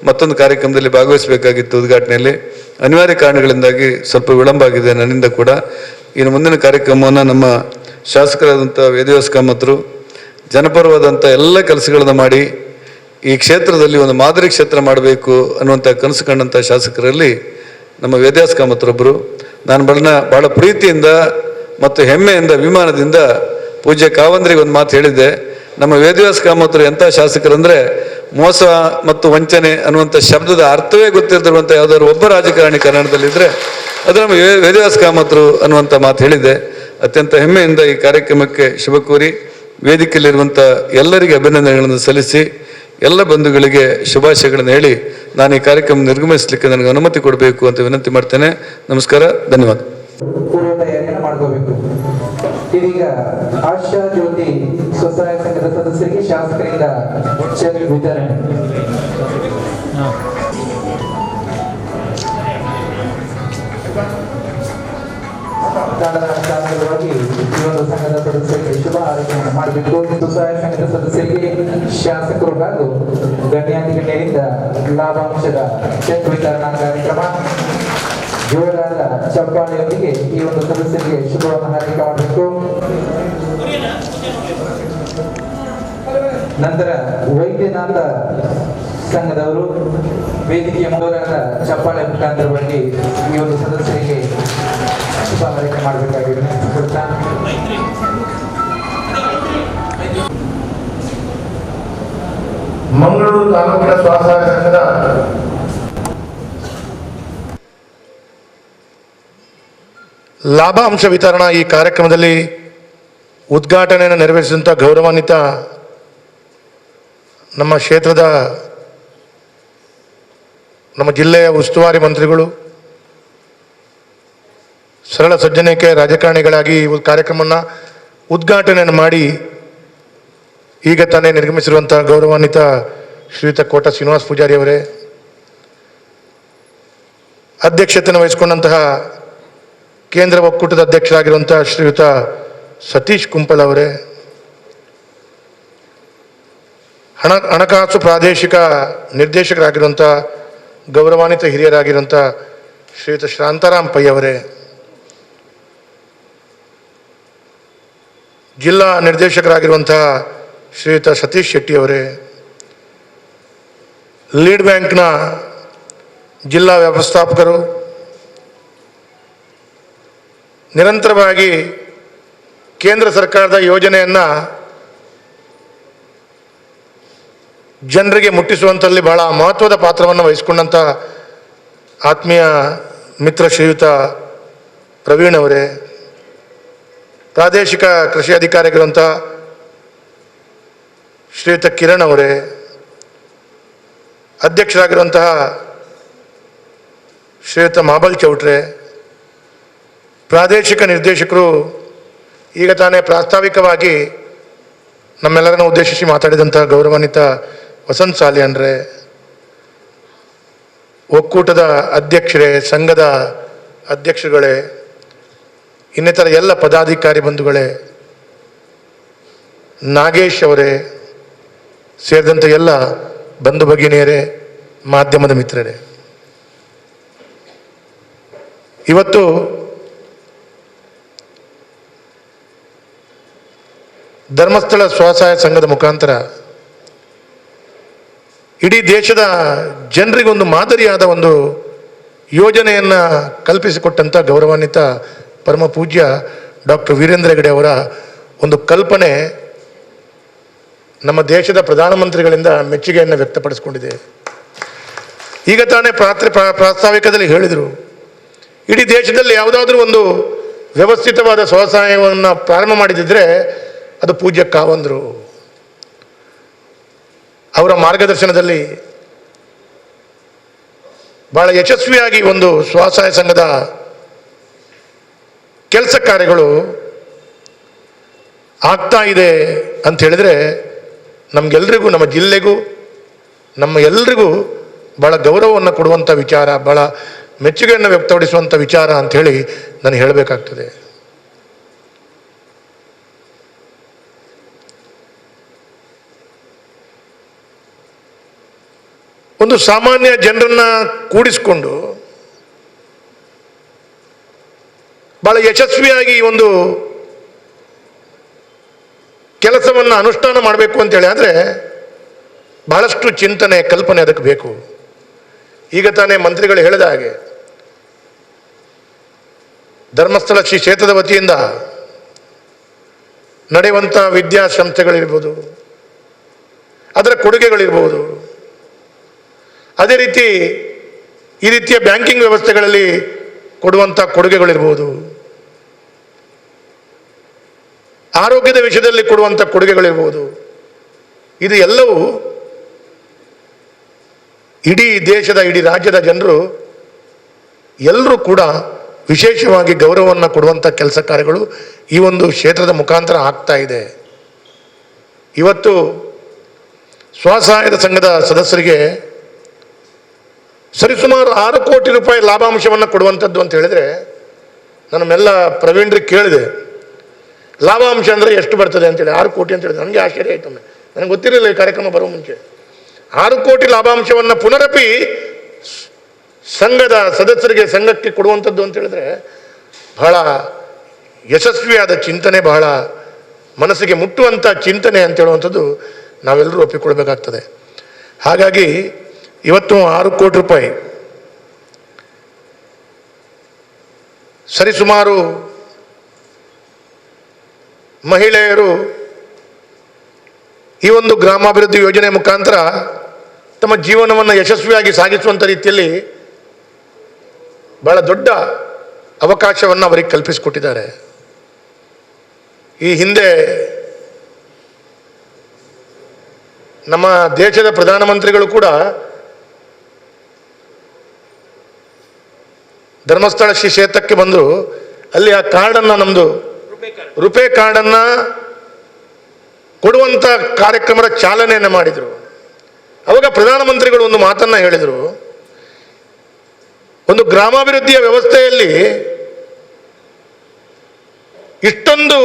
ಮತ್ತೊಂದು ಕಾರ್ಯಕ್ರಮದಲ್ಲಿ ಭಾಗವಹಿಸಬೇಕಾಗಿತ್ತು. ಉದ್ಘಾಟನೆಯಲ್ಲಿ ಅನಿವಾರ್ಯ ಕಾರಣಗಳಿಂದಾಗಿ ಸ್ವಲ್ಪ ವಿಳಂಬ ಆಗಿದೆ ನನ್ನಿಂದ ಕೂಡ. ಇನ್ನು ಮುಂದಿನ ಕಾರ್ಯಕ್ರಮವನ್ನು ನಮ್ಮ ಶಾಸಕರಾದಂಥ ವೇದವ್ಯಾಸ ಕಾಮತ್ರು ಜನಪರವಾದಂಥ ಎಲ್ಲ ಕೆಲಸಗಳನ್ನು ಮಾಡಿ ಈ ಕ್ಷೇತ್ರದಲ್ಲಿ ಒಂದು ಮಾದರಿ ಕ್ಷೇತ್ರ ಮಾಡಬೇಕು ಅನ್ನುವಂಥ ಕನಸು ಕಂಡಂಥ ಶಾಸಕರಲ್ಲಿ ನಮ್ಮ ವೇದವ್ಯಾಸ ಕಾಮತ್ರೊಬ್ಬರು. ನಾನು ಭಾಳ ಪ್ರೀತಿಯಿಂದ ಮತ್ತು ಹೆಮ್ಮೆಯಿಂದ, ಅಭಿಮಾನದಿಂದ ಪೂಜ್ಯ ಕಾವಂದ್ರಿಗೆ ಒಂದು ಮಾತು ಹೇಳಿದ್ದೆ. ನಮ್ಮ ವೇದವ್ಯಾಸ ಕಾಮತ್ರು ಎಂಥ ಶಾಸಕರಂದರೆ ಮೋಸ ಮತ್ತು ವಂಚನೆ ಅನ್ನುವಂಥ ಶಬ್ದದ ಅರ್ಥವೇ ಗೊತ್ತಿರದಿರುವಂಥ ಯಾವುದಾದ್ರು ಒಬ್ಬ ರಾಜಕಾರಣಿ ಕನ್ನಡದಲ್ಲಿದ್ದರೆ ಅದು ನಮ್ಮ ವೇದವ್ಯಾಸ ಕಾಮತ್ರು ಅನ್ನುವಂಥ ಮಾತು ಹೇಳಿದ್ದೆ. ಅತ್ಯಂತ ಹೆಮ್ಮೆಯಿಂದ ಈ ಕಾರ್ಯಕ್ರಮಕ್ಕೆ ಶುಭ ಕೋರಿ ವೇದಿಕೆಯಲ್ಲಿರುವಂಥ ಎಲ್ಲರಿಗೆ ಅಭಿನಂದನೆಗಳನ್ನು ಸಲ್ಲಿಸಿ ಎಲ್ಲ ಬಂಧುಗಳಿಗೆ ಶುಭಾಶಯಗಳನ್ನು ಹೇಳಿ ನಾನು ಈ ಕಾರ್ಯಕ್ರಮ ನಿರ್ಗಮಿಸಲಿಕ್ಕೆ ನನಗೆ ಅನುಮತಿ ಕೊಡಬೇಕು ಅಂತ ವಿನಂತಿ ಮಾಡ್ತೇನೆ. ನಮಸ್ಕಾರ, ಧನ್ಯವಾದ. ಪೂರ್ವ ತಯಾರಿಯನ್ನು ಮಾಡ್ಕೋಬೇಕು. ಇದೀಗ ಆಶಾ ಜ್ಯೋತಿ ಸ್ವಸಹಾಯ ಸಂಘದ ಸದಸ್ಯರಿಗೆ ಶಾಸಕರಿಂದ ಚೆಕ್ ವಿತರಣೆ. ಸಾಧಾರಣವಾಗಿ ಈ ಒಂದು ಸಂಘದ ಸದಸ್ಯರಿಗೆ ಶುಭ ಆರೋಗ್ಯವನ್ನು ಮಾಡಬೇಕು. ಸ್ವಸಹಾಯ ಸಂಘದ ಸದಸ್ಯರಿಗೆ ಶಾಸಕರು ಹಾಗೂ ಗಣ್ಯಾಧಿಕಾರಿಗಳಿಂದ ಲಾಭಾಂಶದ ಚೆಕ್ ವಿತರಣಾ ಕಾರ್ಯಕ್ರಮ ಜೋರಾದ ಚಪ್ಪಾಳೆಯೊಂದಿಗೆ ಈ ಒಂದು ಸದಸ್ಯರಿಗೆ ಶುಭವನ್ನು ಹಾರೈಕೆ ಮಾಡಬೇಕು. ನಂತರ ವೈದ್ಯನಾಥ ಸಂಘದವರು ವೇದಿಕೆಯ ಜೋರಾದ ಚಪ್ಪಾಳೆ ಮುಖಾಂತರವಾಗಿ ಈ ಒಂದು ಸದಸ್ಯರಿಗೆ ಶುಭ ಹಾರೈಕೆ ಮಾಡಬೇಕಾಗಿದೆ. ಮಂಗಳೂರು ತಾಲೂಕಿನ ಸ್ವಸಹಾಯ ಸಂಘದ ಲಾಭಾಂಶ ವಿತರಣಾ ಈ ಕಾರ್ಯಕ್ರಮದಲ್ಲಿ ಉದ್ಘಾಟನೆಯನ್ನು ನೆರವೇರಿಸಿದಂಥ ಗೌರವಾನ್ವಿತ ನಮ್ಮ ಕ್ಷೇತ್ರದ ನಮ್ಮ ಜಿಲ್ಲೆಯ ಉಸ್ತುವಾರಿ ಮಂತ್ರಿಗಳು, ಸರಳ ಸಜ್ಜನಿಕೆ ರಾಜಕಾರಣಿಗಳಾಗಿ ಈ ಕಾರ್ಯಕ್ರಮವನ್ನು ಉದ್ಘಾಟನೆಯನ್ನು ಮಾಡಿ ಈಗ ತಾನೇ ನಿರ್ಗಮಿಸಿರುವಂಥ ಗೌರವಾನ್ವಿತ ಶ್ರೀಯುತ ಕೋಟ ಶ್ರೀನಿವಾಸ ಪೂಜಾರಿ ಅವರೇ, ಅಧ್ಯಕ್ಷತೆಯನ್ನು ವಹಿಸಿಕೊಂಡಂತಹ ಕೇಂದ್ರ ಒಕ್ಕೂಟದ ಅಧ್ಯಕ್ಷರಾಗಿರುವಂಥ ಶ್ರೀಯುತ ಸತೀಶ್ ಕುಂಪಲ್ ಅವರೇ, ಹಣಕಾಸು ಪ್ರಾದೇಶಿಕ ನಿರ್ದೇಶಕರಾಗಿರುವಂಥ ಗೌರವಾನ್ವಿತ ಹಿರಿಯರಾಗಿರುವಂಥ ಶ್ರೀಯುತ ಶಾಂತಾರಾಮ್ ಪೈ ಅವರೇ, ಜಿಲ್ಲಾ ನಿರ್ದೇಶಕರಾಗಿರುವಂಥ ಶ್ರೀಯುತ ಸತೀಶ್ ಶೆಟ್ಟಿ ಅವರೇ, ಲೀಡ್ ಬ್ಯಾಂಕ್ನ ಜಿಲ್ಲಾ ವ್ಯವಸ್ಥಾಪಕರು, ನಿರಂತರವಾಗಿ ಕೇಂದ್ರ ಸರ್ಕಾರದ ಯೋಜನೆಯನ್ನು ಜನರಿಗೆ ಮುಟ್ಟಿಸುವಂಥಲ್ಲಿ ಬಹಳ ಮಹತ್ವದ ಪಾತ್ರವನ್ನು ವಹಿಸಿಕೊಂಡಂಥ ಆತ್ಮೀಯ ಮಿತ್ರ ಶ್ರೀಯುತ ಪ್ರವೀಣ್ ಅವರೇ, ಪ್ರಾದೇಶಿಕ ಕೃಷಿ ಅಧಿಕಾರಿಗಿರುವಂಥ ಶ್ರೀಯುತ ಕಿರಣ್ ಅವರೇ, ಅಧ್ಯಕ್ಷರಾಗಿರುವಂತಹ ಶ್ರೀಯುತ ಮಾಬಲ್ ಚೌಟ್ರೆ, ಪ್ರಾದೇಶಿಕ ನಿರ್ದೇಶಕರು ಈಗ ತಾನೇ ಪ್ರಾಸ್ತಾವಿಕವಾಗಿ ನಮ್ಮೆಲ್ಲರನ್ನು ಉದ್ದೇಶಿಸಿ ಮಾತಾಡಿದಂಥ ಗೌರವಾನ್ವಿತ ವಸಂತ್ ಸಾಲಿಯನ್ರೇ, ಒಕ್ಕೂಟದ ಅಧ್ಯಕ್ಷರೇ, ಸಂಘದ ಅಧ್ಯಕ್ಷರುಗಳೇ, ಇನ್ನಿತರ ಎಲ್ಲ ಪದಾಧಿಕಾರಿ ಬಂಧುಗಳೇ, ನಾಗೇಶ್ ಅವರೇ ಸೇರಿದಂತೆ ಎಲ್ಲ ಬಂಧು ಭಗಿನಿಯರೇ, ಮಾಧ್ಯಮದ ಮಿತ್ರರೇ, ಇವತ್ತು ಧರ್ಮಸ್ಥಳ ಸ್ವಸಹಾಯ ಸಂಘದ ಮುಖಾಂತರ ಇಡೀ ದೇಶದ ಜನರಿಗೊಂದು ಮಾದರಿಯಾದ ಒಂದು ಯೋಜನೆಯನ್ನು ಕಲ್ಪಿಸಿಕೊಟ್ಟಂಥ ಗೌರವಾನ್ವಿತ ಪರಮ ಪೂಜ್ಯ ಡಾಕ್ಟರ್ ವೀರೇಂದ್ರ ಹೆಗಡೆ ಅವರ ಒಂದು ಕಲ್ಪನೆ ನಮ್ಮ ದೇಶದ ಪ್ರಧಾನಮಂತ್ರಿಗಳಿಂದ ಮೆಚ್ಚುಗೆಯನ್ನು ವ್ಯಕ್ತಪಡಿಸಿಕೊಂಡಿದೆ. ಈಗ ತಾನೇ ಪ್ರಾಸ್ತಾವಿಕದಲ್ಲಿ ಹೇಳಿದರು, ಇಡೀ ದೇಶದಲ್ಲಿ ಯಾವುದಾದ್ರೂ ಒಂದು ವ್ಯವಸ್ಥಿತವಾದ ಸ್ವಸಹಾಯವನ್ನು ಪ್ರಾರಂಭ ಮಾಡಿದಿದ್ರೆ ಅದು ಪೂಜ್ಯ ಕಾವಂದ್ರು. ಅವರ ಮಾರ್ಗದರ್ಶನದಲ್ಲಿ ಬಹಳ ಯಶಸ್ವಿಯಾಗಿ ಒಂದು ಸ್ವಸಹಾಯ ಸಂಘದ ಕೆಲಸ ಕಾರ್ಯಗಳು ಆಗ್ತಾ ಇದೆ ಅಂತ ಹೇಳಿದ್ರೆ ನಮಗೆಲ್ರಿಗೂ, ನಮ್ಮ ಜಿಲ್ಲೆಗೂ, ನಮ್ಮ ಎಲ್ರಿಗೂ ಬಹಳ ಗೌರವವನ್ನು ಕೊಡುವಂಥ ವಿಚಾರ, ಬಹಳ ಮೆಚ್ಚುಗೆಯನ್ನು ವ್ಯಕ್ತಪಡಿಸುವಂಥ ವಿಚಾರ ಅಂಥೇಳಿ ನಾನು ಹೇಳಬೇಕಾಗ್ತದೆ. ಒಂದು ಸಾಮಾನ್ಯ ಜನರನ್ನ ಕೂಡಿಸಿಕೊಂಡು ಬಹಳ ಯಶಸ್ವಿಯಾಗಿ ಈ ಒಂದು ಕೆಲಸವನ್ನು ಅನುಷ್ಠಾನ ಮಾಡಬೇಕು ಅಂತೇಳಿ ಆದರೆ ಬಹಳಷ್ಟು ಚಿಂತನೆ, ಕಲ್ಪನೆ ಅದಕ್ಕೆ ಬೇಕು. ಈಗ ತಾನೇ ಮಂತ್ರಿಗಳು ಹೇಳಿದ ಹಾಗೆ ಧರ್ಮಸ್ಥಳ ಶ್ರೀ ಕ್ಷೇತ್ರದ ವತಿಯಿಂದ ನಡೆಯುವಂಥ ವಿದ್ಯಾಸಂಸ್ಥೆಗಳಿರ್ಬೋದು, ಅದರ ಕೊಡುಗೆಗಳಿರ್ಬೋದು, ಅದೇ ರೀತಿ ಈ ರೀತಿಯ ಬ್ಯಾಂಕಿಂಗ್ ವ್ಯವಸ್ಥೆಗಳಲ್ಲಿ ಕೊಡುವಂಥ ಕೊಡುಗೆಗಳಿರ್ಬೋದು, ಆರೋಗ್ಯದ ವಿಷಯದಲ್ಲಿ ಕೊಡುವಂಥ ಕೊಡುಗೆಗಳಿರ್ಬೋದು, ಇದು ಎಲ್ಲವೂ ಇಡೀ ದೇಶದ, ಇಡೀ ರಾಜ್ಯದ ಜನರು ಎಲ್ಲರೂ ಕೂಡ ವಿಶೇಷವಾಗಿ ಗೌರವವನ್ನು ಕೊಡುವಂಥ ಕೆಲಸ ಕಾರ್ಯಗಳು ಈ ಒಂದು ಕ್ಷೇತ್ರದ ಮುಖಾಂತರ ಆಗ್ತಾ ಇದೆ. ಇವತ್ತು ಸ್ವಸಹಾಯದ ಸಂಘದ ಸದಸ್ಯರಿಗೆ ಸರಿಸುಮಾರು 6 ಕೋಟಿ ರೂಪಾಯಿ ಲಾಭಾಂಶವನ್ನು ಕೊಡುವಂಥದ್ದು ಅಂತ ಹೇಳಿದರೆ, ನನ್ನೆಲ್ಲ ಪ್ರವೀಣ್ರಿಗೆ ಕೇಳಿದೆ ಲಾಭಾಂಶ ಅಂದರೆ ಎಷ್ಟು ಬರ್ತದೆ ಅಂತೇಳಿ. 6 ಕೋಟಿ ಅಂತ ಹೇಳಿದೆ. ನನಗೆ ಆಶ್ಚರ್ಯ ಆಯಿತು. ನನಗೆ ಗೊತ್ತಿರಲಿಲ್ಲ ಈ ಕಾರ್ಯಕ್ರಮ ಬರೋ ಮುಂಚೆ. 6 ಕೋಟಿ ಲಾಭಾಂಶವನ್ನು ಪುನರಪಿ ಸಂಘದ ಸದಸ್ಯರಿಗೆ, ಸಂಘಕ್ಕೆ ಕೊಡುವಂಥದ್ದು ಅಂತ ಹೇಳಿದ್ರೆ ಬಹಳ ಯಶಸ್ವಿಯಾದ ಚಿಂತನೆ, ಬಹಳ ಮನಸ್ಸಿಗೆ ಮುಟ್ಟುವಂಥ ಚಿಂತನೆ ಅಂತ ಹೇಳುವಂಥದ್ದು ನಾವೆಲ್ಲರೂ ಒಪ್ಪಿಕೊಳ್ಬೇಕಾಗ್ತದೆ. ಹಾಗಾಗಿ ಇವತ್ತು 6 ಕೋಟಿ ರೂಪಾಯಿ ಸರಿಸುಮಾರು ಮಹಿಳೆಯರು ಈ ಒಂದು ಗ್ರಾಮಾಭಿವೃದ್ಧಿ ಯೋಜನೆ ಮುಖಾಂತರ ತಮ್ಮ ಜೀವನವನ್ನು ಯಶಸ್ವಿಯಾಗಿ ಸಾಗಿಸುವಂಥ ರೀತಿಯಲ್ಲಿ ಬಹಳ ದೊಡ್ಡ ಅವಕಾಶವನ್ನು ಅವರಿಗೆ ಕಲ್ಪಿಸಿಕೊಟ್ಟಿದ್ದಾರೆ. ಈ ಹಿಂದೆ ನಮ್ಮ ದೇಶದ ಪ್ರಧಾನಮಂತ್ರಿಗಳು ಕೂಡ ಧರ್ಮಸ್ಥಳ ಶ್ರೀ ಕ್ಷೇತ್ರಕ್ಕೆ ಬಂದು ಅಲ್ಲಿ ಆ ಕಾರ್ಡನ್ನು, ನಮ್ಮದು ರುಪೇ ಕಾರ್ಡನ್ನು ಕೊಡುವಂಥ ಕಾರ್ಯಕ್ರಮದ ಚಾಲನೆಯನ್ನು ಮಾಡಿದರು. ಅವಾಗ ಪ್ರಧಾನಮಂತ್ರಿಗಳು ಒಂದು ಮಾತನ್ನು ಹೇಳಿದರು, ಒಂದು ಗ್ರಾಮಾಭಿವೃದ್ಧಿಯ ವ್ಯವಸ್ಥೆಯಲ್ಲಿ ಇಷ್ಟೊಂದು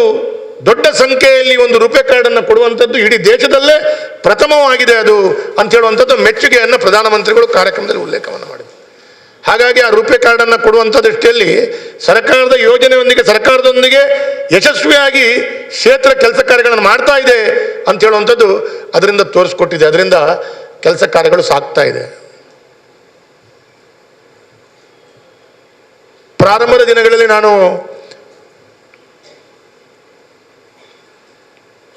ದೊಡ್ಡ ಸಂಖ್ಯೆಯಲ್ಲಿ ಒಂದು ರುಪೇ ಕಾರ್ಡನ್ನು ಕೊಡುವಂಥದ್ದು ಇಡೀ ದೇಶದಲ್ಲೇ ಪ್ರಥಮವಾಗಿದೆ ಅದು ಅಂತ ಹೇಳುವಂಥದ್ದು ಮೆಚ್ಚುಗೆಯನ್ನು ಪ್ರಧಾನಮಂತ್ರಿಗಳು ಕಾರ್ಯಕ್ರಮದಲ್ಲಿ ಉಲ್ಲೇಖವನ್ನು ಮಾಡಿದರು. ಹಾಗಾಗಿ ಆ ರುಪೇ ಕಾರ್ಡನ್ನು ಕೊಡುವಂಥ ದೃಷ್ಟಿಯಲ್ಲಿ ಸರ್ಕಾರದ ಯೋಜನೆಯೊಂದಿಗೆ, ಸರ್ಕಾರದೊಂದಿಗೆ ಯಶಸ್ವಿಯಾಗಿ ಕ್ಷೇತ್ರ ಕೆಲಸ ಕಾರ್ಯಗಳನ್ನು ಮಾಡ್ತಾ ಇದೆ ಅಂತ ಹೇಳುವಂಥದ್ದು ಅದರಿಂದ ತೋರಿಸ್ಕೊಟ್ಟಿದೆ. ಅದರಿಂದ ಕೆಲಸ ಕಾರ್ಯಗಳು ಸಾಗ್ತಾ ಇದೆ. ಪ್ರಾರಂಭದ ದಿನಗಳಲ್ಲಿ ನಾನು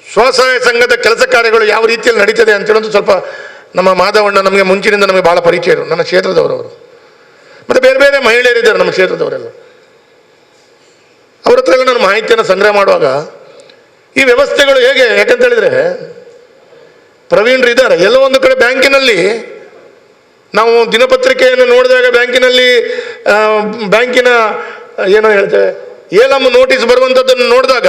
ಸ್ವಸಹಾಯ ಸಂಘದ ಕೆಲಸ ಕಾರ್ಯಗಳು ಯಾವ ರೀತಿಯಲ್ಲಿ ನಡೀತದೆ ಅಂತ ಹೇಳೋದು ಸ್ವಲ್ಪ ನಮ್ಮ ಮಾಧವಣ್ಣ ನಮಗೆ ಮುಂಚಿನಿಂದ ನಮಗೆ ಭಾಳ ಪರಿಚಯ ಇರು, ನನ್ನ ಕ್ಷೇತ್ರದವರವರು. ಮತ್ತು ಬೇರೆ ಬೇರೆ ಮಹಿಳೆಯರಿದ್ದಾರೆ ನಮ್ಮ ಕ್ಷೇತ್ರದವರೆಲ್ಲ. ಅವ್ರ ಹತ್ರ ಎಲ್ಲ ನಾನು ಮಾಹಿತಿಯನ್ನು ಸಂಗ್ರಹ ಮಾಡುವಾಗ ಈ ವ್ಯವಸ್ಥೆಗಳು ಹೇಗೆ, ಯಾಕಂತ ಹೇಳಿದರೆ ಪ್ರವೀಣ್ರು ಇದ್ದಾರೆ ಎಲ್ಲೋ ಒಂದು ಕಡೆ ಬ್ಯಾಂಕಿನಲ್ಲಿ ನಾವು ದಿನಪತ್ರಿಕೆಯನ್ನು ನೋಡಿದಾಗ ಬ್ಯಾಂಕಿನ ಏನೋ ಹೇಳ್ತೇವೆ ಏಲಂ ನೋಟಿಸ್ ಬರುವಂಥದ್ದನ್ನು ನೋಡಿದಾಗ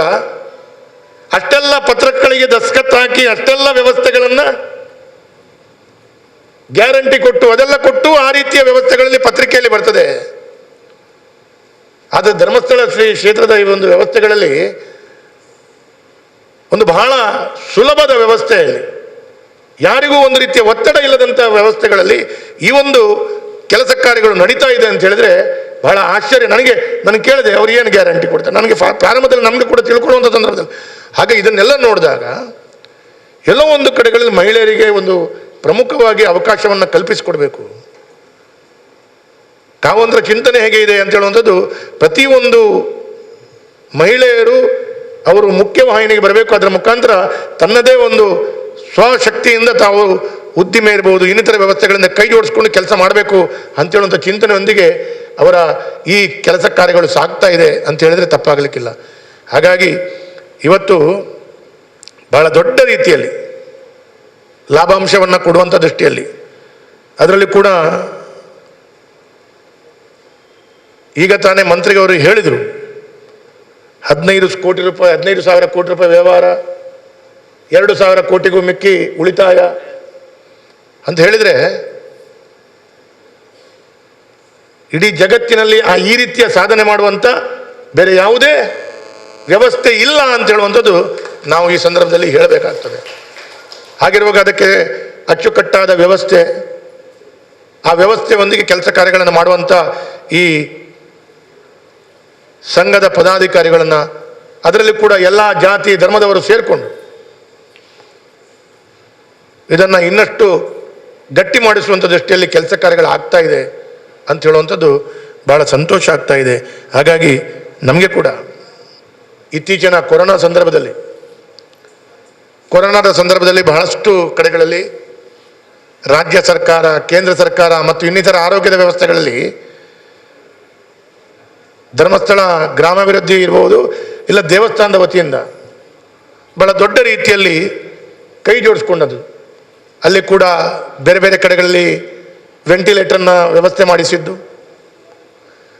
ಅಷ್ಟೆಲ್ಲ ಪತ್ರಗಳಿಗೆ ದಸ್ಕತ್ ಹಾಕಿ ಅಷ್ಟೆಲ್ಲ ವ್ಯವಸ್ಥೆಗಳನ್ನು ಗ್ಯಾರಂಟಿ ಕೊಟ್ಟು ಅದೆಲ್ಲ ಕೊಟ್ಟು ಆ ರೀತಿಯ ವ್ಯವಸ್ಥೆಗಳಲ್ಲಿ ಪತ್ರಿಕೆಯಲ್ಲಿ ಬರ್ತದೆ. ಆದರೆ ಧರ್ಮಸ್ಥಳ ಶ್ರೀ ಕ್ಷೇತ್ರದ ಈ ಒಂದು ವ್ಯವಸ್ಥೆಗಳಲ್ಲಿ ಒಂದು ಬಹಳ ಸುಲಭದ ವ್ಯವಸ್ಥೆಯಲ್ಲಿ, ಯಾರಿಗೂ ಒಂದು ರೀತಿಯ ಒತ್ತಡ ಇಲ್ಲದಂಥ ವ್ಯವಸ್ಥೆಗಳಲ್ಲಿ ಈ ಒಂದು ಕೆಲಸ ಕಾರ್ಯಗಳು ನಡೀತಾ ಇದೆ ಅಂತ ಹೇಳಿದ್ರೆ ಬಹಳ ಆಶ್ಚರ್ಯ. ನನಗೆ ಕೇಳಿದೆ ಅವ್ರು ಏನು ಗ್ಯಾರಂಟಿ ಕೊಡ್ತಾರೆ. ನನಗೆ ಪ್ರಾರಂಭದಲ್ಲಿ ನಮಗೆ ಕೂಡ ತಿಳ್ಕೊಳ್ಳುವಂಥ ಸಂದರ್ಭದಲ್ಲಿ ಹಾಗೆ ಇದನ್ನೆಲ್ಲ ನೋಡಿದಾಗ ಎಲ್ಲೋ ಒಂದು ಕಡೆಗಳಲ್ಲಿ ಮಹಿಳೆಯರಿಗೆ ಒಂದು ಪ್ರಮುಖವಾಗಿ ಅವಕಾಶವನ್ನು ಕಲ್ಪಿಸಿಕೊಡ್ಬೇಕು. ತಾವೊಂದರ ಚಿಂತನೆ ಹೇಗೆ ಇದೆ ಅಂತ ಹೇಳುವಂಥದ್ದು, ಪ್ರತಿಯೊಂದು ಮಹಿಳೆಯರು ಅವರು ಮುಖ್ಯವಾಹಿನಿಗೆ ಬರಬೇಕು. ಅದರ ಮುಖಾಂತರ ತನ್ನದೇ ಒಂದು ಸ್ವಶಕ್ತಿಯಿಂದ ತಾವು ಉದ್ದಿಮೆ ಇರ್ಬೋದು, ಇನ್ನಿತರ ವ್ಯವಸ್ಥೆಗಳಿಂದ ಕೈ ಜೋಡಿಸ್ಕೊಂಡು ಕೆಲಸ ಮಾಡಬೇಕು ಅಂತೇಳುವಂಥ ಚಿಂತನೆಯೊಂದಿಗೆ ಅವರ ಈ ಕೆಲಸ ಕಾರ್ಯಗಳು ಸಾಗ್ತಾ ಇದೆ ಅಂತ ಹೇಳಿದ್ರೆ ತಪ್ಪಾಗಲಿಕ್ಕಿಲ್ಲ. ಹಾಗಾಗಿ ಇವತ್ತು ಬಹಳ ದೊಡ್ಡ ರೀತಿಯಲ್ಲಿ ಲಾಭಾಂಶವನ್ನು ಕೊಡುವಂಥ ದೃಷ್ಟಿಯಲ್ಲಿ ಅದರಲ್ಲಿ ಕೂಡ ಈಗ ತಾನೇ ಮಂತ್ರಿಗವರು ಹೇಳಿದರು 15,000 ಕೋಟಿ ರೂಪಾಯಿ ವ್ಯವಹಾರ, 2,000 ಕೋಟಿಗೂ ಮಿಕ್ಕಿ ಉಳಿತಾಯ ಅಂತ ಹೇಳಿದರೆ ಇಡೀ ಜಗತ್ತಿನಲ್ಲಿ ಈ ರೀತಿಯ ಸಾಧನೆ ಮಾಡುವಂಥ ಬೇರೆ ಯಾವುದೇ ವ್ಯವಸ್ಥೆ ಇಲ್ಲ ಅಂತ ಹೇಳುವಂಥದ್ದು ನಾವು ಈ ಸಂದರ್ಭದಲ್ಲಿ ಹೇಳಬೇಕಾಗ್ತದೆ. ಹಾಗಿರುವಾಗ ಅದಕ್ಕೆ ಅಚ್ಚುಕಟ್ಟಾದ ವ್ಯವಸ್ಥೆ, ಆ ವ್ಯವಸ್ಥೆಯೊಂದಿಗೆ ಕೆಲಸ ಕಾರ್ಯಗಳನ್ನು ಮಾಡುವಂಥ ಈ ಸಂಘದ ಪದಾಧಿಕಾರಿಗಳನ್ನು, ಅದರಲ್ಲಿ ಕೂಡ ಎಲ್ಲ ಜಾತಿ ಧರ್ಮದವರು ಸೇರಿಕೊಂಡು ಇದನ್ನು ಇನ್ನಷ್ಟು ಗಟ್ಟಿ ಮಾಡಿಸುವಂಥ ದೃಷ್ಟಿಯಲ್ಲಿ ಕೆಲಸ ಕಾರ್ಯಗಳು ಆಗ್ತಾ ಇದೆ ಅಂತ ಹೇಳುವಂಥದ್ದು ಭಾಳ ಸಂತೋಷ ಆಗ್ತಾ ಇದೆ. ಹಾಗಾಗಿ ನಮಗೆ ಕೂಡ ಇತ್ತೀಚಿನ ಕೊರೋನಾದ ಸಂದರ್ಭದಲ್ಲಿ ಬಹಳಷ್ಟು ಕಡೆಗಳಲ್ಲಿ ರಾಜ್ಯ ಸರ್ಕಾರ, ಕೇಂದ್ರ ಸರ್ಕಾರ ಮತ್ತು ಇನ್ನಿತರ ಆರೋಗ್ಯದ ವ್ಯವಸ್ಥೆಗಳಲ್ಲಿ ಧರ್ಮಸ್ಥಳ ಗ್ರಾಮಾಭಿವೃದ್ಧಿ ಇರ್ಬೋದು, ಇಲ್ಲ ದೇವಸ್ಥಾನದ ವತಿಯಿಂದ ಬಹಳ ದೊಡ್ಡ ರೀತಿಯಲ್ಲಿ ಕೈ ಜೋಡಿಸ್ಕೊಂಡದ್ದು. ಅಲ್ಲಿ ಕೂಡ ಬೇರೆ ಬೇರೆ ಕಡೆಗಳಲ್ಲಿ ವೆಂಟಿಲೇಟರ್ನ ವ್ಯವಸ್ಥೆ ಮಾಡಿಸಿದ್ದು,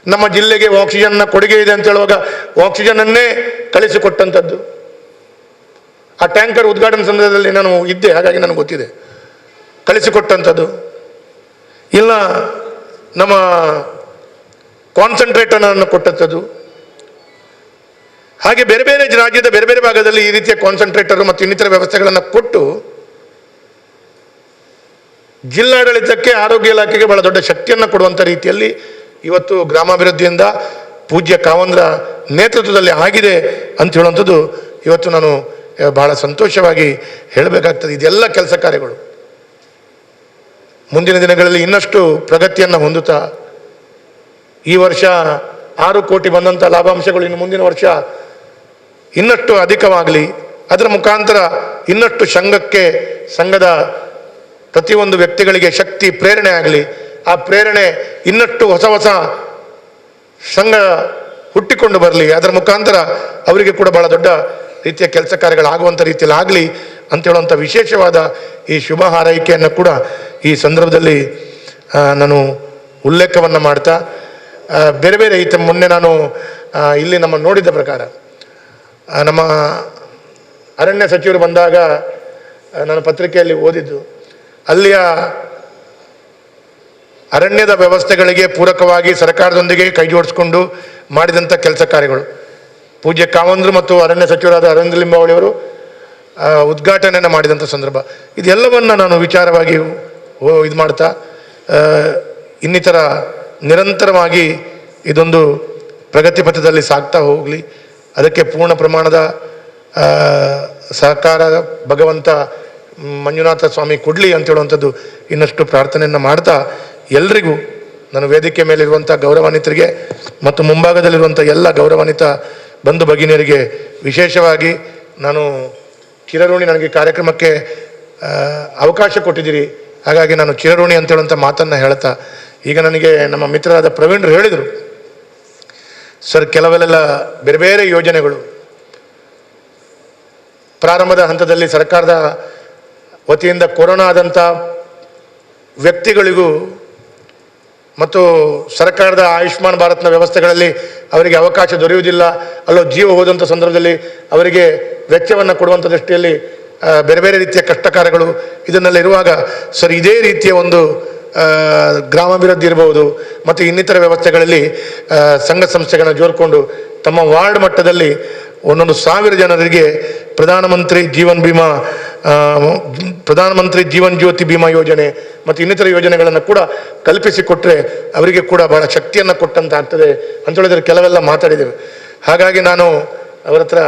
ನಮ್ಮ ಜಿಲ್ಲೆಗೆ ಆಕ್ಸಿಜನ್ನ ಕೊಡುಗೆ ಇದೆ ಅಂತ ಹೇಳುವಾಗ ಆಕ್ಸಿಜನ್ನನ್ನೇ ಕಳಿಸಿಕೊಟ್ಟಂಥದ್ದು. ಆ ಟ್ಯಾಂಕರ್ ಉದ್ಘಾಟನೆ ಸಂದರ್ಭದಲ್ಲಿ ನಾನು ಇದ್ದೆ, ಹಾಗಾಗಿ ನನಗೆ ಗೊತ್ತಿದೆ. ಕಳಿಸಿಕೊಟ್ಟಂಥದ್ದು ಇಲ್ಲ, ನಮ್ಮ ಕಾನ್ಸಂಟ್ರೇಟರ್ನನ್ನು ಕೊಟ್ಟಂಥದ್ದು. ಹಾಗೆ ಬೇರೆ ಬೇರೆ ರಾಜ್ಯದ ಬೇರೆ ಬೇರೆ ಭಾಗದಲ್ಲಿ ಈ ರೀತಿಯ ಕಾನ್ಸಂಟ್ರೇಟರ್ ಮತ್ತು ಇನ್ನಿತರ ವ್ಯವಸ್ಥೆಗಳನ್ನು ಕೊಟ್ಟು ಜಿಲ್ಲಾಡಳಿತಕ್ಕೆ, ಆರೋಗ್ಯ ಇಲಾಖೆಗೆ ಬಹಳ ದೊಡ್ಡ ಶಕ್ತಿಯನ್ನು ಕೊಡುವಂಥ ರೀತಿಯಲ್ಲಿ ಇವತ್ತು ಗ್ರಾಮಾಭಿವೃದ್ಧಿಯಿಂದ ಪೂಜ್ಯ ಕಾವಂದ್ರ ನೇತೃತ್ವದಲ್ಲಿ ಆಗಿದೆ ಅಂತ ಹೇಳುವಂಥದ್ದು ಇವತ್ತು ನಾನು ಬಹಳ ಸಂತೋಷವಾಗಿ ಹೇಳಬೇಕಾಗ್ತದೆ. ಇದೆಲ್ಲ ಕೆಲಸ ಕಾರ್ಯಗಳು ಮುಂದಿನ ದಿನಗಳಲ್ಲಿ ಇನ್ನಷ್ಟು ಪ್ರಗತಿಯನ್ನು ಹೊಂದುತ್ತಾ, ಈ ವರ್ಷ 6 ಕೋಟಿ ಬಂದಂಥ ಲಾಭಾಂಶಗಳು ಇನ್ನು ಮುಂದಿನ ವರ್ಷ ಇನ್ನಷ್ಟು ಅಧಿಕವಾಗಲಿ, ಅದರ ಮುಖಾಂತರ ಇನ್ನಷ್ಟು ಸಂಘದ ಪ್ರತಿಯೊಂದು ವ್ಯಕ್ತಿಗಳಿಗೆ ಶಕ್ತಿ, ಪ್ರೇರಣೆ ಆಗಲಿ. ಆ ಪ್ರೇರಣೆ ಇನ್ನಷ್ಟು ಹೊಸ ಸಂಘ ಹುಟ್ಟಿಕೊಂಡು ಬರಲಿ, ಅದರ ಮುಖಾಂತರ ಅವರಿಗೆ ಕೂಡ ಬಹಳ ದೊಡ್ಡ ರೀತಿಯ ಕೆಲಸ ಕಾರ್ಯಗಳಾಗುವಂಥ ರೀತಿಯಲ್ಲಿ ಆಗಲಿ ಅಂತ ಹೇಳುವಂಥ ವಿಶೇಷವಾದ ಈ ಶುಭ ಹಾರೈಕೆಯನ್ನು ಕೂಡ ಈ ಸಂದರ್ಭದಲ್ಲಿ ನಾನು ಉಲ್ಲೇಖವನ್ನು ಮಾಡ್ತಾ, ಬೇರೆ ಬೇರೆ ಮೊನ್ನೆ ನಾನು ಇಲ್ಲಿ ನಮ್ಮ ನೋಡಿದ ಪ್ರಕಾರ ನಮ್ಮ ಅರಣ್ಯ ಸಚಿವರು ಬಂದಾಗ ನಾನು ಪತ್ರಿಕೆಯಲ್ಲಿ ಓದಿದ್ದು, ಅಲ್ಲಿಯ ಅರಣ್ಯದ ವ್ಯವಸ್ಥೆಗಳಿಗೆ ಪೂರಕವಾಗಿ ಸರ್ಕಾರದೊಂದಿಗೆ ಕೈ ಜೋಡಿಸ್ಕೊಂಡು ಮಾಡಿದಂಥ ಕೆಲಸ ಕಾರ್ಯಗಳು. ಪೂಜ್ಯ ಕಾವಂದ್ರು ಮತ್ತು ಅರಣ್ಯ ಸಚಿವರಾದ ಅರವಿಂದ ಲಿಂಬಾವಳಿಯವರು ಉದ್ಘಾಟನೆಯನ್ನು ಮಾಡಿದಂಥ ಸಂದರ್ಭ, ಇದೆಲ್ಲವನ್ನು ನಾನು ವಿಚಾರವಾಗಿ ಇದು ಮಾಡ್ತಾ ಇನ್ನಿತರ ನಿರಂತರವಾಗಿ ಇದೊಂದು ಪ್ರಗತಿ ಪಥದಲ್ಲಿ ಸಾಗ್ತಾ ಹೋಗಲಿ, ಅದಕ್ಕೆ ಪೂರ್ಣ ಪ್ರಮಾಣದ ಸಹಕಾರ ಭಗವಂತ ಮಂಜುನಾಥ ಸ್ವಾಮಿ ಕೊಡಲಿ ಅಂತ ಹೇಳುವಂಥದ್ದು ಇನ್ನಷ್ಟು ಪ್ರಾರ್ಥನೆಯನ್ನು ಮಾಡ್ತಾ, ಎಲ್ರಿಗೂ ನಾನು ವೇದಿಕೆ ಮೇಲಿರುವಂಥ ಗೌರವಾನ್ವಿತರಿಗೆ ಮತ್ತು ಮುಂಭಾಗದಲ್ಲಿರುವಂಥ ಎಲ್ಲ ಗೌರವಾನ್ವಿತ ಬಂಧು ಭಗಿನಿಯರಿಗೆ ವಿಶೇಷವಾಗಿ ನಾನು ಚಿರಋಣಿ. ನನಗೆ ಕಾರ್ಯಕ್ರಮಕ್ಕೆ ಅವಕಾಶ ಕೊಟ್ಟಿದ್ದೀರಿ, ಹಾಗಾಗಿ ನಾನು ಚಿರಋಣಿ ಅಂತ ಹೇಳುವಂಥ ಮಾತನ್ನು ಹೇಳ್ತಾ, ಈಗ ನನಗೆ ನಮ್ಮ ಮಿತ್ರರಾದ ಪ್ರವೀಣರು ಹೇಳಿದರು, ಸರ್ ಕೆಲವೆಲ್ಲ ಬೇರೆ ಬೇರೆ ಯೋಜನೆಗಳು ಪ್ರಾರಂಭದ ಹಂತದಲ್ಲಿ ಸರ್ಕಾರದ ವತಿಯಿಂದ ಕೊರೋನಾ ಆದಂಥ ವ್ಯಕ್ತಿಗಳಿಗೂ ಮತ್ತು ಸರ್ಕಾರದ ಆಯುಷ್ಮಾನ್ ಭಾರತ್ನ ವ್ಯವಸ್ಥೆಗಳಲ್ಲಿ ಅವರಿಗೆ ಅವಕಾಶ ದೊರೆಯುವುದಿಲ್ಲ, ಅಲ್ಲೋ ಜೀವ ಹೋದಂಥ ಸಂದರ್ಭದಲ್ಲಿ ಅವರಿಗೆ ವೆಚ್ಚವನ್ನು ಕೊಡುವಂಥ ದೃಷ್ಟಿಯಲ್ಲಿ ಬೇರೆ ಬೇರೆ ರೀತಿಯ ಕಷ್ಟ ಕಾರ್ಯಗಳು ಇದನ್ನೆಲ್ಲ ಇರುವಾಗ, ಸರ್ ಇದೇ ರೀತಿಯ ಒಂದು ಗ್ರಾಮಾಭಿವೃದ್ಧಿ ಇರಬಹುದು ಮತ್ತು ಇನ್ನಿತರ ವ್ಯವಸ್ಥೆಗಳಲ್ಲಿ ಸಂಘ ಸಂಸ್ಥೆಗಳನ್ನು ಜೋಡಿಕೊಂಡು ತಮ್ಮ ವಾರ್ಡ್ ಮಟ್ಟದಲ್ಲಿ 1,000 ಜನರಿಗೆ ಪ್ರಧಾನಮಂತ್ರಿ ಜೀವನ್ ಜ್ಯೋತಿ ಬಿಮಾ ಯೋಜನೆ ಮತ್ತು ಇನ್ನಿತರ ಯೋಜನೆಗಳನ್ನು ಕೂಡ ಕಲ್ಪಿಸಿಕೊಟ್ರೆ ಅವರಿಗೆ ಕೂಡ ಬಹಳ ಶಕ್ತಿಯನ್ನು ಕೊಟ್ಟಂತ ಆಗ್ತದೆ ಅಂತ ಹೇಳಿದರೆ ಕೆಲವೆಲ್ಲ ಮಾತಾಡಿದ್ದೇವೆ. ಹಾಗಾಗಿ ನಾನು ಅವರ ಹತ್ರ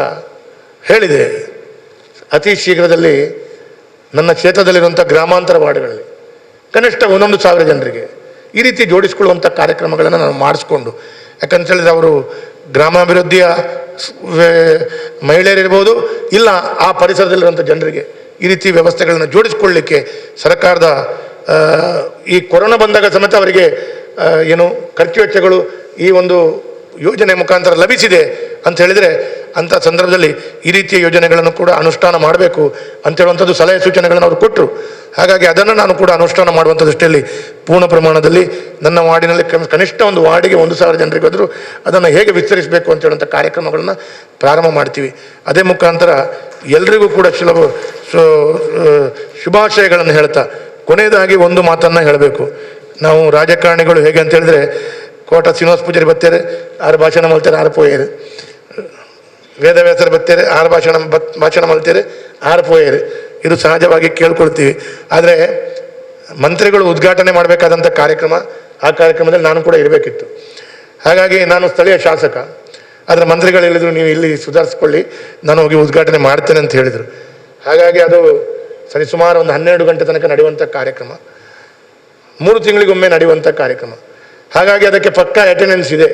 ಹೇಳಿದೆ, ಅತಿ ಶೀಘ್ರದಲ್ಲಿ ನನ್ನ ಕ್ಷೇತ್ರದಲ್ಲಿರುವಂಥ ಗ್ರಾಮಾಂತರ ವಾರ್ಡ್ಗಳಲ್ಲಿ ಕನಿಷ್ಠ 1,000 ಜನರಿಗೆ ಈ ರೀತಿ ಜೋಡಿಸಿಕೊಳ್ಳುವಂಥ ಕಾರ್ಯಕ್ರಮಗಳನ್ನು ನಾನು ಮಾಡಿಸ್ಕೊಂಡು, ಯಾಕಂತ ಹೇಳಿದರೆ ಅವರು ಗ್ರಾಮಾಭಿವೃದ್ಧಿಯ ಮಹಿಳೆಯರಿರ್ಬೋದು, ಇಲ್ಲ ಆ ಪರಿಸರದಲ್ಲಿರುವಂಥ ಜನರಿಗೆ ಈ ರೀತಿ ವ್ಯವಸ್ಥೆಗಳನ್ನು ಜೋಡಿಸಿಕೊಳ್ಳಲಿಕ್ಕೆ ಸರ್ಕಾರದ ಈ ಕೊರೋನಾ ಬಂದಾಗ ಸಮೇತ ಅವರಿಗೆ ಏನು ಖರ್ಚು ವೆಚ್ಚಗಳು ಈ ಒಂದು ಯೋಜನೆ ಮುಖಾಂತರ ಲಭಿಸಿದೆ ಅಂತ ಹೇಳಿದರೆ ಅಂಥ ಸಂದರ್ಭದಲ್ಲಿ ಈ ರೀತಿಯ ಯೋಜನೆಗಳನ್ನು ಕೂಡ ಅನುಷ್ಠಾನ ಮಾಡಬೇಕು ಅಂತೇಳುವಂಥದ್ದು ಸಲಹೆ ಸೂಚನೆಗಳನ್ನು ಅವರು ಕೊಟ್ಟರು. ಹಾಗಾಗಿ ಅದನ್ನು ನಾನು ಕೂಡ ಅನುಷ್ಠಾನ ಮಾಡುವಂಥ ದೃಷ್ಟಿಯಲ್ಲಿ ಪೂರ್ಣ ಪ್ರಮಾಣದಲ್ಲಿ ನನ್ನ ವಾರ್ಡಿನಲ್ಲಿ ಕನಿಷ್ಠ ಒಂದು ವಾರ್ಡಿಗೆ 1,000 ಜನರಿಗೆ ಹೋದರೂ ಅದನ್ನು ಹೇಗೆ ವಿಸ್ತರಿಸಬೇಕು ಅಂತ ಹೇಳುವಂಥ ಕಾರ್ಯಕ್ರಮಗಳನ್ನು ಪ್ರಾರಂಭ ಮಾಡ್ತೀವಿ. ಅದೇ ಮುಖಾಂತರ ಎಲ್ರಿಗೂ ಕೂಡ ಶುಭಾಶಯಗಳನ್ನು ಹೇಳ್ತಾ ಕೊನೆಯದಾಗಿ ಒಂದು ಮಾತನ್ನು ಹೇಳಬೇಕು. ನಾವು ರಾಜಕಾರಣಿಗಳು ಹೇಗೆ ಅಂತ ಹೇಳಿದ್ರೆ, ಕೋಟ ಶ್ರೀನಿವಾಸ ಪೂಜಾರಿ ಬತ್ತೇರೆ 6 ಭಾಷಣ ಮಲ್ತಾರೆ 6 ಪೋಯರು, ವೇದವ್ಯಾಸರು ಬತ್ತೇರೆ 6 ಭಾಷಣ ಮಲ್ತಾರೆ 6 ಪೋಯರು, ಇದು ಸಹಜವಾಗಿ ಕೇಳ್ಕೊಳ್ತೀವಿ. ಆದರೆ ಮಂತ್ರಿಗಳು ಉದ್ಘಾಟನೆ ಮಾಡಬೇಕಾದಂಥ ಕಾರ್ಯಕ್ರಮ, ಆ ಕಾರ್ಯಕ್ರಮದಲ್ಲಿ ನಾನು ಕೂಡ ಇರಬೇಕಿತ್ತು. ಹಾಗಾಗಿ ನಾನು ಸ್ಥಳೀಯ ಶಾಸಕ, ಆದರೆ ಮಂತ್ರಿಗಳು ಹೇಳಿದರು ನೀವು ಇಲ್ಲಿ ಸುಧಾರಿಸ್ಕೊಳ್ಳಿ, ನಾನು ಹೋಗಿ ಉದ್ಘಾಟನೆ ಮಾಡ್ತೇನೆ ಅಂತ ಹೇಳಿದರು. ಹಾಗಾಗಿ ಅದು ಸರಿಸುಮಾರು ಒಂದು 12 ಗಂಟೆ ತನಕ ನಡೆಯುವಂಥ ಕಾರ್ಯಕ್ರಮ, 3 ತಿಂಗಳಿಗೊಮ್ಮೆ ನಡೆಯುವಂಥ ಕಾರ್ಯಕ್ರಮ. ಹಾಗಾಗಿ ಅದಕ್ಕೆ ಪಕ್ಕಾ ಅಟೆಂಡೆನ್ಸ್ ಇದೆ,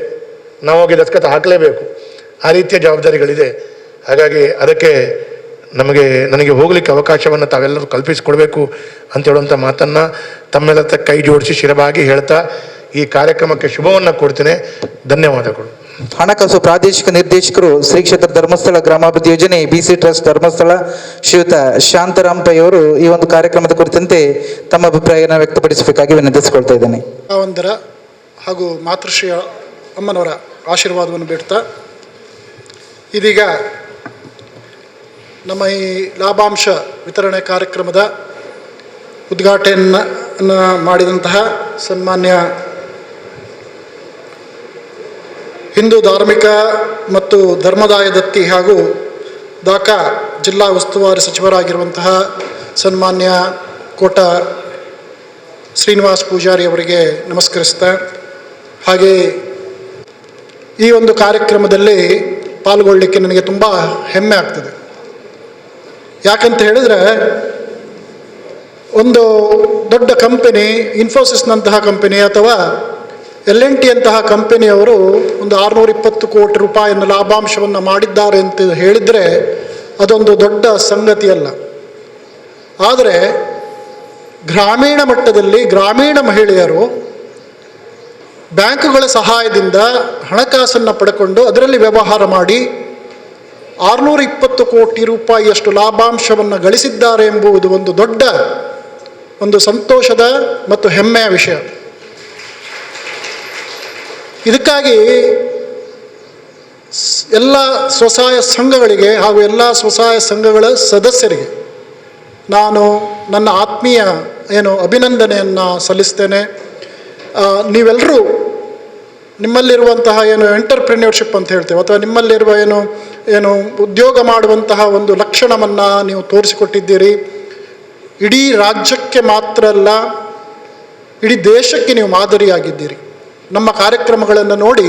ನಾವು ಹೋಗಿ ದಸ್ಖತ್ ಹಾಕಲೇಬೇಕು, ಆ ರೀತಿಯ ಜವಾಬ್ದಾರಿಗಳಿದೆ. ಹಾಗಾಗಿ ಅದಕ್ಕೆ ನನಗೆ ಹೋಗಲಿಕ್ಕೆ ಅವಕಾಶವನ್ನು ತಾವೆಲ್ಲರೂ ಕಲ್ಪಿಸಿಕೊಡ್ಬೇಕು ಅಂತ ಹೇಳುವಂಥ ಮಾತನ್ನು ತಮ್ಮೆಲ್ಲ ಕೈ ಜೋಡಿಸಿ ಶಿರವಾಗಿ ಹೇಳ್ತಾ ಈ ಕಾರ್ಯಕ್ರಮಕ್ಕೆ ಶುಭವನ್ನು ಕೊಡ್ತೇನೆ. ಧನ್ಯವಾದಗಳು. ಹಣಕಾಸು ಪ್ರಾದೇಶಿಕ ನಿರ್ದೇಶಕರು ಶ್ರೀ ಕ್ಷೇತ್ರ ಧರ್ಮಸ್ಥಳ ಗ್ರಾಮಾಭಿವೃದ್ಧಿ ಯೋಜನೆ BC ಟ್ರಸ್ಟ್ ಧರ್ಮಸ್ಥಳ ಶ್ರೀಯುತ ಶಾಂತರಾಮ್ ಪೈ ಅವರು ಈ ಒಂದು ಕಾರ್ಯಕ್ರಮದ ಕುರಿತಂತೆ ತಮ್ಮ ಅಭಿಪ್ರಾಯವನ್ನು ವ್ಯಕ್ತಪಡಿಸಬೇಕಾಗಿ ವಿನಂತಿಸಿಕೊಳ್ತಾ ಇದ್ದೇನೆ. ಹಾಗೂ ಮಾತೃಶ್ರೀ ಅಮ್ಮನವರ ಆಶೀರ್ವಾದವನ್ನು ಬೇಡ್ತಾ ಇದೀಗ ನಮ್ಮ ಈ ಲಾಭಾಂಶ ವಿತರಣೆ ಕಾರ್ಯಕ್ರಮದ ಉದ್ಘಾಟನೆಯನ್ನು ಮಾಡಿದಂತಹ ಸನ್ಮಾನ್ಯ ಹಿಂದೂ ಧಾರ್ಮಿಕ ಮತ್ತು ಧರ್ಮದಾಯ ದತ್ತಿ ಹಾಗೂ ದಾಖಾ ಜಿಲ್ಲಾ ಉಸ್ತುವಾರಿ ಸಚಿವರಾಗಿರುವಂತಹ ಸನ್ಮಾನ್ಯ ಕೋಟ ಶ್ರೀನಿವಾಸ ಪೂಜಾರಿ ಅವರಿಗೆ ನಮಸ್ಕರಿಸ್ತಾ, ಹಾಗೆ ಈ ಒಂದು ಕಾರ್ಯಕ್ರಮದಲ್ಲಿ ಪಾಲ್ಗೊಳ್ಳಲಿಕ್ಕೆ ನನಗೆ ತುಂಬ ಹೆಮ್ಮೆ ಆಗ್ತದೆ. ಯಾಕಂತ ಹೇಳಿದರೆ, ಒಂದು ದೊಡ್ಡ ಕಂಪನಿ, ಇನ್ಫೋಸಿಸ್ನಂತಹ ಕಂಪನಿ ಅಥವಾ L&T ಅಂತಹ ಕಂಪನಿಯವರು ಒಂದು 620 ಕೋಟಿ ರೂಪಾಯಿಯನ್ನು ಲಾಭಾಂಶವನ್ನು ಮಾಡಿದ್ದಾರೆ ಅಂತ ಹೇಳಿದರೆ ಅದೊಂದು ದೊಡ್ಡ ಸಂಗತಿಯಲ್ಲ. ಆದರೆ ಗ್ರಾಮೀಣ ಮಟ್ಟದಲ್ಲಿ ಗ್ರಾಮೀಣ ಮಹಿಳೆಯರು ಬ್ಯಾಂಕುಗಳ ಸಹಾಯದಿಂದ ಹಣಕಾಸನ್ನು ಪಡ್ಕೊಂಡು ಅದರಲ್ಲಿ ವ್ಯವಹಾರ ಮಾಡಿ 620 ಕೋಟಿ ರೂಪಾಯಿಯಷ್ಟು ಲಾಭಾಂಶವನ್ನು ಗಳಿಸಿದ್ದಾರೆ ಎಂಬುದು ಒಂದು ದೊಡ್ಡ ಒಂದು ಸಂತೋಷದ ಮತ್ತು ಹೆಮ್ಮೆಯ ವಿಷಯ. ಇದಕ್ಕಾಗಿ ಎಲ್ಲ ಸ್ವಸಹಾಯ ಸಂಘಗಳಿಗೆ ಹಾಗೂ ಎಲ್ಲ ಸ್ವಸಹಾಯ ಸಂಘಗಳ ಸದಸ್ಯರಿಗೆ ನಾನು ನನ್ನ ಆತ್ಮೀಯ ಅಭಿನಂದನೆಯನ್ನು ಸಲ್ಲಿಸ್ತೇನೆ. ನೀವೆಲ್ಲರೂ ನಿಮ್ಮಲ್ಲಿರುವಂತಹ ಎಂಟರ್ಪ್ರಿನ್ಯೂರ್ಶಿಪ್ ಅಂತ ಹೇಳ್ತೇವೆ, ಅಥವಾ ನಿಮ್ಮಲ್ಲಿರುವ ಉದ್ಯೋಗ ಮಾಡುವಂತಹ ಒಂದು ಲಕ್ಷಣವನ್ನು ನೀವು ತೋರಿಸಿಕೊಟ್ಟಿದ್ದೀರಿ. ಇಡೀ ರಾಜ್ಯಕ್ಕೆ ಮಾತ್ರ ಅಲ್ಲ, ಇಡೀ ದೇಶಕ್ಕೆ ನೀವು ಮಾದರಿಯಾಗಿದ್ದೀರಿ. ನಮ್ಮ ಕಾರ್ಯಕ್ರಮಗಳನ್ನು ನೋಡಿ,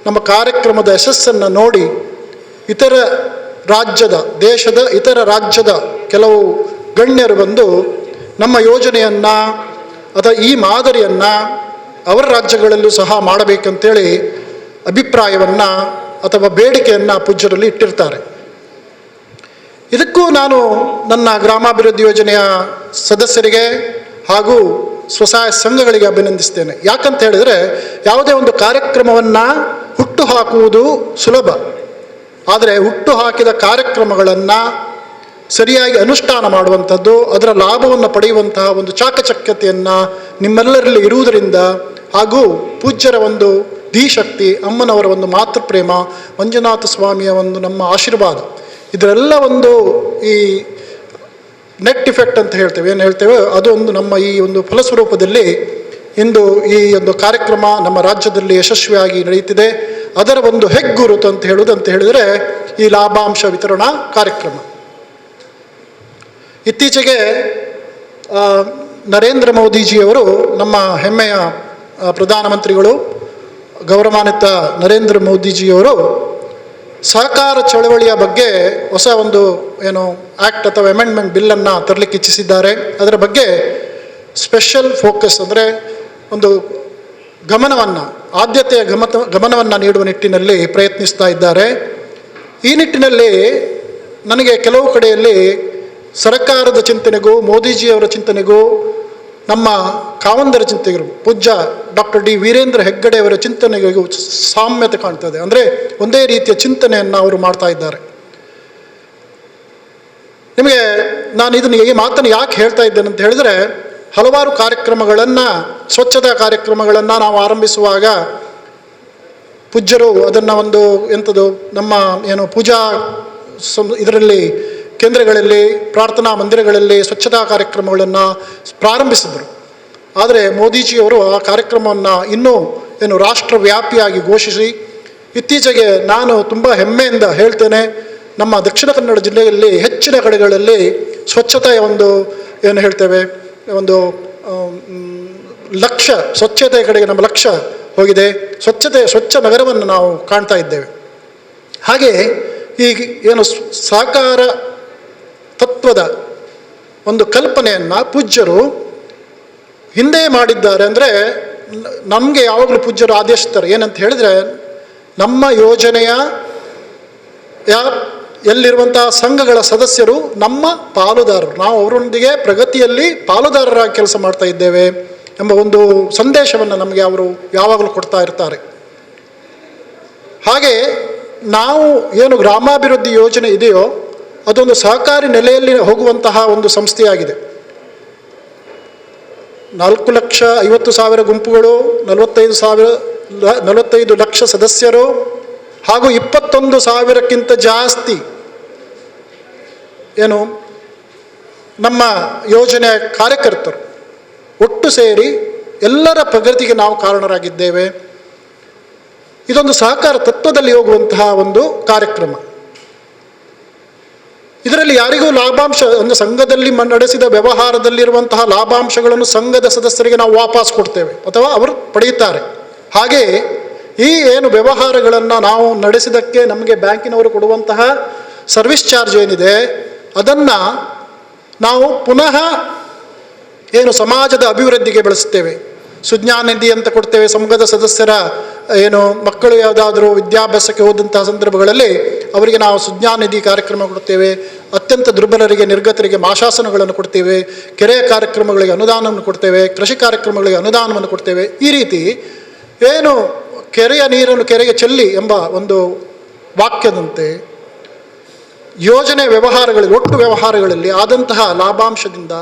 ನಮ್ಮ ಕಾರ್ಯಕ್ರಮದ ಯಶಸ್ಸನ್ನು ನೋಡಿ ದೇಶದ ಇತರ ರಾಜ್ಯದ ಕೆಲವು ಗಣ್ಯರು ಬಂದು ನಮ್ಮ ಯೋಜನೆಯನ್ನು ಅಥವಾ ಈ ಮಾದರಿಯನ್ನು ಅವರ ರಾಜ್ಯಗಳಲ್ಲೂ ಸಹ ಮಾಡಬೇಕಂತೇಳಿ ಅಭಿಪ್ರಾಯವನ್ನು ಅಥವಾ ಬೇಡಿಕೆಯನ್ನು ಪೂಜ್ಯರಲ್ಲಿ ಇಟ್ಟಿರ್ತಾರೆ. ಇದಕ್ಕೂ ನಾನು ನನ್ನ ಗ್ರಾಮಾಭಿವೃದ್ಧಿ ಯೋಜನೆಯ ಸದಸ್ಯರಿಗೆ ಹಾಗೂ ಸ್ವಸಹಾಯ ಸಂಘಗಳಿಗೆ ಅಭಿನಂದಿಸ್ತೇನೆ. ಯಾಕಂತ ಹೇಳಿದರೆ, ಯಾವುದೇ ಒಂದು ಕಾರ್ಯಕ್ರಮವನ್ನು ಹುಟ್ಟು ಹಾಕುವುದು ಸುಲಭ, ಆದರೆ ಹುಟ್ಟು ಹಾಕಿದ ಕಾರ್ಯಕ್ರಮಗಳನ್ನು ಸರಿಯಾಗಿ ಅನುಷ್ಠಾನ ಮಾಡುವಂಥದ್ದು, ಅದರ ಲಾಭವನ್ನು ಪಡೆಯುವಂತಹ ಒಂದು ಚಾಕಚಕ್ಯತೆಯನ್ನು ನಿಮ್ಮೆಲ್ಲರಲ್ಲಿ ಇರುವುದರಿಂದ, ಹಾಗೂ ಪೂಜ್ಯರ ಒಂದು ಧೀಶಕ್ತಿ, ಅಮ್ಮನವರ ಒಂದು ಮಾತೃಪ್ರೇಮ, ಮಂಜುನಾಥ ಸ್ವಾಮಿಯ ಒಂದು ನಮ್ಮ ಆಶೀರ್ವಾದ, ಇದರೆಲ್ಲ ಒಂದು ಈ ನೆಟ್ ಇಫೆಕ್ಟ್ ಅಂತ ಹೇಳ್ತೇವೆ, ಅದು ಒಂದು ನಮ್ಮ ಈ ಒಂದು ಫಲಸ್ವರೂಪದಲ್ಲಿ ಇಂದು ಈ ಒಂದು ಕಾರ್ಯಕ್ರಮ ನಮ್ಮ ರಾಜ್ಯದಲ್ಲಿ ಯಶಸ್ವಿಯಾಗಿ ನಡೆಯುತ್ತಿದೆ. ಅದರ ಒಂದು ಹೆಗ್ಗುರುತು ಅಂತ ಹೇಳಿದರೆ ಈ ಲಾಭಾಂಶ ವಿತರಣಾ ಕಾರ್ಯಕ್ರಮ. ಇತ್ತೀಚೆಗೆ ನರೇಂದ್ರ ಮೋದಿಜಿಯವರು, ನಮ್ಮ ಹೆಮ್ಮೆಯ ಪ್ರಧಾನಮಂತ್ರಿಗಳು ಗೌರವಾನ್ವಿತ ನರೇಂದ್ರ ಮೋದಿಜಿಯವರು ಸಹಕಾರ ಚಳವಳಿಯ ಬಗ್ಗೆ ಹೊಸ ಒಂದು ಆ್ಯಕ್ಟ್ ಅಥವಾ ಅಮೆಂಡ್ಮೆಂಟ್ ಬಿಲ್ಲನ್ನು ತರಲಿಕ್ಕೆ ಇಚ್ಛಿಸಿದ್ದಾರೆ. ಅದರ ಬಗ್ಗೆ ಸ್ಪೆಷಲ್ ಫೋಕಸ್ ಅಂದರೆ ಒಂದು ಆದ್ಯತೆಯ ಗಮನವನ್ನು ನೀಡುವ ನಿಟ್ಟಿನಲ್ಲಿ ಪ್ರಯತ್ನಿಸ್ತಾ ಇದ್ದಾರೆ. ಈ ನಿಟ್ಟಿನಲ್ಲಿ ನನಗೆ ಕೆಲವು ಕಡೆಯಲ್ಲಿ ಸರ್ಕಾರದ ಚಿಂತನೆಗೂ ಮೋದಿಜಿಯವರ ಚಿಂತನೆಗೂ ನಮ್ಮ ಕಾವಂದರ ಚಿಂತಕರು ಪೂಜ್ಯ ಡಾಕ್ಟರ್ ಡಿ ವೀರೇಂದ್ರ ಹೆಗ್ಗಡೆ ಅವರ ಚಿಂತನೆಗಳಿಗೂ ಸಾಮ್ಯತೆ ಕಾಣ್ತದೆ. ಅಂದರೆ ಒಂದೇ ರೀತಿಯ ಚಿಂತನೆಯನ್ನು ಅವರು ಮಾಡ್ತಾ ಇದ್ದಾರೆ. ನಿಮಗೆ ನಾನು ಇದನ್ನು ಈ ಮಾತನ್ನು ಯಾಕೆ ಹೇಳ್ತಾ ಇದ್ದೇನೆ ಅಂತ ಹೇಳಿದರೆ, ಹಲವಾರು ಕಾರ್ಯಕ್ರಮಗಳನ್ನು, ಸ್ವಚ್ಛತಾ ಕಾರ್ಯಕ್ರಮಗಳನ್ನು ನಾವು ಆರಂಭಿಸುವಾಗ ಪೂಜ್ಯರು ಅದನ್ನು ಒಂದು ಎಂಥದ್ದು ನಮ್ಮ ಏನು ಪೂಜಾ ಇದರಲ್ಲಿ ಕೇಂದ್ರಗಳಲ್ಲಿ, ಪ್ರಾರ್ಥನಾ ಮಂದಿರಗಳಲ್ಲಿ ಸ್ವಚ್ಛತಾ ಕಾರ್ಯಕ್ರಮಗಳನ್ನು ಪ್ರಾರಂಭಿಸಿದರು. ಆದರೆ ಮೋದಿಜಿಯವರು ಆ ಕಾರ್ಯಕ್ರಮವನ್ನು ಇನ್ನೂ ಏನು ರಾಷ್ಟ್ರವ್ಯಾಪಿಯಾಗಿ ಘೋಷಿಸಿ, ಇತ್ತೀಚೆಗೆ ನಾನು ತುಂಬ ಹೆಮ್ಮೆಯಿಂದ ಹೇಳ್ತೇನೆ, ನಮ್ಮ ದಕ್ಷಿಣ ಕನ್ನಡ ಜಿಲ್ಲೆಯಲ್ಲಿ ಹೆಚ್ಚಿನ ಕಡೆಗಳಲ್ಲಿ ಸ್ವಚ್ಛತೆಯ ಒಂದು ಏನು ಹೇಳ್ತೇವೆ ಒಂದು ಲಕ್ಷ್ಯ, ಸ್ವಚ್ಛತೆಯ ಕಡೆಗೆ ನಮ್ಮ ಲಕ್ಷ್ಯ ಹೋಗಿದೆ. ಸ್ವಚ್ಛ ನಗರವನ್ನು ನಾವು ಕಾಣ್ತಾ ಇದ್ದೇವೆ. ಹಾಗೆ ಈ ಏನು ಸಹಕಾರ ತತ್ವದ ಒಂದು ಕಲ್ಪನೆಯನ್ನು ಪೂಜ್ಯರು ಹಿಂದೆ ಮಾಡಿದ್ದಾರೆ. ಅಂದರೆ ನಮಗೆ ಯಾವಾಗಲೂ ಪೂಜ್ಯರು ಆದೇಶಿಸ್ತಾರೆ ಏನಂತ ಹೇಳಿದರೆ, ನಮ್ಮ ಯೋಜನೆಯ ಎಲ್ಲಿರುವಂತಹ ಸಂಘಗಳ ಸದಸ್ಯರು ನಮ್ಮ ಪಾಲುದಾರರು, ನಾವು ಅವರೊಂದಿಗೆ ಪ್ರಗತಿಯಲ್ಲಿ ಪಾಲುದಾರರಾಗಿ ಕೆಲಸ ಮಾಡ್ತಾ ಇದ್ದೇವೆ ಎಂಬ ಒಂದು ಸಂದೇಶವನ್ನು ನಮಗೆ ಅವರು ಯಾವಾಗಲೂ ಕೊಡ್ತಾ ಇರ್ತಾರೆ. ಹಾಗೆ ನಾವು ಏನು ಗ್ರಾಮಾಭಿವೃದ್ಧಿ ಯೋಜನೆ ಇದೆಯೋ ಅದೊಂದು ಸಹಕಾರಿ ನೆಲೆಯಲ್ಲಿ ಹೋಗುವಂತಹ ಒಂದು ಸಂಸ್ಥೆಯಾಗಿದೆ. 4,50,000 ಗುಂಪುಗಳು, 45 ಲಕ್ಷ ಸದಸ್ಯರು ಹಾಗೂ 21,000ಕ್ಕಿಂತ ಜಾಸ್ತಿ ಏನು ನಮ್ಮ ಯೋಜನೆಯ ಕಾರ್ಯಕರ್ತರು ಒಟ್ಟು ಸೇರಿ ಎಲ್ಲರ ಪ್ರಗತಿಗೆ ನಾವು ಕಾರಣರಾಗಿದ್ದೇವೆ. ಇದೊಂದು ಸಹಕಾರ ತತ್ವದಲ್ಲಿ ಹೋಗುವಂತಹ ಒಂದು ಕಾರ್ಯಕ್ರಮ. ಇದರಲ್ಲಿ ಯಾರಿಗೂ ಲಾಭಾಂಶ, ಒಂದು ಸಂಘದಲ್ಲಿ ನಡೆಸಿದ ವ್ಯವಹಾರದಲ್ಲಿರುವಂತಹ ಲಾಭಾಂಶಗಳನ್ನು ಸಂಘದ ಸದಸ್ಯರಿಗೆ ನಾವು ವಾಪಸ್ ಕೊಡ್ತೇವೆ ಅಥವಾ ಅವರು ಪಡೆಯುತ್ತಾರೆ. ಹಾಗೆಯೇ ಈ ಏನು ವ್ಯವಹಾರಗಳನ್ನು ನಾವು ನಡೆಸಿದ್ದಕ್ಕೆ ನಮಗೆ ಬ್ಯಾಂಕಿನವರು ಕೊಡುವಂತಹ ಸರ್ವಿಸ್ ಚಾರ್ಜ್ ಏನಿದೆ ಅದನ್ನು ನಾವು ಪುನಃ ಏನು ಸಮಾಜದ ಅಭಿವೃದ್ಧಿಗೆ ಬಳಸ್ತೇವೆ. ಸುಜ್ಞಾನ ನಿಧಿ ಅಂತ ಕೊಡ್ತೇವೆ. ಸಂಘದ ಸದಸ್ಯರ ಏನು ಮಕ್ಕಳು ಯಾವುದಾದ್ರೂ ವಿದ್ಯಾಭ್ಯಾಸಕ್ಕೆ ಹೋದಂತಹ ಸಂದರ್ಭಗಳಲ್ಲಿ ಅವರಿಗೆ ನಾವು ಸುಜ್ಞಾನ ನಿಧಿ ಕಾರ್ಯಕ್ರಮ ಕೊಡ್ತೇವೆ. ಅತ್ಯಂತ ದುರ್ಬಲರಿಗೆ, ನಿರ್ಗತರಿಗೆ ಮಾಶಾಸನಗಳನ್ನು ಕೊಡ್ತೇವೆ. ಕೆರೆಯ ಕಾರ್ಯಕ್ರಮಗಳಿಗೆ ಅನುದಾನವನ್ನು ಕೊಡ್ತೇವೆ. ಕೃಷಿ ಕಾರ್ಯಕ್ರಮಗಳಿಗೆ ಅನುದಾನವನ್ನು ಕೊಡ್ತೇವೆ. ಈ ರೀತಿ ಏನು ಕೆರೆಯ ನೀರನ್ನು ಕೆರೆಗೆ ಚೆಲ್ಲಿ ಎಂಬ ಒಂದು ವಾಕ್ಯದಂತೆ ಯೋಜನೆ ವ್ಯವಹಾರಗಳಲ್ಲಿ, ಒಟ್ಟು ವ್ಯವಹಾರಗಳಲ್ಲಿ ಆದಂತಹ ಲಾಭಾಂಶದಿಂದ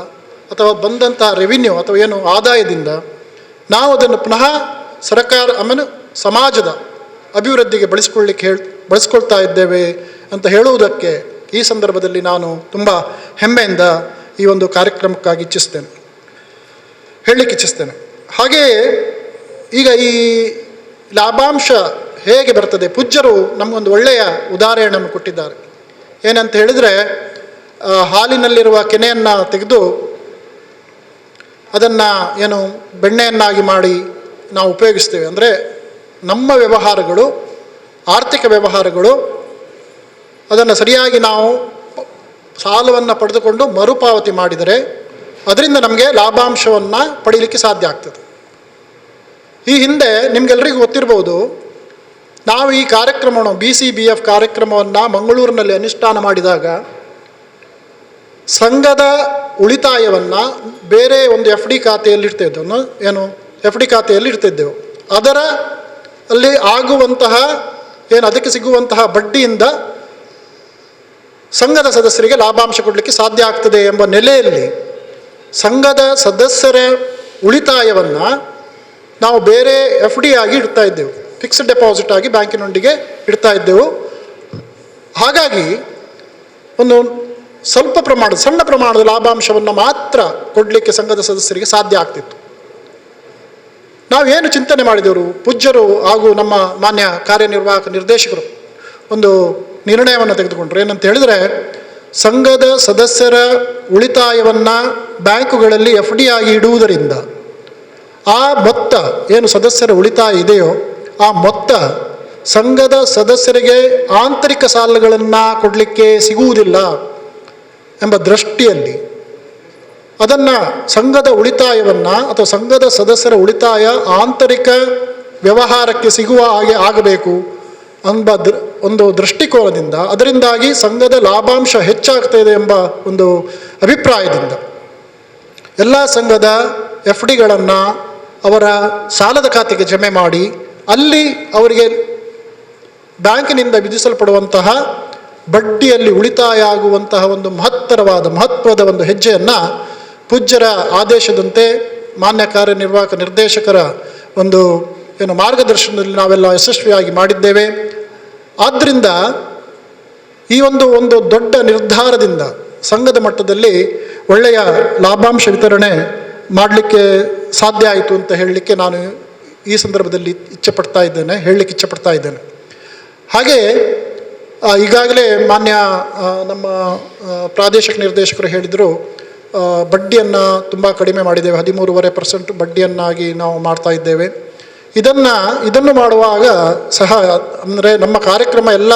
ಅಥವಾ ಬಂದಂತಹ ರೆವಿನ್ಯೂ ಅಥವಾ ಏನು ಆದಾಯದಿಂದ ನಾವು ಅದನ್ನು ಪುನಃ ಸರ್ಕಾರ ಆಮೇಲೆ ಸಮಾಜದ ಅಭಿವೃದ್ಧಿಗೆ ಬಳಸ್ಕೊಳ್ತಾ ಇದ್ದೇವೆ ಅಂತ ಹೇಳುವುದಕ್ಕೆ ಈ ಸಂದರ್ಭದಲ್ಲಿ ನಾನು ತುಂಬ ಹೆಮ್ಮೆಯಿಂದ ಈ ಒಂದು ಕಾರ್ಯಕ್ರಮಕ್ಕಾಗಿ ಹೇಳಲಿಕ್ಕೆ ಇಚ್ಛಿಸ್ತೇನೆ. ಹಾಗೆಯೇ ಈಗ ಈ ಲಾಭಾಂಶ ಹೇಗೆ ಬರ್ತದೆ, ಪೂಜ್ಯರು ನಮಗೊಂದು ಒಳ್ಳೆಯ ಉದಾಹರಣೆಯನ್ನು ಕೊಟ್ಟಿದ್ದಾರೆ. ಏನಂತ ಹೇಳಿದರೆ, ಹಾಲಿನಲ್ಲಿರುವ ಕೆನೆಯನ್ನು ತೆಗೆದು ಅದನ್ನು ಏನು ಬೆಣ್ಣೆಯನ್ನಾಗಿ ಮಾಡಿ ನಾವು ಉಪಯೋಗಿಸ್ತೇವೆ. ಅಂದರೆ ನಮ್ಮ ವ್ಯವಹಾರಗಳು, ಆರ್ಥಿಕ ವ್ಯವಹಾರಗಳು, ಅದನ್ನು ಸರಿಯಾಗಿ ನಾವು ಸಾಲವನ್ನು ಪಡೆದುಕೊಂಡು ಮರುಪಾವತಿ ಮಾಡಿದರೆ ಅದರಿಂದ ನಮಗೆ ಲಾಭಾಂಶವನ್ನು ಪಡೀಲಿಕ್ಕೆ ಸಾಧ್ಯ ಆಗ್ತದೆ. ಈ ಹಿಂದೆ ನಿಮಗೆಲ್ಲರಿಗೂ ಗೊತ್ತಿರ್ಬೋದು, ನಾವು ಈ ಕಾರ್ಯಕ್ರಮವನ್ನು BCBF ಕಾರ್ಯಕ್ರಮವನ್ನು ಮಂಗಳೂರಿನಲ್ಲಿ ಅನುಷ್ಠಾನ ಮಾಡಿದಾಗ ಸಂಘದ ಉಳಿತಾಯವನ್ನು ಬೇರೆ ಒಂದು FD ಖಾತೆಯಲ್ಲಿ ಇಡ್ತಿದ್ದೆವು. ಏನು FD ಖಾತೆಯಲ್ಲಿ ಇಡ್ತಿದ್ದೆವು. ಅದರ ಅಲ್ಲಿ ಆಗುವಂತಹ ಏನು ಅದಕ್ಕೆ ಸಿಗುವಂತಹ ಬಡ್ಡಿಯಿಂದ ಸಂಘದ ಸದಸ್ಯರಿಗೆ ಲಾಭಾಂಶ ಕೊಡಲಿಕ್ಕೆ ಸಾಧ್ಯ ಆಗ್ತದೆ ಎಂಬ ನೆಲೆಯಲ್ಲಿ ಸಂಘದ ಸದಸ್ಯರ ಉಳಿತಾಯವನ್ನು ನಾವು ಬೇರೆ FD ಆಗಿ ಇಡ್ತಾ ಇದ್ದೆವು. ಫಿಕ್ಸ್ಡ್ ಡೆಪಾಸಿಟ್ ಆಗಿ ಬ್ಯಾಂಕಿನೊಂದಿಗೆ ಇಡ್ತಾ ಇದ್ದೆವು. ಹಾಗಾಗಿ ಒಂದು ಸ್ವಲ್ಪ ಪ್ರಮಾಣದ, ಸಣ್ಣ ಪ್ರಮಾಣದ ಲಾಭಾಂಶವನ್ನು ಮಾತ್ರ ಕೊಡಲಿಕ್ಕೆ ಸಂಘದ ಸದಸ್ಯರಿಗೆ ಸಾಧ್ಯ ಆಗ್ತಿತ್ತು. ನಾವೇನು ಚಿಂತನೆ ಮಾಡಿದೆವರು, ಪೂಜ್ಯರು ಹಾಗೂ ನಮ್ಮ ಮಾನ್ಯ ಕಾರ್ಯನಿರ್ವಾಹಕ ನಿರ್ದೇಶಕರು ಒಂದು ನಿರ್ಣಯವನ್ನು ತೆಗೆದುಕೊಂಡ್ರು. ಏನಂತ ಹೇಳಿದರೆ, ಸಂಘದ ಸದಸ್ಯರ ಉಳಿತಾಯವನ್ನು ಬ್ಯಾಂಕುಗಳಲ್ಲಿ FD ಆಗಿ ಇಡುವುದರಿಂದ ಆ ಮೊತ್ತ ಏನು ಸದಸ್ಯರ ಉಳಿತಾಯ ಇದೆಯೋ ಆ ಮೊತ್ತ ಸಂಘದ ಸದಸ್ಯರಿಗೆ ಆಂತರಿಕ ಸಾಲಗಳನ್ನು ಕೊಡಲಿಕ್ಕೆ ಸಿಗುವುದಿಲ್ಲ ಎಂಬ ದೃಷ್ಟಿಯಲ್ಲಿ ಅದನ್ನು ಸಂಘದ ಉಳಿತಾಯವನ್ನು ಅಥವಾ ಸಂಘದ ಸದಸ್ಯರ ಉಳಿತಾಯ ಆಂತರಿಕ ವ್ಯವಹಾರಕ್ಕೆ ಸಿಗುವ ಹಾಗೆ ಆಗಬೇಕು ಎಂಬ ಒಂದು ದೃಷ್ಟಿಕೋನದಿಂದ, ಅದರಿಂದಾಗಿ ಸಂಘದ ಲಾಭಾಂಶ ಹೆಚ್ಚಾಗ್ತಾಯಿದೆ ಎಂಬ ಒಂದು ಅಭಿಪ್ರಾಯದಿಂದ ಎಲ್ಲ ಸಂಘದ ಎಫ್ ಡಿಗಳನ್ನು ಅವರ ಸಾಲದ ಖಾತೆಗೆ ಜಮೆ ಮಾಡಿ ಅಲ್ಲಿ ಅವರಿಗೆ ಬ್ಯಾಂಕಿನಿಂದ ವಿಧಿಸಲ್ಪಡುವಂತಹ ಬಡ್ಡಿಯಲ್ಲಿ ಉಳಿತಾಯ ಆಗುವಂತಹ ಒಂದು ಮಹತ್ವದ ಒಂದು ಹೆಜ್ಜೆಯನ್ನು ಪೂಜ್ಯರ ಆದೇಶದಂತೆ ಮಾನ್ಯ ಕಾರ್ಯನಿರ್ವಾಹಕ ನಿರ್ದೇಶಕರ ಒಂದು ಮಾರ್ಗದರ್ಶನದಲ್ಲಿ ನಾವೆಲ್ಲ ಯಶಸ್ವಿಯಾಗಿ ಮಾಡಿದ್ದೇವೆ. ಆದ್ದರಿಂದ ಈ ಒಂದು ದೊಡ್ಡ ನಿರ್ಧಾರದಿಂದ ಸಂಘದ ಮಟ್ಟದಲ್ಲಿ ಒಳ್ಳೆಯ ಲಾಭಾಂಶ ವಿತರಣೆ ಮಾಡಲಿಕ್ಕೆ ಸಾಧ್ಯ ಆಯಿತು ಅಂತ ಹೇಳಲಿಕ್ಕೆ ನಾನು ಈ ಸಂದರ್ಭದಲ್ಲಿ ಹೇಳಲಿಕ್ಕೆ ಇಚ್ಛೆಪಡ್ತಾ ಇದ್ದೇನೆ. ಹಾಗೆ ಈಗಾಗಲೇ ಮಾನ್ಯ ನಮ್ಮ ಪ್ರಾದೇಶಿಕ ನಿರ್ದೇಶಕರು ಹೇಳಿದರು, ಬಡ್ಡಿಯನ್ನು ತುಂಬ ಕಡಿಮೆ ಮಾಡಿದ್ದೇವೆ, 13.5% ಬಡ್ಡಿಯನ್ನಾಗಿ ನಾವು ಮಾಡ್ತಾ ಇದ್ದೇವೆ. ಇದನ್ನು ಮಾಡುವಾಗ ಸಹ ಅಂದರೆ ನಮ್ಮ ಕಾರ್ಯಕ್ರಮ ಎಲ್ಲ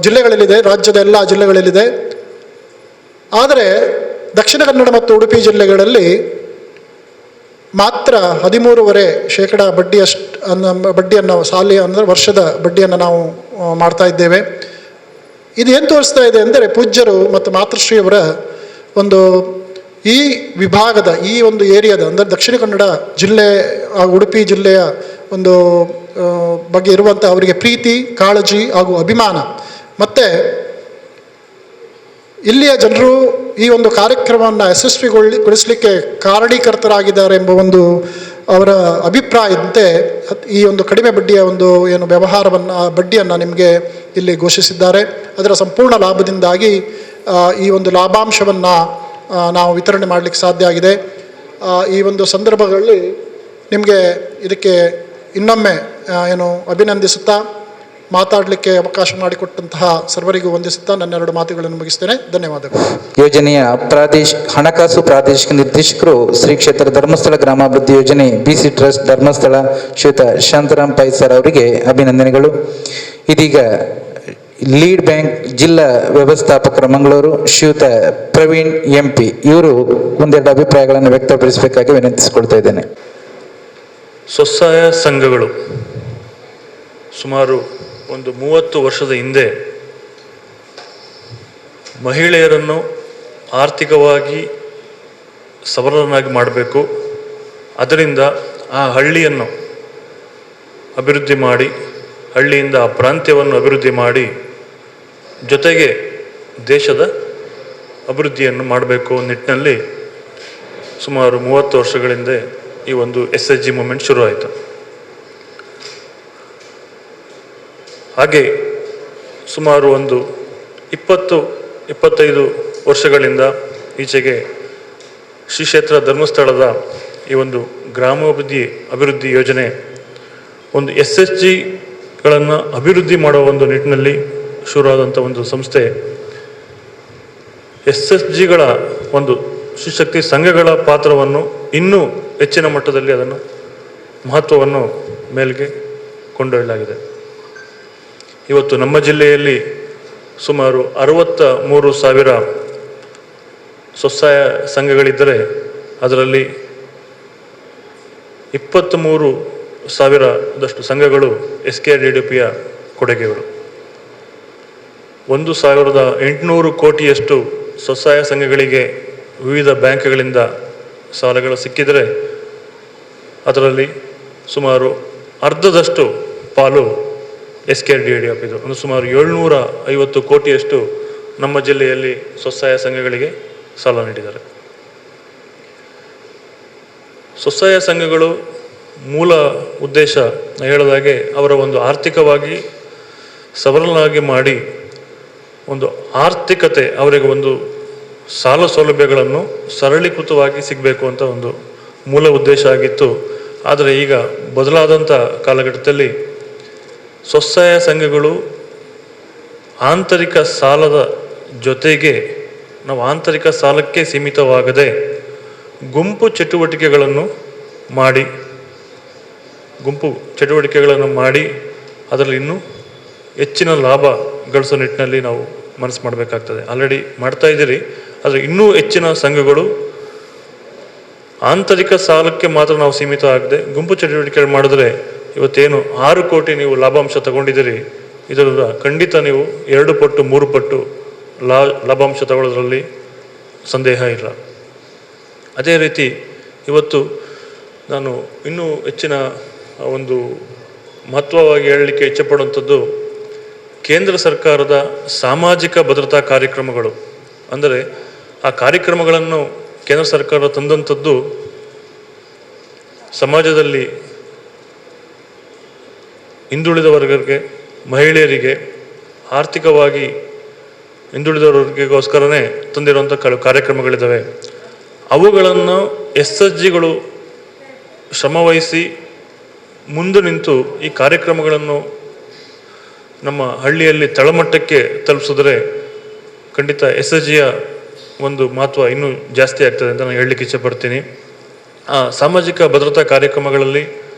ಜಿಲ್ಲೆಗಳಲ್ಲಿದೆ, ರಾಜ್ಯದ ಎಲ್ಲ ಜಿಲ್ಲೆಗಳಲ್ಲಿದೆ. ಆದರೆ ದಕ್ಷಿಣ ಕನ್ನಡ ಮತ್ತು ಉಡುಪಿ ಜಿಲ್ಲೆಗಳಲ್ಲಿ ಮಾತ್ರ 13.5% ಬಡ್ಡಿಯನ್ನು ಅಂದರೆ ವರ್ಷದ ಬಡ್ಡಿಯನ್ನು ನಾವು ಮಾಡ್ತಾ ಇದ್ದೇವೆ. ಇದು ಏನು ತೋರಿಸ್ತಾ ಇದೆ ಅಂದರೆ ಪೂಜ್ಯರು ಮತ್ತು ಮಾತೃಶ್ರೀಯವರ ಒಂದು ಈ ವಿಭಾಗದ ಈ ಒಂದು ಏರಿಯಾದ ಅಂದರೆ ದಕ್ಷಿಣ ಕನ್ನಡ ಜಿಲ್ಲೆ ಉಡುಪಿ ಜಿಲ್ಲೆಯ ಒಂದು ಬಗ್ಗೆ ಇರುವಂಥ ಅವರಿಗೆ ಪ್ರೀತಿ, ಕಾಳಜಿ ಹಾಗೂ ಅಭಿಮಾನ, ಮತ್ತು ಇಲ್ಲಿಯ ಜನರು ಈ ಒಂದು ಕಾರ್ಯಕ್ರಮವನ್ನು ಯಶಸ್ವಿಗೊಳಿಸಲಿಕ್ಕೆ ಕಾರಣೀಕರ್ತರಾಗಿದ್ದಾರೆ ಎಂಬ ಒಂದು ಅವರ ಅಭಿಪ್ರಾಯದಂತೆ ಈ ಒಂದು ಕಡಿಮೆ ಬಡ್ಡಿಯ ಒಂದು ಬಡ್ಡಿಯನ್ನು ನಿಮಗೆ ಇಲ್ಲಿ ಘೋಷಿಸಿದ್ದಾರೆ. ಅದರ ಸಂಪೂರ್ಣ ಲಾಭದಿಂದಾಗಿ ಈ ಒಂದು ಲಾಭಾಂಶವನ್ನು ನಾವು ವಿತರಣೆ ಮಾಡಲಿಕ್ಕೆ ಸಾಧ್ಯ ಆಗಿದೆ. ಈ ಒಂದು ಸಂದರ್ಭಗಳಲ್ಲಿ ನಿಮಗೆ ಇದಕ್ಕೆ ಇನ್ನೊಮ್ಮೆ ಅಭಿನಂದಿಸುತ್ತಾ ಮಾತಾಡಲಿಕ್ಕೆ ಅವಕಾಶ ಮಾಡಿಕೊಟ್ಟಂತಹ ಸರ್ವರಿಗೂ ವಂದಿಸುತ್ತಾ ನನ್ನ 2 ಮಾತುಗಳನ್ನು ಮುಗಿಸ್ತೇನೆ. ಧನ್ಯವಾದಗಳು. ಯೋಜನೆಯ ಹಣಕಾಸು ಪ್ರಾದೇಶಿಕ ನಿರ್ದೇಶಕರು ಶ್ರೀ ಕ್ಷೇತ್ರ ಧರ್ಮಸ್ಥಳ ಗ್ರಾಮಾಭಿವೃದ್ಧಿ ಯೋಜನೆ BC ಟ್ರಸ್ಟ್ ಧರ್ಮಸ್ಥಳ ಶ್ರೀಯುತ ಶಾಂತರಾಮ್ ಪೈ ಸರ್ ಅವರಿಗೆ ಅಭಿನಂದನೆಗಳು. ಇದೀಗ ಲೀಡ್ ಬ್ಯಾಂಕ್ ಜಿಲ್ಲಾ ವ್ಯವಸ್ಥಾಪಕರು ಮಂಗಳೂರು ಶ್ರೀಯುತ ಪ್ರವೀಣ್ MP ಇವರು ಒಂದೆರಡು ಅಭಿಪ್ರಾಯಗಳನ್ನು ವ್ಯಕ್ತಪಡಿಸಬೇಕಾಗಿ ವಿನಂತಿಸಿಕೊಳ್ತಾ ಇದ್ದೇನೆ. ಸ್ವಸಹಾಯ ಸಂಘಗಳು ಸುಮಾರು ಒಂದು 30 ವರ್ಷದ ಹಿಂದೆ ಮಹಿಳೆಯರನ್ನು ಆರ್ಥಿಕವಾಗಿ ಸಬಲರನ್ನಾಗಿ ಮಾಡಬೇಕು, ಅದರಿಂದ ಆ ಹಳ್ಳಿಯನ್ನು ಅಭಿವೃದ್ಧಿ ಮಾಡಿ, ಹಳ್ಳಿಯಿಂದ ಆ ಪ್ರಾಂತ್ಯವನ್ನು ಅಭಿವೃದ್ಧಿ ಮಾಡಿ, ಜೊತೆಗೆ ದೇಶದ ಅಭಿವೃದ್ಧಿಯನ್ನು ಮಾಡಬೇಕು ನಿಟ್ಟಿನಲ್ಲಿ ಸುಮಾರು 30 ವರ್ಷಗಳಿಂದ ಈ ಒಂದು SHG ಮೂಮೆಂಟ್ ಶುರುವಾಯಿತು. ಹಾಗೆ ಸುಮಾರು ಒಂದು 20-25 ವರ್ಷಗಳಿಂದ ಈಚೆಗೆ ಶ್ರೀ ಕ್ಷೇತ್ರ ಧರ್ಮಸ್ಥಳದ ಈ ಒಂದು ಅಭಿವೃದ್ಧಿ ಯೋಜನೆ ಒಂದು SHGಗಳನ್ನು ಅಭಿವೃದ್ಧಿ ಮಾಡುವ ಒಂದು ನಿಟ್ಟಿನಲ್ಲಿ ಶುರುವಾದಂಥ ಒಂದು ಸಂಸ್ಥೆ. SHGಗಳ ಒಂದು ಶ್ರೀಶಕ್ತಿ ಸಂಘಗಳ ಪಾತ್ರವನ್ನು ಇನ್ನೂ ಹೆಚ್ಚಿನ ಮಟ್ಟದಲ್ಲಿ ಅದನ್ನು ಮಹತ್ವವನ್ನು ಮೇಲ್ಗೆ ಕೊಂಡೊಯ್ಯಲಾಗಿದೆ. ಇವತ್ತು ನಮ್ಮ ಜಿಲ್ಲೆಯಲ್ಲಿ ಸುಮಾರು 63,000 ಸ್ವಸಹಾಯ ಸಂಘಗಳಿದ್ದರೆ ಅದರಲ್ಲಿ 23,000ದಷ್ಟು ಸಂಘಗಳು SKRDDPಯ ಕೊಡುಗೆಗಳು. 1,800 ಕೋಟಿಯಷ್ಟು ಸ್ವಸಹಾಯ ಸಂಘಗಳಿಗೆ ವಿವಿಧ ಬ್ಯಾಂಕ್ಗಳಿಂದ ಸಾಲಗಳು ಸಿಕ್ಕಿದರೆ ಅದರಲ್ಲಿ ಸುಮಾರು ಅರ್ಧದಷ್ಟು ಪಾಲು SKRDDP ಇದು. ಒಂದು ಸುಮಾರು 750 ಕೋಟಿಯಷ್ಟು ನಮ್ಮ ಜಿಲ್ಲೆಯಲ್ಲಿ ಸ್ವಸಹಾಯ ಸಂಘಗಳಿಗೆ ಸಾಲ ನೀಡಿದ್ದಾರೆ. ಸ್ವಸಹಾಯ ಸಂಘಗಳು ಮೂಲ ಉದ್ದೇಶ ಹೇಳಿದಾಗೆ ಅವರ ಒಂದು ಆರ್ಥಿಕವಾಗಿ ಸಬಲನಾಗಿ ಮಾಡಿ ಒಂದು ಆರ್ಥಿಕತೆ ಅವರಿಗೆ ಒಂದು ಸಾಲ ಸೌಲಭ್ಯಗಳನ್ನು ಸರಳೀಕೃತವಾಗಿ ಸಿಗಬೇಕು ಅಂತ ಒಂದು ಮೂಲ ಉದ್ದೇಶ ಆಗಿತ್ತು. ಆದರೆ ಈಗ ಬದಲಾದಂಥ ಕಾಲಘಟ್ಟದಲ್ಲಿ ಸ್ವಸಹಾಯ ಸಂಘಗಳು ಆಂತರಿಕ ಸಾಲದ ಜೊತೆಗೆ ನಾವು ಆಂತರಿಕ ಸಾಲಕ್ಕೆ ಸೀಮಿತವಾಗದೆ ಗುಂಪು ಚಟುವಟಿಕೆಗಳನ್ನು ಮಾಡಿ ಅದರಲ್ಲಿ ಇನ್ನೂ ಹೆಚ್ಚಿನ ಲಾಭ ಗಳಿಸೋ ನಿಟ್ಟಿನಲ್ಲಿ ನಾವು ಮನಸ್ಸು ಮಾಡಬೇಕಾಗ್ತದೆ. ಆಲ್ರೆಡಿ ಮಾಡ್ತಾ ಇದ್ದೀರಿ, ಆದರೆ ಇನ್ನೂ ಹೆಚ್ಚಿನ ಸಂಘಗಳು ಆಂತರಿಕ ಸಾಲಕ್ಕೆ ಮಾತ್ರ ನಾವು ಸೀಮಿತ ಆಗದೆ ಗುಂಪು ಚಟುವಟಿಕೆಗಳು ಮಾಡಿದ್ರೆ ಇವತ್ತೇನು 6 ಕೋಟಿ ನೀವು ಲಾಭಾಂಶ ತಗೊಂಡಿದ್ದೀರಿ, ಇದರಿಂದ ಖಂಡಿತ ನೀವು 2 ಪಟ್ಟು 3 ಪಟ್ಟು ಲಾಭಾಂಶ ತಗೊಳ್ಳೋದ್ರಲ್ಲಿ ಸಂದೇಹ ಇಲ್ಲ. ಅದೇ ರೀತಿ ಇವತ್ತು ನಾನು ಇನ್ನೂ ಹೆಚ್ಚಿನ ಒಂದು ಮಹತ್ವವಾಗಿ ಹೇಳಲಿಕ್ಕೆ ಇಚ್ಛೆಪಡುವಂಥದ್ದು ಕೇಂದ್ರ ಸರ್ಕಾರದ ಸಾಮಾಜಿಕ ಭದ್ರತಾ ಕಾರ್ಯಕ್ರಮಗಳು. ಅಂದರೆ ಆ ಕಾರ್ಯಕ್ರಮಗಳನ್ನು ಕೇಂದ್ರ ಸರ್ಕಾರ ತಂದಂಥದ್ದು ಸಮಾಜದಲ್ಲಿ ಹಿಂದುಳಿದ ವರ್ಗಕ್ಕೆ, ಮಹಿಳೆಯರಿಗೆ, ಆರ್ಥಿಕವಾಗಿ ಹಿಂದುಳಿದ ವರ್ಗಕ್ಕೋಸ್ಕರನೇ ತಂದಿರುವಂಥ ಕಾರ್ಯಕ್ರಮಗಳಿದ್ದಾವೆ. ಅವುಗಳನ್ನು SSGಗಳು ಶ್ರಮವಹಿಸಿ ಮುಂದೆ ನಿಂತು ಈ ಕಾರ್ಯಕ್ರಮಗಳನ್ನು ನಮ್ಮ ಹಳ್ಳಿಯಲ್ಲಿ ತಳಮಟ್ಟಕ್ಕೆ ತಲುಪಿಸಿದ್ರೆ ಖಂಡಿತ SSGಯ ಒಂದು ಮಹತ್ವ ಇನ್ನೂ ಜಾಸ್ತಿ ಆಗ್ತದೆ ಅಂತ ನಾನು ಹೇಳಲಿಕ್ಕೆ ಇಚ್ಛೆಪಡ್ತೀನಿ. ಆ ಸಾಮಾಜಿಕ ಭದ್ರತಾ ಕಾರ್ಯಕ್ರಮಗಳಲ್ಲಿ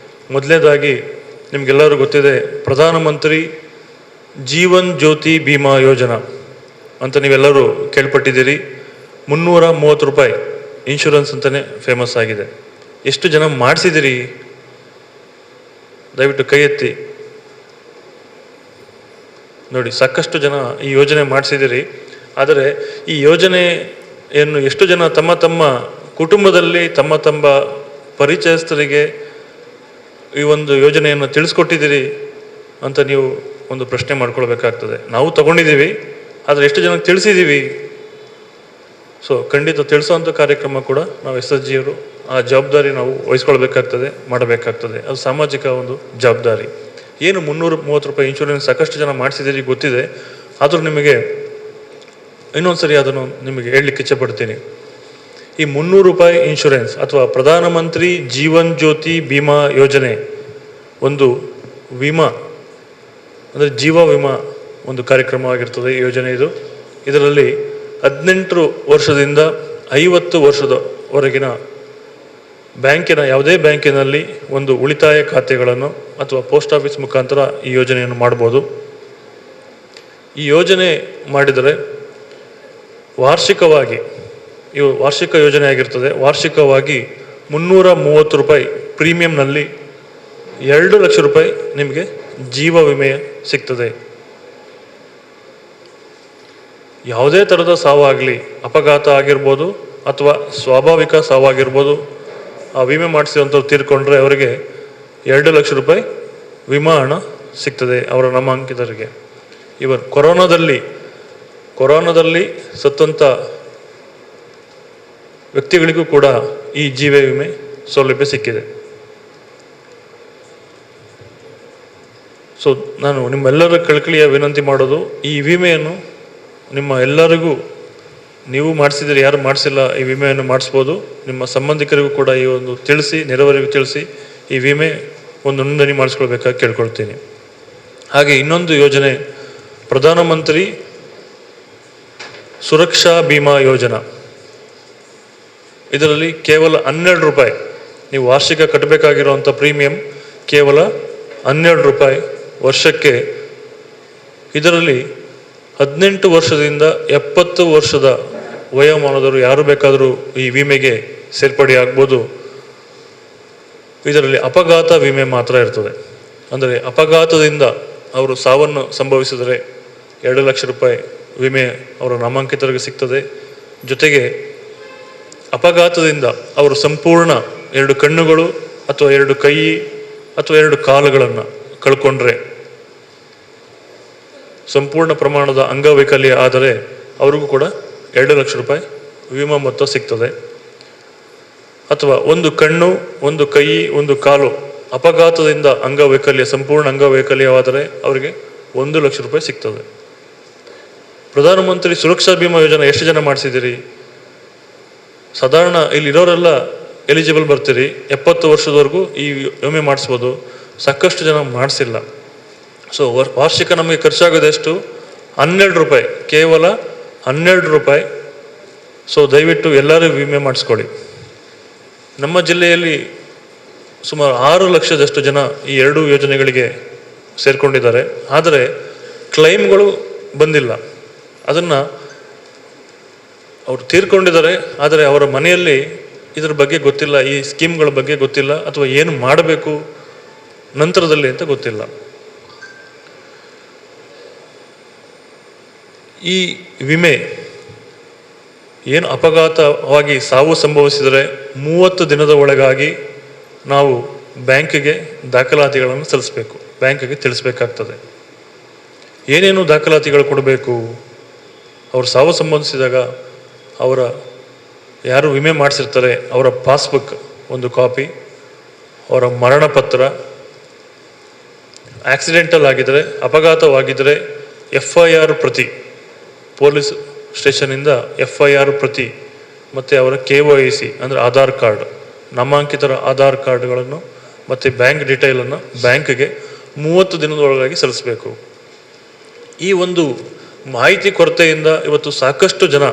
ಮೊದಲನೇದಾಗಿ ನಿಮಗೆಲ್ಲರೂ ಗೊತ್ತಿದೆ, ಪ್ರಧಾನಮಂತ್ರಿ ಜೀವನ್ ಜ್ಯೋತಿ ಬಿಮಾ ಯೋಜನಾ ಅಂತ ನೀವೆಲ್ಲರೂ ಕೇಳ್ಪಟ್ಟಿದ್ದೀರಿ. 330 ರೂಪಾಯಿ ಇನ್ಶೂರೆನ್ಸ್ ಅಂತಲೇ ಫೇಮಸ್ ಆಗಿದೆ. ಎಷ್ಟು ಜನ ಮಾಡಿಸಿದಿರಿ? ದಯವಿಟ್ಟು ಕೈ ಎತ್ತಿ ನೋಡಿ. ಸಾಕಷ್ಟು ಜನ ಈ ಯೋಜನೆ ಮಾಡಿಸಿದಿರಿ. ಆದರೆ ಈ ಯೋಜನೆಯನ್ನು ಎಷ್ಟು ಜನ ತಮ್ಮ ತಮ್ಮ ಕುಟುಂಬದಲ್ಲಿ ತಮ್ಮ ತಮ್ಮ ಪರಿಚಯಸ್ಥರಿಗೆ ಈ ಒಂದು ಯೋಜನೆಯನ್ನು ತಿಳಿಸ್ಕೊಟ್ಟಿದ್ದೀರಿ ಅಂತ ನೀವು ಒಂದು ಪ್ರಶ್ನೆ ಮಾಡ್ಕೊಳ್ಬೇಕಾಗ್ತದೆ. ನಾವು ತಗೊಂಡಿದ್ದೀವಿ, ಆದರೆ ಎಷ್ಟು ಜನಕ್ಕೆ ತಿಳಿಸಿದ್ದೀವಿ? ಸೊ ಖಂಡಿತ ತಿಳಿಸೋವಂಥ ಕಾರ್ಯಕ್ರಮ ಕೂಡ ನಾವು SSGಯವರು ಆ ಜವಾಬ್ದಾರಿ ನಾವು ವಹಿಸ್ಕೊಳ್ಬೇಕಾಗ್ತದೆ, ಮಾಡಬೇಕಾಗ್ತದೆ. ಅದು ಸಾಮಾಜಿಕ ಒಂದು ಜವಾಬ್ದಾರಿ. ಏನು 330 ರೂಪಾಯಿ ಇನ್ಶೂರೆನ್ಸ್ ಸಾಕಷ್ಟು ಜನ ಮಾಡಿಸಿದ್ದೀರಿ ಗೊತ್ತಿದೆ, ಆದರೂ ನಿಮಗೆ ಇನ್ನೊಂದು ಸರಿ ಅದನ್ನು ನಿಮಗೆ ಹೇಳಲಿಕ್ಕೆ ಇಚ್ಛೆಪಡ್ತೀನಿ. ಈ 300 ರೂಪಾಯಿ ಇನ್ಶೂರೆನ್ಸ್ ಅಥವಾ ಪ್ರಧಾನಮಂತ್ರಿ ಜೀವನ್ ಜ್ಯೋತಿ ಬಿಮಾ ಯೋಜನೆ ಒಂದು ವಿಮಾ, ಅಂದರೆ ಜೀವ ವಿಮಾ ಒಂದು ಕಾರ್ಯಕ್ರಮವಾಗಿರ್ತದೆ. ಈ ಯೋಜನೆ ಇದರಲ್ಲಿ 18 ವರ್ಷದಿಂದ 50 ವರ್ಷದವರೆಗಿನ ಬ್ಯಾಂಕಿನ ಯಾವುದೇ ಬ್ಯಾಂಕಿನಲ್ಲಿ ಒಂದು ಉಳಿತಾಯ ಖಾತೆಗಳನ್ನು ಅಥವಾ ಪೋಸ್ಟ್ ಆಫೀಸ್ ಮುಖಾಂತರ ಈ ಯೋಜನೆಯನ್ನು ಮಾಡ್ಬೋದು. ಈ ಯೋಜನೆ ಮಾಡಿದರೆ ವಾರ್ಷಿಕವಾಗಿ, ಇವು ವಾರ್ಷಿಕ ಯೋಜನೆ ಆಗಿರ್ತದೆ, ವಾರ್ಷಿಕವಾಗಿ 330 ರೂಪಾಯಿ ಪ್ರೀಮಿಯಂನಲ್ಲಿ 2 ಲಕ್ಷ ರೂಪಾಯಿ ನಿಮಗೆ ಜೀವ ವಿಮೆ ಸಿಗ್ತದೆ. ಯಾವುದೇ ಥರದ ಸಾವಾಗಲಿ, ಅಪಘಾತ ಆಗಿರ್ಬೋದು ಅಥವಾ ಸ್ವಾಭಾವಿಕ ಸಾವಾಗಿರ್ಬೋದು, ಆ ವಿಮೆ ಮಾಡಿಸಿದಂಥವ್ರು ತೀರ್ಕೊಂಡ್ರೆ ಅವರಿಗೆ 2 ಲಕ್ಷ ರೂಪಾಯಿ ವಿಮಾ ಹಣ ಸಿಗ್ತದೆ ಅವರ ನಾಮಾಂಕಿತರಿಗೆ. ಇವನ್ ಕೊರೋನಾದಲ್ಲಿ ಸತ್ತಂಥ ವ್ಯಕ್ತಿಗಳಿಗೂ ಕೂಡ ಈ ಜೀವ ವಿಮೆ ಸೌಲಭ್ಯ ಸಿಕ್ಕಿದೆ. ಸೊ ನಾನು ನಿಮ್ಮೆಲ್ಲರ ಕಳಕಳಿಯ ವಿನಂತಿ ಮಾಡೋದು, ಈ ವಿಮೆಯನ್ನು ನಿಮ್ಮ ಎಲ್ಲರಿಗೂ, ನೀವು ಮಾಡಿಸಿದರೆ ಯಾರು ಮಾಡಿಸಿಲ್ಲ ಈ ವಿಮೆಯನ್ನು ಮಾಡಿಸ್ಬೋದು. ನಿಮ್ಮ ಸಂಬಂಧಿಕರಿಗೂ ಕೂಡ ಈ ಒಂದು ತಿಳಿಸಿ, ನೆರೆಯವರಿಗೂ ತಿಳಿಸಿ ಈ ವಿಮೆ ಒಂದು ನೋಂದಣಿ ಮಾಡಿಸ್ಕೊಳ್ಬೇಕಾಗಿ ಕೇಳ್ಕೊಳ್ತೀನಿ. ಹಾಗೆ ಇನ್ನೊಂದು ಯೋಜನೆ ಪ್ರಧಾನಮಂತ್ರಿ ಸುರಕ್ಷಾ ಬಿಮಾ ಯೋಜನಾ. ಇದರಲ್ಲಿ ಕೇವಲ 12 ರೂಪಾಯಿ ನೀವು ವಾರ್ಷಿಕ ಕಟ್ಟಬೇಕಾಗಿರುವಂಥ ಪ್ರೀಮಿಯಂ ಕೇವಲ 12 ರೂಪಾಯಿ ವರ್ಷಕ್ಕೆ. ಇದರಲ್ಲಿ 18 ವರ್ಷದಿಂದ 70 ವರ್ಷದ ವಯೋಮಾನದವರು ಯಾರು ಬೇಕಾದರೂ ಈ ವಿಮೆಗೆ ಸೇರ್ಪಡೆಯಾಗ್ಬೋದು. ಇದರಲ್ಲಿ ಅಪಘಾತ ವಿಮೆ ಮಾತ್ರ ಇರ್ತದೆ. ಅಂದರೆ ಅಪಘಾತದಿಂದ ಅವರು ಸಾವನ್ನು ಸಂಭವಿಸಿದರೆ 2 ಲಕ್ಷ ರೂಪಾಯಿ ವಿಮೆ ಅವರ ನಾಮಾಂಕಿತರಿಗೆ ಸಿಗ್ತದೆ. ಜೊತೆಗೆ ಅಪಘಾತದಿಂದ ಅವರು ಸಂಪೂರ್ಣ 2 ಕಣ್ಣುಗಳು ಅಥವಾ 2 ಕೈ ಅಥವಾ 2 ಕಾಲುಗಳನ್ನು ಕಳ್ಕೊಂಡ್ರೆ, ಸಂಪೂರ್ಣ ಪ್ರಮಾಣದ ಅಂಗವೈಕಲ್ಯ ಆದರೆ ಅವ್ರಿಗೂ ಕೂಡ 2 ಲಕ್ಷ ರೂಪಾಯಿ ವಿಮಾ ಮೊತ್ತ ಸಿಗ್ತದೆ. ಅಥವಾ 1 ಕಣ್ಣು, 1 ಕೈ, 1 ಕಾಲು ಅಪಘಾತದಿಂದ ಅಂಗವೈಕಲ್ಯ, ಸಂಪೂರ್ಣ ಅಂಗವೈಕಲ್ಯವಾದರೆ ಅವರಿಗೆ 1 ಲಕ್ಷ ರೂಪಾಯಿ ಸಿಗ್ತದೆ. ಪ್ರಧಾನಮಂತ್ರಿ ಸುರಕ್ಷಾ ಬಿಮಾ ಯೋಜನೆ ಎಷ್ಟು ಜನ ಮಾಡಿಸಿದ್ದೀರಿ? ಸಾಧಾರಣ ಇಲ್ಲಿರೋರೆಲ್ಲ ಎಲಿಜಿಬಲ್ ಬರ್ತೀರಿ, 70 ವರ್ಷದವರೆಗೂ ಈ ವಿಮೆ ಮಾಡಿಸ್ಬೋದು. ಸಾಕಷ್ಟು ಜನ ಮಾಡಿಸಿಲ್ಲ. ಸೊ ವಾರ್ಷಿಕ ನಮಗೆ ಖರ್ಚಾಗೋದೆಷ್ಟು? 12 ರೂಪಾಯಿ, ಕೇವಲ 12 ರೂಪಾಯಿ. ಸೊ ದಯವಿಟ್ಟು ಎಲ್ಲರೂ ವಿಮೆ ಮಾಡಿಸ್ಕೊಳ್ಳಿ. ನಮ್ಮ ಜಿಲ್ಲೆಯಲ್ಲಿ ಸುಮಾರು 6 ಲಕ್ಷದಷ್ಟು ಜನ ಈ 2 ಯೋಜನೆಗಳಿಗೆ ಸೇರಿಕೊಂಡಿದ್ದಾರೆ. ಆದರೆ ಕ್ಲೈಮ್ಗಳು ಬಂದಿಲ್ಲ. ಅದನ್ನು ಅವರು ತೀರ್ಕೊಂಡಿದ್ದಾರೆ, ಆದರೆ ಅವರ ಮನೆಯಲ್ಲಿ ಇದರ ಬಗ್ಗೆ ಗೊತ್ತಿಲ್ಲ, ಈ ಸ್ಕೀಮ್ಗಳ ಬಗ್ಗೆ ಗೊತ್ತಿಲ್ಲ, ಅಥವಾ ಏನು ಮಾಡಬೇಕು ನಂತರದಲ್ಲಿ ಅಂತ ಗೊತ್ತಿಲ್ಲ. ಈ ವಿಮೆ ಏನು ಅಪಘಾತವಾಗಿ ಸಾವು ಸಂಭವಿಸಿದರೆ 30 ದಿನದ ಒಳಗಾಗಿ ನಾವು ಬ್ಯಾಂಕಿಗೆ ದಾಖಲಾತಿಗಳನ್ನು ಸಲ್ಲಿಸಬೇಕು, ಬ್ಯಾಂಕಿಗೆ ತಿಳಿಸ್ಬೇಕಾಗ್ತದೆ. ಏನೇನು ದಾಖಲಾತಿಗಳು ಕೊಡಬೇಕು? ಅವರು ಸಾವು ಸಂಭವಿಸಿದಾಗ ಅವರ ಯಾರು ವಿಮೆ ಮಾಡಿಸಿರ್ತಾರೆ ಅವರ ಪಾಸ್ಬುಕ್ ಒಂದು ಕಾಪಿ, ಅವರ ಮರಣ ಪತ್ರ, ಆಕ್ಸಿಡೆಂಟಲ್ ಆಗಿದ್ದರೆ, ಅಪಘಾತವಾಗಿದ್ದರೆ FIR ಪ್ರತಿ, ಪೊಲೀಸ್ ಸ್ಟೇಷನಿಂದ FIR ಪ್ರತಿ, ಮತ್ತು ಅವರ KYC ಅಂದರೆ ಆಧಾರ್ ಕಾರ್ಡ್, ನಾಮಾಂಕಿತರ ಆಧಾರ್ ಕಾರ್ಡ್ಗಳನ್ನು ಮತ್ತು ಬ್ಯಾಂಕ್ ಡೀಟೇಲನ್ನು ಬ್ಯಾಂಕ್ಗೆ 30 ದಿನದೊಳಗಾಗಿ ಸಲ್ಲಿಸಬೇಕು. ಈ ಒಂದು ಮಾಹಿತಿ ಕೊರತೆಯಿಂದ ಇವತ್ತು ಸಾಕಷ್ಟು ಜನ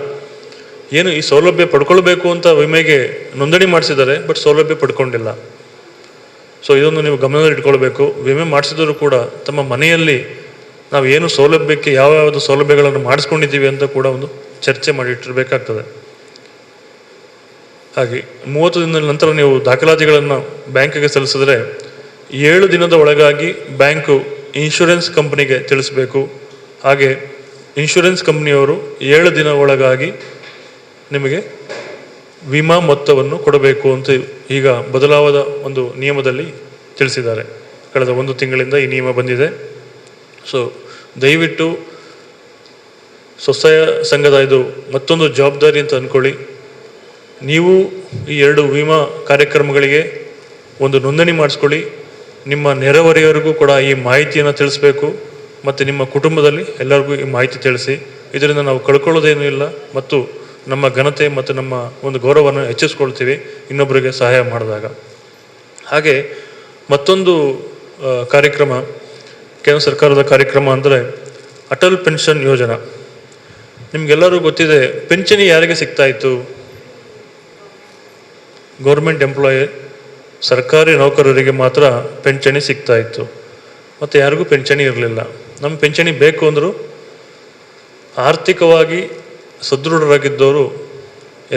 ಏನು ಈ ಸೌಲಭ್ಯ ಪಡ್ಕೊಳ್ಬೇಕು ಅಂತ ವಿಮೆಗೆ ನೋಂದಣಿ ಮಾಡಿಸಿದ್ದಾರೆ, ಬಟ್ ಸೌಲಭ್ಯ ಪಡ್ಕೊಂಡಿಲ್ಲ. ಸೊ ಇದನ್ನು ನೀವು ಗಮನದಲ್ಲಿ ಇಟ್ಕೊಳ್ಬೇಕು. ವಿಮೆ ಮಾಡಿಸಿದರೂ ಕೂಡ ತಮ್ಮ ಮನೆಯಲ್ಲಿ ನಾವು ಏನು ಸೌಲಭ್ಯಕ್ಕೆ ಯಾವ್ಯಾವುದು ಸೌಲಭ್ಯಗಳನ್ನು ಮಾಡಿಸ್ಕೊಂಡಿದ್ದೀವಿ ಅಂತ ಕೂಡ ಒಂದು ಚರ್ಚೆ ಮಾಡಿ ಇಟ್ಟಿರಬೇಕಾಗ್ತದೆ. ಹಾಗೆ 30 ದಿನದ ನಂತರ ನೀವು ದಾಖಲಾತಿಗಳನ್ನು ಬ್ಯಾಂಕಿಗೆ ಸಲ್ಲಿಸಿದ್ರೆ 7 ದಿನದ ಒಳಗಾಗಿ ಬ್ಯಾಂಕು ಇನ್ಶೂರೆನ್ಸ್ ಕಂಪನಿಗೆ ತಿಳಿಸಬೇಕು. ಹಾಗೆ ಇನ್ಶೂರೆನ್ಸ್ ಕಂಪ್ನಿಯವರು 7 ದಿನ ಒಳಗಾಗಿ ನಿಮಗೆ ವಿಮಾ ಮೊತ್ತವನ್ನು ಕೊಡಬೇಕು ಅಂತ ಈಗ ಬದಲಾದ ಒಂದು ನಿಯಮದಲ್ಲಿ ತಿಳಿಸಿದ್ದಾರೆ. ಕಳೆದ 1 ತಿಂಗಳಿಂದ ಈ ನಿಯಮ ಬಂದಿದೆ. ಸೊ ದಯವಿಟ್ಟು ಸ್ವಸಹಾಯ ಸಂಘದ ಇದು ಮತ್ತೊಂದು ಜವಾಬ್ದಾರಿ ಅಂತ ಅಂದ್ಕೊಳ್ಳಿ. ನೀವು ಈ 2 ವಿಮಾ ಕಾರ್ಯಕ್ರಮಗಳಿಗೆ ಒಂದು ನೋಂದಣಿ ಮಾಡಿಸ್ಕೊಳ್ಳಿ. ನಿಮ್ಮ ನೆರೆಹೊರೆಯವರಿಗೂ ಕೂಡ ಈ ಮಾಹಿತಿಯನ್ನು ತಿಳಿಸ್ಬೇಕು ಮತ್ತು ನಿಮ್ಮ ಕುಟುಂಬದಲ್ಲಿ ಎಲ್ಲರಿಗೂ ಈ ಮಾಹಿತಿ ತಿಳಿಸಿ. ಇದರಿಂದ ನಾವು ಕಳ್ಕೊಳ್ಳೋದೇನೂ ಇಲ್ಲ ಮತ್ತು ನಮ್ಮ ಘನತೆ ಮತ್ತು ನಮ್ಮ ಒಂದು ಗೌರವವನ್ನು ಹೆಚ್ಚಿಸ್ಕೊಳ್ತೀವಿ ಇನ್ನೊಬ್ಬರಿಗೆ ಸಹಾಯ ಮಾಡಿದಾಗ. ಹಾಗೆ ಮತ್ತೊಂದು ಕಾರ್ಯಕ್ರಮ, ಕೇಂದ್ರ ಸರ್ಕಾರದ ಕಾರ್ಯಕ್ರಮ ಅಂದರೆ ಅಟಲ್ ಪೆನ್ಷನ್ ಯೋಜನಾ. ನಿಮಗೆಲ್ಲರೂ ಗೊತ್ತಿದೆ, ಪಿಂಚಣಿ ಯಾರಿಗೆ ಸಿಗ್ತಾ ಇತ್ತು? ಗೌರ್ಮೆಂಟ್ ಎಂಪ್ಲಾಯಿ, ಸರ್ಕಾರಿ ನೌಕರರಿಗೆ ಮಾತ್ರ ಪಿಂಚಣಿ ಸಿಗ್ತಾ ಇತ್ತು ಮತ್ತು ಯಾರಿಗೂ ಪಿಂಚಣಿ ಇರಲಿಲ್ಲ. ನಮ್ಮ ಪಿಂಚಣಿ ಬೇಕು ಅಂದರೂ ಆರ್ಥಿಕವಾಗಿ ಸದೃಢರಾಗಿದ್ದವರು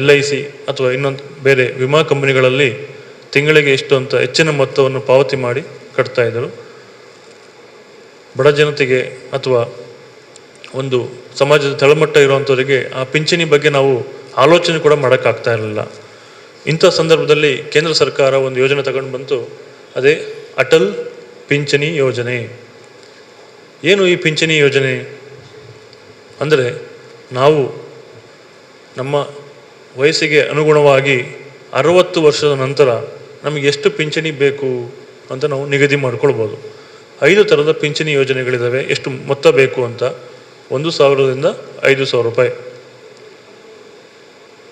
LIC ಅಥವಾ ಇನ್ನೊಂದು ಬೇರೆ ವಿಮಾ ಕಂಪನಿಗಳಲ್ಲಿ ತಿಂಗಳಿಗೆ ಎಷ್ಟು ಅಂತ ಹೆಚ್ಚಿನ ಮೊತ್ತವನ್ನು ಪಾವತಿ ಮಾಡಿ ಕಟ್ತಾಯಿದ್ದರು. ಬಡ ಜನತೆಗೆ ಅಥವಾ ಒಂದು ಸಮಾಜದ ತಳಮಟ್ಟ ಇರುವಂಥವರಿಗೆ ಆ ಪಿಂಚಣಿ ಬಗ್ಗೆ ನಾವು ಆಲೋಚನೆ ಕೂಡ ಮಾಡೋಕ್ಕಾಗ್ತಾ ಇರಲಿಲ್ಲ. ಇಂಥ ಸಂದರ್ಭದಲ್ಲಿ ಕೇಂದ್ರ ಸರ್ಕಾರ ಒಂದು ಯೋಜನೆ ತಗೊಂಡು ಬಂತು, ಅದೇ ಅಟಲ್ ಪಿಂಚಣಿ ಯೋಜನೆ. ಏನು ಈ ಪಿಂಚಣಿ ಯೋಜನೆ ಅಂದರೆ, ನಾವು ನಮ್ಮ ವಯಸ್ಸಿಗೆ ಅನುಗುಣವಾಗಿ 60 ವರ್ಷದ ನಂತರ ನಮಗೆ ಎಷ್ಟು ಪಿಂಚಣಿ ಬೇಕು ಅಂತ ನಾವು ನಿಗದಿ ಮಾಡ್ಕೊಳ್ಬೋದು. 5 ಥರದ ಪಿಂಚಣಿ ಯೋಜನೆಗಳಿದ್ದಾವೆ. ಎಷ್ಟು ಮೊತ್ತ ಬೇಕು ಅಂತ, 1,000ದಿಂದ 5,000 ರೂಪಾಯಿ.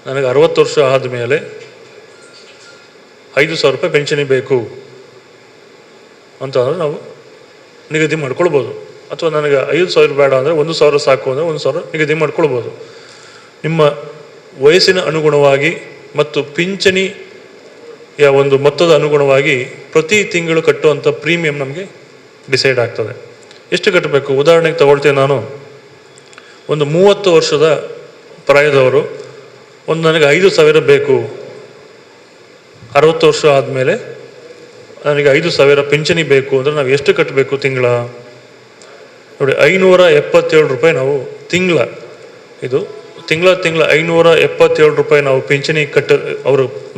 ನನಗೆ 60 ವರ್ಷ ಆದಮೇಲೆ 5,000 ರೂಪಾಯಿ ಪಿಂಚಣಿ ಬೇಕು ಅಂತ ಅಂದರೆ ನಾವು ನಿಗದಿ ಮಾಡ್ಕೊಳ್ಬೋದು. ಅಥವಾ ನನಗೆ 5,000 ಬೇಡ ಅಂದರೆ 1,000 ಸಾಕು ಅಂದರೆ 1,000 ನಿಗದಿ ಮಾಡ್ಕೊಳ್ಬೋದು. ನಿಮ್ಮ ವಯಸ್ಸಿನ ಅನುಗುಣವಾಗಿ ಮತ್ತು ಪಿಂಚಣಿಯ ಒಂದು ಮೊತ್ತದ ಅನುಗುಣವಾಗಿ ಪ್ರತಿ ತಿಂಗಳು ಕಟ್ಟುವಂಥ ಪ್ರೀಮಿಯಂ ನಮಗೆ ಡಿಸೈಡ್ ಆಗ್ತದೆ. ಎಷ್ಟು ಕಟ್ಟಬೇಕು? ಉದಾಹರಣೆಗೆ ತಗೊಳ್ತೇನೆ ನಾನು. ಒಂದು 30 ವರ್ಷದ ಪ್ರಾಯದವರು ನನಗೆ 5,000 ಬೇಕು, 60 ವರ್ಷ ಆದಮೇಲೆ ನನಗೆ 5,000 ಪಿಂಚಣಿ ಬೇಕು ಅಂದರೆ ನಾವು ಎಷ್ಟು ಕಟ್ಟಬೇಕು ತಿಂಗಳ? ನೋಡಿ, 577 ರೂಪಾಯಿ ನಾವು ತಿಂಗಳ 577 ರೂಪಾಯಿ ನಾವು ಪಿಂಚಣಿ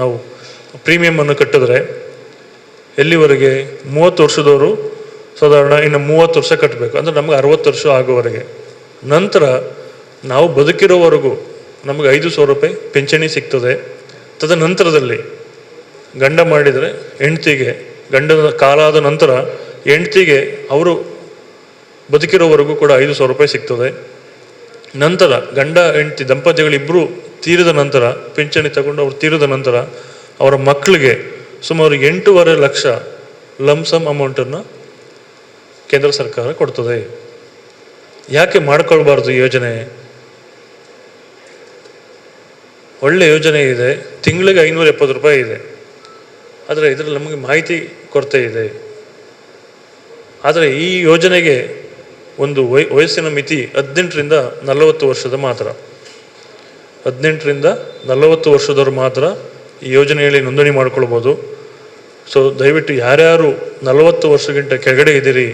ನಾವು ಪ್ರೀಮಿಯಮನ್ನು ಕಟ್ಟಿದ್ರೆ ಎಲ್ಲಿವರೆಗೆ? 30 ವರ್ಷದವರು ಸಾಧಾರಣ ಇನ್ನು 30 ವರ್ಷ ಕಟ್ಟಬೇಕು, ಅಂದರೆ ನಮಗೆ 60 ವರ್ಷ ಆಗೋವರೆಗೆ. ನಂತರ ನಾವು ಬದುಕಿರೋವರೆಗೂ ನಮಗೆ 5,000 ರೂಪಾಯಿ ಪಿಂಚಣಿ ಸಿಗ್ತದೆ. ತದನಂತರದಲ್ಲಿ ಗಂಡ ಮಾಡಿದರೆ ಹೆಂಡ್ತಿಗೆ, ಗಂಡನ ಕಾಲಾದ ನಂತರ ಹೆಂಡ್ತಿಗೆ ಅವರು ಬದುಕಿರೋವರೆಗೂ ಕೂಡ 5,000 ರೂಪಾಯಿ ಸಿಗ್ತದೆ. ನಂತರ ಗಂಡ ಹೆಂಡ್ತಿ ದಂಪತಿಗಳಿಬ್ಬರು ತೀರಿದ ನಂತರ, ಪಿಂಚಣಿ ತಗೊಂಡು ಅವ್ರು ತೀರಿದ ನಂತರ ಅವರ ಮಕ್ಕಳಿಗೆ ಸುಮಾರು 8.5 ಲಕ್ಷ ಲಂಸಮ್ ಅಮೌಂಟನ್ನು ಕೇಂದ್ರ ಸರ್ಕಾರ ಕೊಡ್ತದೆ. ಯಾಕೆ ಮಾಡ್ಕೊಳ್ಬಾರ್ದು ಈ ಯೋಜನೆ? ಒಳ್ಳೆ ಯೋಜನೆ ಇದೆ, ತಿಂಗಳಿಗೆ 570 ರೂಪಾಯಿ ಇದೆ. ಆದರೆ ಇದರಲ್ಲಿ ನಮಗೆ ಮಾಹಿತಿ ಕೊರತೆ ಇದೆ. ಆದರೆ ಈ ಯೋಜನೆಗೆ ಒಂದು ವಯಸ್ಸಿನ ಮಿತಿ 18ರಿಂದ 40 ವರ್ಷದ ಮಾತ್ರ. 18ರಿಂದ 40 ವರ್ಷದವರು ಮಾತ್ರ ಈ ಯೋಜನೆಯಲ್ಲಿ ನೋಂದಣಿ ಮಾಡ್ಕೊಳ್ಬೋದು. ಸೊ ದಯವಿಟ್ಟು ಯಾರ್ಯಾರು 40 ವರ್ಷಕ್ಕಿಂತ ಕೆಳಗಡೆ ಇದ್ದೀರಿ,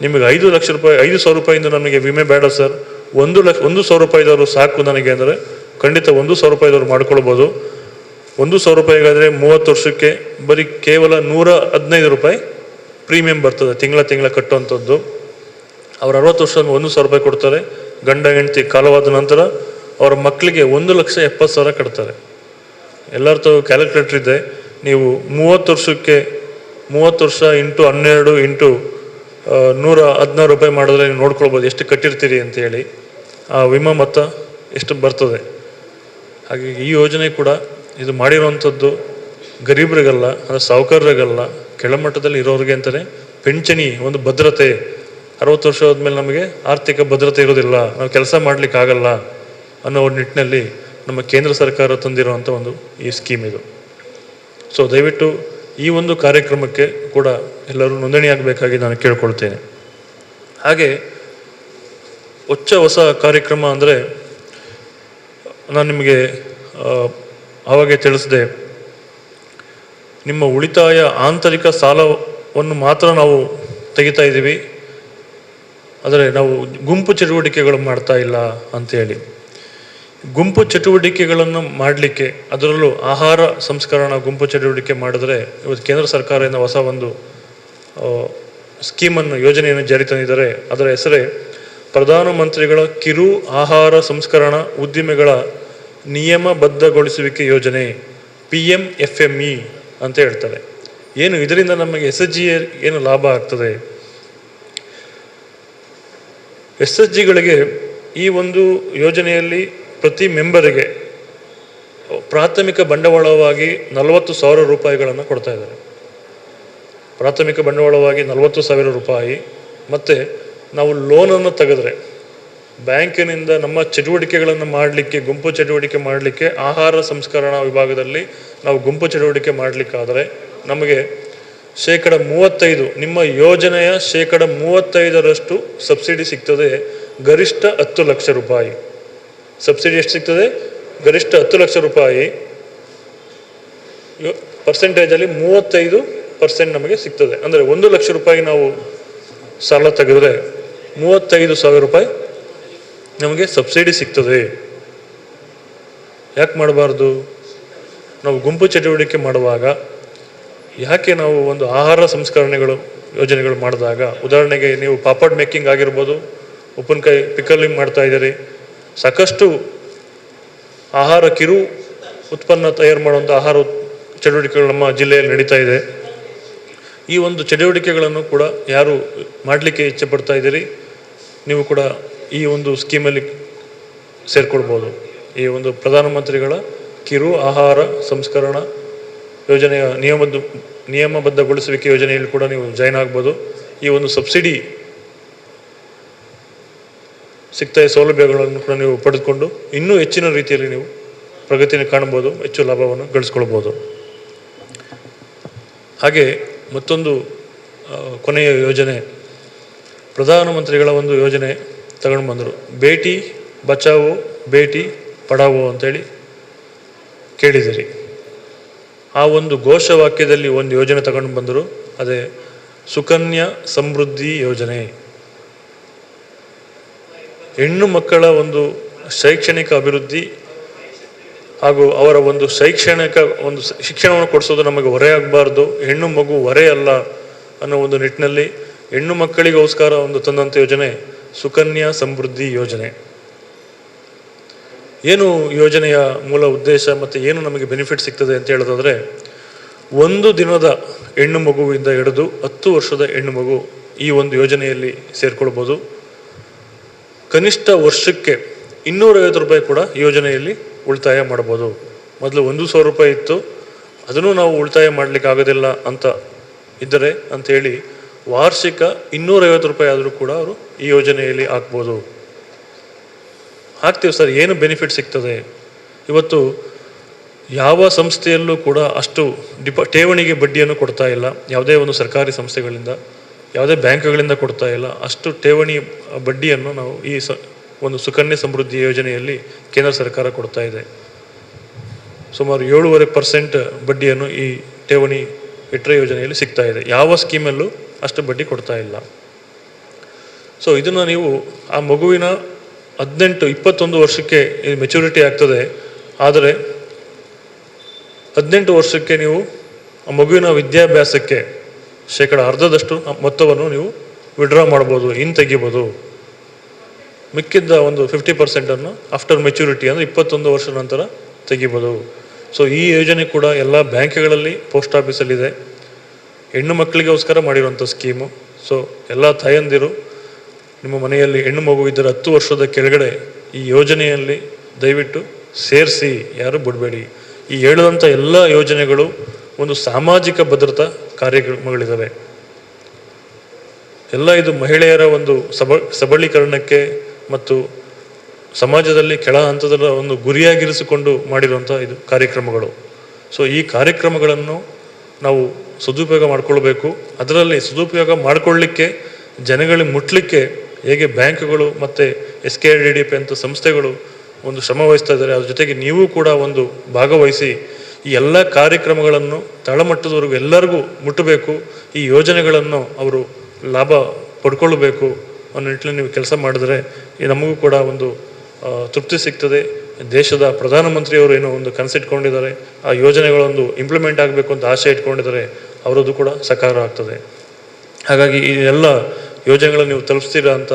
ನಿಮಗೆ 5 ಲಕ್ಷ ರೂಪಾಯಿ 5,000 ರೂಪಾಯಿಂದ ನಮಗೆ ವಿಮೆ ಬೇಡ ಸರ್, 1,00,000 ರೂಪಾಯಿದವರು ಸಾಕು ನನಗೆ ಅಂದರೆ ಖಂಡಿತ 1,000 ರೂಪಾಯಿದವ್ರು ಮಾಡ್ಕೊಳ್ಬೋದು. 1,000 ರೂಪಾಯಿಗಾದರೆ 30 ವರ್ಷಕ್ಕೆ ಬರೀ ಕೇವಲ 115 ರೂಪಾಯಿ ಪ್ರೀಮಿಯಂ ಬರ್ತದೆ, ತಿಂಗಳ ಕಟ್ಟುವಂಥದ್ದು. ಅವ್ರು 60 ವರ್ಷ 1,000 ರೂಪಾಯಿ ಕೊಡ್ತಾರೆ. ಗಂಡ ಹೆಂಡತಿ ಕಾಲವಾದ ನಂತರ ಅವರ ಮಕ್ಕಳಿಗೆ 1,70,000 ಕಟ್ತಾರೆ. ಎಲ್ಲರ ತಾವು ಕ್ಯಾಲ್ಕುಲೇಟರ್ ಇದೆ. ನೀವು 30 ವರ್ಷಕ್ಕೆ 30 ವರ್ಷ ಇಂಟು 12 ಇಂಟು 116 ರೂಪಾಯಿ ಮಾಡಿದ್ರೆ ನೀವು ನೋಡ್ಕೊಳ್ಬೋದು ಎಷ್ಟು ಕಟ್ಟಿರ್ತೀರಿ ಅಂತೇಳಿ, ಆ ವಿಮಾ ಮೊತ್ತ ಎಷ್ಟು ಬರ್ತದೆ. ಹಾಗಾಗಿ ಈ ಯೋಜನೆ ಕೂಡ ಇದು ಮಾಡಿರುವಂಥದ್ದು ಗರೀಬರಿಗಲ್ಲ, ಅಂದರೆ ಸಾಹುಕಾರರಿಗಲ್ಲ, ಕೆಳಮಟ್ಟದಲ್ಲಿ ಇರೋರಿಗೆ ಅಂತಲೇ ಪಿಂಚಣಿ ಒಂದು ಭದ್ರತೆ. 60 ವರ್ಷ ಆದಮೇಲೆ ನಮಗೆ ಆರ್ಥಿಕ ಭದ್ರತೆ ಇರೋದಿಲ್ಲ, ನಾವು ಕೆಲಸ ಮಾಡಲಿಕ್ಕಾಗಲ್ಲ ಅನ್ನೋ ಒಂದು ನಿಟ್ಟಿನಲ್ಲಿ ನಮ್ಮ ಕೇಂದ್ರ ಸರ್ಕಾರ ತಂದಿರುವಂಥ ಒಂದು ಈ ಸ್ಕೀಮ್ ಇದು. ಸೊ ದಯವಿಟ್ಟು ಈ ಒಂದು ಕಾರ್ಯಕ್ರಮಕ್ಕೆ ಕೂಡ ಎಲ್ಲರೂ ನೋಂದಣಿಯಾಗಬೇಕಾಗಿ ನಾನು ಕೇಳ್ಕೊಳ್ತೇನೆ. ಹಾಗೆ ಹೊಸ ಕಾರ್ಯಕ್ರಮ ಅಂದರೆ ನಾನು ನಿಮಗೆ ಆವಾಗೇ ತಿಳಿಸಿದೆ, ನಿಮ್ಮ ಉಳಿತಾಯ ಆಂತರಿಕ ಸಾಲವನ್ನು ಮಾತ್ರ ನಾವು ತೆಗಿತಾ ಇದ್ದೀವಿ, ಆದರೆ ನಾವು ಗುಂಪು ಚಟುವಟಿಕೆಗಳು ಮಾಡ್ತಾ ಇಲ್ಲ ಅಂತೇಳಿ. ಗುಂಪು ಚಟುವಟಿಕೆಗಳನ್ನು ಮಾಡಲಿಕ್ಕೆ, ಅದರಲ್ಲೂ ಆಹಾರ ಸಂಸ್ಕರಣಾ ಗುಂಪು ಚಟುವಟಿಕೆ ಮಾಡಿದ್ರೆ ಇವತ್ತು ಕೇಂದ್ರ ಸರ್ಕಾರದಿಂದ ಹೊಸ ಒಂದು ಸ್ಕೀಮನ್ನು ಯೋಜನೆಯನ್ನು ಜಾರಿ ತಂದಿದ್ದಾರೆ. ಅದರ ಹೆಸರೇ ಪ್ರಧಾನಮಂತ್ರಿಗಳ ಕಿರು ಆಹಾರ ಸಂಸ್ಕರಣಾ ಉದ್ದಿಮೆಗಳ ನಿಯಮಬದ್ಧಗೊಳಿಸುವಿಕೆ ಯೋಜನೆ, PMFME ಅಂತ ಹೇಳ್ತಾರೆ. ಏನು ಇದರಿಂದ ನಮಗೆ SHG ಏನು ಲಾಭ ಆಗ್ತದೆ? SHGಗಳಿಗೆ ಈ ಒಂದು ಯೋಜನೆಯಲ್ಲಿ ಪ್ರತಿ ಮೆಂಬರಿಗೆ ಪ್ರಾಥಮಿಕ ಬಂಡವಾಳವಾಗಿ 40,000 ರೂಪಾಯಿಗಳನ್ನು ಕೊಡ್ತಾ ಇದ್ದಾರೆ. ಪ್ರಾಥಮಿಕ ಬಂಡವಾಳವಾಗಿ 40,000 ರೂಪಾಯಿ. ಮತ್ತು ನಾವು ಲೋನನ್ನು ತೆಗೆದ್ರೆ ಬ್ಯಾಂಕಿನಿಂದ ನಮ್ಮ ಚಟುವಟಿಕೆಗಳನ್ನು ಮಾಡಲಿಕ್ಕೆ, ಗುಂಪು ಚಟುವಟಿಕೆ ಮಾಡಲಿಕ್ಕೆ, ಆಹಾರ ಸಂಸ್ಕರಣಾ ವಿಭಾಗದಲ್ಲಿ ನಾವು ಗುಂಪು ಚಟುವಟಿಕೆ ಮಾಡಲಿಕ್ಕಾದರೆ ನಮಗೆ 35%, ನಿಮ್ಮ ಯೋಜನೆಯ 35% ಸಬ್ಸಿಡಿ ಸಿಗ್ತದೆ. ಗರಿಷ್ಠ 10 ಲಕ್ಷ ರೂಪಾಯಿ ಸಬ್ಸಿಡಿ ಎಷ್ಟು ಸಿಗ್ತದೆ? ಗರಿಷ್ಠ 10 ಲಕ್ಷ ರೂಪಾಯಿ. ಪರ್ಸೆಂಟೇಜಲ್ಲಿ 35% ನಮಗೆ ಸಿಗ್ತದೆ. ಅಂದರೆ 1 ಲಕ್ಷ ರೂಪಾಯಿ ನಾವು ಸಾಲ ತೆಗೆದ್ರೆ 35,000 ರೂಪಾಯಿ ನಮಗೆ ಸಬ್ಸಿಡಿ ಸಿಗ್ತದೆ. ಯಾಕೆ ಮಾಡಬಾರ್ದು? ನಾವು ಗುಂಪು ಚಟುವಟಿಕೆ ಮಾಡುವಾಗ ಯಾಕೆ ನಾವು ಒಂದು ಆಹಾರ ಸಂಸ್ಕರಣೆಗಳು ಯೋಜನೆಗಳು ಮಾಡಿದಾಗ, ಉದಾಹರಣೆಗೆ ನೀವು ಪಾಪಡ್ ಮೇಕಿಂಗ್ ಆಗಿರ್ಬೋದು, ಉಪ್ಪಿನಕಾಯಿ ಪಿಕಲಿಂಗ್ ಮಾಡ್ತಾ ಇದ್ದೀರಿ, ಸಾಕಷ್ಟು ಆಹಾರ ಕಿರು ಉತ್ಪನ್ನ ತಯಾರು ಮಾಡುವಂಥ ಆಹಾರ ಚಟುವಟಿಕೆಗಳು ನಮ್ಮ ಜಿಲ್ಲೆಯಲ್ಲಿ ನಡೀತಾ ಇದೆ. ಈ ಒಂದು ಚಟುವಟಿಕೆಗಳನ್ನು ಕೂಡ ಯಾರು ಮಾಡಲಿಕ್ಕೆ ಇಚ್ಛೆ ಪಡ್ತಾ ಇದ್ದೀರಿ, ನೀವು ಕೂಡ ಈ ಒಂದು ಸ್ಕೀಮಲ್ಲಿ ಸೇರ್ಕೊಳ್ಬೋದು. ಈ ಒಂದು ಪ್ರಧಾನಮಂತ್ರಿಗಳ ಕಿರು ಆಹಾರ ಸಂಸ್ಕರಣಾ ಯೋಜನೆಯ ನಿಯಮಬದ್ಧಗೊಳಿಸುವಿಕೆ ಯೋಜನೆಯಲ್ಲಿ ಕೂಡ ನೀವು ಜಾಯ್ನ್ ಆಗ್ಬೋದು. ಈ ಒಂದು ಸಬ್ಸಿಡಿ ಸಿಗ್ತಾ ಸೌಲಭ್ಯಗಳನ್ನು ಕೂಡ ನೀವು ಪಡೆದುಕೊಂಡು ಇನ್ನೂ ಹೆಚ್ಚಿನ ರೀತಿಯಲ್ಲಿ ನೀವು ಪ್ರಗತಿಯನ್ನು ಕಾಣ್ಬೋದು, ಹೆಚ್ಚು ಲಾಭವನ್ನು ಗಳಿಸ್ಕೊಳ್ಬೋದು. ಹಾಗೆ ಮತ್ತೊಂದು ಕೊನೆಯ ಯೋಜನೆ, ಪ್ರಧಾನಮಂತ್ರಿಗಳ ಒಂದು ಯೋಜನೆ ತಗೊಂಡು ಬಂದರು, ಬೇಟಿ ಬಚಾವೋ ಬೇಟಿ ಪಢಾವೋ ಅಂತೇಳಿ ಕೇಳಿದಿರಿ. ಆ ಒಂದು ಘೋಷವಾಕ್ಯದಲ್ಲಿ ಒಂದು ಯೋಜನೆ ತಗೊಂಡು ಬಂದರು, ಅದೇ ಸುಕನ್ಯಾ ಸಮೃದ್ಧಿ ಯೋಜನೆ. ಹೆಣ್ಣು ಮಕ್ಕಳ ಒಂದು ಶೈಕ್ಷಣಿಕ ಅಭಿವೃದ್ಧಿ ಹಾಗೂ ಅವರ ಒಂದು ಶಿಕ್ಷಣವನ್ನು ಕೊಡಿಸೋದು ನಮಗೆ ಹೊರೆ ಆಗಬಾರ್ದು, ಹೆಣ್ಣು ಮಗು ಹೊರೆ ಅಲ್ಲ ಅನ್ನೋ ಒಂದು ನಿಟ್ಟಿನಲ್ಲಿ ಹೆಣ್ಣು ಮಕ್ಕಳಿಗೋಸ್ಕರ ಒಂದು ತಂದಂಥ ಯೋಜನೆ ಸುಕನ್ಯಾ ಸಮೃದ್ಧಿ ಯೋಜನೆ. ಏನು ಯೋಜನೆಯ ಮೂಲ ಉದ್ದೇಶ ಮತ್ತು ಏನು ನಮಗೆ ಬೆನಿಫಿಟ್ ಸಿಗ್ತದೆ ಅಂತ ಹೇಳೋದಾದರೆ, 1 ದಿನದ ಹೆಣ್ಣು ಮಗುವಿಂದ ಹಿಡಿದು 10 ವರ್ಷದ ಹೆಣ್ಣು ಮಗು ಈ ಒಂದು ಯೋಜನೆಯಲ್ಲಿ ಸೇರ್ಕೊಳ್ಬೋದು. ಕನಿಷ್ಠ ವರ್ಷಕ್ಕೆ 250 ರೂಪಾಯಿ ಕೂಡ ಯೋಜನೆಯಲ್ಲಿ ಉಳಿತಾಯ ಮಾಡ್ಬೋದು. ಮೊದಲು 1,000 ರೂಪಾಯಿ ಇತ್ತು, ಅದನ್ನು ನಾವು ಉಳಿತಾಯ ಮಾಡಲಿಕ್ಕೆ ಆಗೋದಿಲ್ಲ ಅಂತ ಇದ್ದರೆ ಅಂಥೇಳಿ ವಾರ್ಷಿಕ 250 ರೂಪಾಯಿ ಆದರೂ ಕೂಡ ಅವರು ಈ ಯೋಜನೆಯಲ್ಲಿ ಹಾಕ್ಬೋದು. ಹಾಕ್ತೀವಿ ಸರ್, ಏನು ಬೆನಿಫಿಟ್ ಸಿಗ್ತದೆ? ಇವತ್ತು ಯಾವ ಸಂಸ್ಥೆಯಲ್ಲೂ ಕೂಡ ಅಷ್ಟು ಠೇವಣಿಗೆ ಬಡ್ಡಿಯನ್ನು ಕೊಡ್ತಾ ಇಲ್ಲ, ಯಾವುದೇ ಒಂದು ಸರ್ಕಾರಿ ಸಂಸ್ಥೆಗಳಿಂದ, ಯಾವುದೇ ಬ್ಯಾಂಕ್ಗಳಿಂದ ಕೊಡ್ತಾ ಇಲ್ಲ. ಅಷ್ಟು ಠೇವಣಿ ಬಡ್ಡಿಯನ್ನು ನಾವು ಈ ಒಂದು ಸುಕನ್ಯಾ ಸಮೃದ್ಧಿ ಯೋಜನೆಯಲ್ಲಿ ಕೇಂದ್ರ ಸರ್ಕಾರ ಕೊಡ್ತಾ ಇದೆ. ಸುಮಾರು 7.5% ಬಡ್ಡಿಯನ್ನು ಈ ಠೇವಣಿ ಇಟ್ಟರೆ ಯೋಜನೆಯಲ್ಲಿ ಸಿಗ್ತಾ ಇದೆ. ಯಾವ ಸ್ಕೀಮಲ್ಲೂ ಅಷ್ಟು ಬಡ್ಡಿ ಕೊಡ್ತಾ ಇಲ್ಲ. ಸೊ ಇದನ್ನು ನೀವು ಆ ಮಗುವಿನ 21 ವರ್ಷಕ್ಕೆ ಇದು ಮೆಚುರಿಟಿ ಆಗ್ತದೆ. ಆದರೆ 18 ವರ್ಷಕ್ಕೆ ನೀವು ಆ ಮಗುವಿನ ವಿದ್ಯಾಭ್ಯಾಸಕ್ಕೆ 10% ಮೊತ್ತವನ್ನು ನೀವು ವಿಡ್ರಾ ಮಾಡ್ಬೋದು, ತೆಗಿಬೋದು. ಮಿಕ್ಕಿದ್ದ ಒಂದು 50% ಆಫ್ಟರ್ ಮೆಚುರಿಟಿ ಅಂದರೆ 21 ವರ್ಷ ನಂತರ ತೆಗಿಬೋದು. ಸೊ ಈ ಯೋಜನೆ ಕೂಡ ಎಲ್ಲ ಬ್ಯಾಂಕ್ಗಳಲ್ಲಿ, ಪೋಸ್ಟ್ ಆಫೀಸಲ್ಲಿದೆ. ಹೆಣ್ಣು ಮಕ್ಕಳಿಗೋಸ್ಕರ ಮಾಡಿರುವಂಥ ಸ್ಕೀಮು. ಸೊ ಎಲ್ಲ ತಾಯಂದಿರು ನಿಮ್ಮ ಮನೆಯಲ್ಲಿ ಹೆಣ್ಣು ಮಗು ಇದ್ದರೆ 10 ವರ್ಷದ ಕೆಳಗಡೆ ಈ ಯೋಜನೆಯಲ್ಲಿ ದಯವಿಟ್ಟು ಸೇರಿಸಿ, ಯಾರು ಬಿಡಬೇಡಿ. ಈ ಹೇಳಿದಂಥ ಎಲ್ಲ ಯೋಜನೆಗಳು ಒಂದು ಸಾಮಾಜಿಕ ಭದ್ರತಾ ಕಾರ್ಯಕ್ರಮಗಳಿದ್ದಾವೆ. ಎಲ್ಲ ಇದು ಮಹಿಳೆಯರ ಒಂದು ಸಬಲೀಕರಣಕ್ಕೆ ಮತ್ತು ಸಮಾಜದಲ್ಲಿ ಕೆಳ ಹಂತದ ಒಂದು ಗುರಿಯಾಗಿರಿಸಿಕೊಂಡು ಮಾಡಿರುವಂಥ ಇದು ಕಾರ್ಯಕ್ರಮಗಳು. ಸೊ ಈ ಕಾರ್ಯಕ್ರಮಗಳನ್ನು ನಾವು ಸದುಪಯೋಗ ಮಾಡಿಕೊಳ್ಬೇಕು. ಅದರಲ್ಲಿ ಸದುಪಯೋಗ ಮಾಡಿಕೊಳ್ಳಿಕ್ಕೆ, ಜನಗಳಿಗೆ ಮುಟ್ಲಿಕ್ಕೆ ಹೇಗೆ ಬ್ಯಾಂಕ್ಗಳು ಮತ್ತು SKIDDP ಅಂತ ಸಂಸ್ಥೆಗಳು ಒಂದು ಶ್ರಮ ವಹಿಸ್ತಾ ಇದ್ದಾರೆ, ಅದ್ರ ಜೊತೆಗೆ ನೀವು ಕೂಡ ಒಂದು ಭಾಗವಹಿಸಿ ಈ ಎಲ್ಲ ಕಾರ್ಯಕ್ರಮಗಳನ್ನು ತಳಮಟ್ಟದವರೆಗೂ ಎಲ್ಲರಿಗೂ ಮುಟ್ಟಬೇಕು. ಈ ಯೋಜನೆಗಳನ್ನು ಅವರು ಲಾಭ ಪಡ್ಕೊಳ್ಬೇಕು ಅನ್ನೋ ನಿಟ್ಟಿನಲ್ಲಿ ನೀವು ಕೆಲಸ ಮಾಡಿದ್ರೆ ನಮಗೂ ಕೂಡ ಒಂದು ತೃಪ್ತಿ ಸಿಗ್ತದೆ. ದೇಶದ ಪ್ರಧಾನಮಂತ್ರಿಯವರು ಏನೋ ಒಂದು ಕನಸಿಟ್ಕೊಂಡಿದ್ದಾರೆ, ಆ ಯೋಜನೆಗಳೊಂದು ಇಂಪ್ಲಿಮೆಂಟ್ ಆಗಬೇಕು ಅಂತ ಆಸೆ ಇಟ್ಕೊಂಡಿದ್ದಾರೆ, ಅವರದ್ದು ಕೂಡ ಸಕಾರ ಆಗ್ತದೆ. ಹಾಗಾಗಿ ಈ ಎಲ್ಲ ಯೋಜನೆಗಳನ್ನು ನೀವು ತಲುಪಿಸ್ತೀರಾ ಅಂತ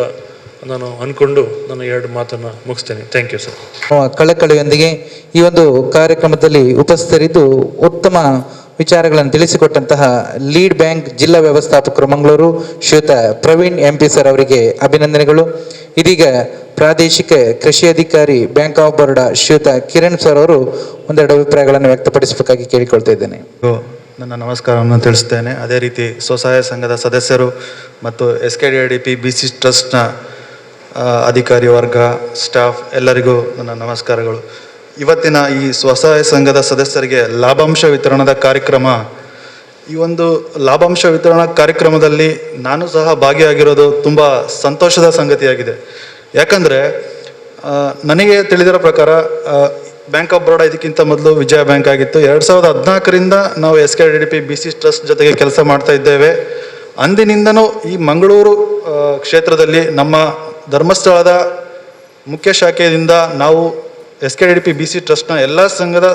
ನಾನು ಅಂದ್ಕೊಂಡು ನನ್ನ 2 ಮಾತನ್ನು ಮುಗಿಸ್ತೇನೆ. Thank you sir. ಕಳಕಳಿಯೊಂದಿಗೆ ಈ ಒಂದು ಕಾರ್ಯಕ್ರಮದಲ್ಲಿ ಉಪಸ್ಥಿತರಿದ್ದು ಉತ್ತಮ ವಿಚಾರಗಳನ್ನು ತಿಳಿಸಿಕೊಟ್ಟಂತಹ ಲೀಡ್ ಬ್ಯಾಂಕ್ ಜಿಲ್ಲಾ ವ್ಯವಸ್ಥಾಪಕರು ಮಂಗಳೂರು ಶ್ರೀಯುತ ಪ್ರವೀಣ್ MP ಸರ್ ಅವರಿಗೆ ಅಭಿನಂದನೆಗಳು. ಇದೀಗ ಪ್ರಾದೇಶಿಕ ಕೃಷಿ ಅಧಿಕಾರಿ ಬ್ಯಾಂಕ್ ಆಫ್ ಬರೋಡಾ ಶ್ರೀಯುತ ಕಿರಣ್ ಸರ್ ಅವರು ಒಂದೆರಡು ಅಭಿಪ್ರಾಯಗಳನ್ನು ವ್ಯಕ್ತಪಡಿಸಬೇಕಾಗಿ ಕೇಳಿಕೊಳ್ತಾ ಇದ್ದೇನೆ. ನನ್ನ ನಮಸ್ಕಾರವನ್ನು ತಿಳಿಸ್ತೇನೆ. ಅದೇ ರೀತಿ ಸ್ವಸಹಾಯ ಸಂಘದ ಸದಸ್ಯರು ಮತ್ತು SKIDDP BC ಟ್ರಸ್ಟ್ನ ಅಧಿಕಾರಿ ವರ್ಗ, ಸ್ಟಾಫ್ ಎಲ್ಲರಿಗೂ ನನ್ನ ನಮಸ್ಕಾರಗಳು. ಇವತ್ತಿನ ಈ ಸ್ವಸಹಾಯ ಸಂಘದ ಸದಸ್ಯರಿಗೆ ಲಾಭಾಂಶ ವಿತರಣದ ಕಾರ್ಯಕ್ರಮ, ಈ ಒಂದು ಲಾಭಾಂಶ ವಿತರಣಾ ಕಾರ್ಯಕ್ರಮದಲ್ಲಿ ನಾನು ಸಹ ಭಾಗಿಯಾಗಿರೋದು ತುಂಬ ಸಂತೋಷದ ಸಂಗತಿಯಾಗಿದೆ. ಯಾಕಂದರೆ ನನಗೆ ತಿಳಿದಿರೋ ಪ್ರಕಾರ ಬ್ಯಾಂಕ್ ಆಫ್ ಬರೋಡಾ ಇದಕ್ಕಿಂತ ಮೊದಲು ವಿಜಯ ಬ್ಯಾಂಕ್ ಆಗಿತ್ತು. 2014ರಿಂದ ನಾವು SKIDDP BC ಟ್ರಸ್ಟ್ ಜೊತೆಗೆ ಕೆಲಸ ಮಾಡ್ತಾ ಇದ್ದೇವೆ. ಅಂದಿನಿಂದನೂ ಈ ಮಂಗಳೂರು ಕ್ಷೇತ್ರದಲ್ಲಿ ನಮ್ಮ ಧರ್ಮಸ್ಥಳದ ಮುಖ್ಯ ಶಾಖೆಯಿಂದ ನಾವು SKIDDP BC ಟ್ರಸ್ಟ್ನ ಎಲ್ಲ ಸಂಘದ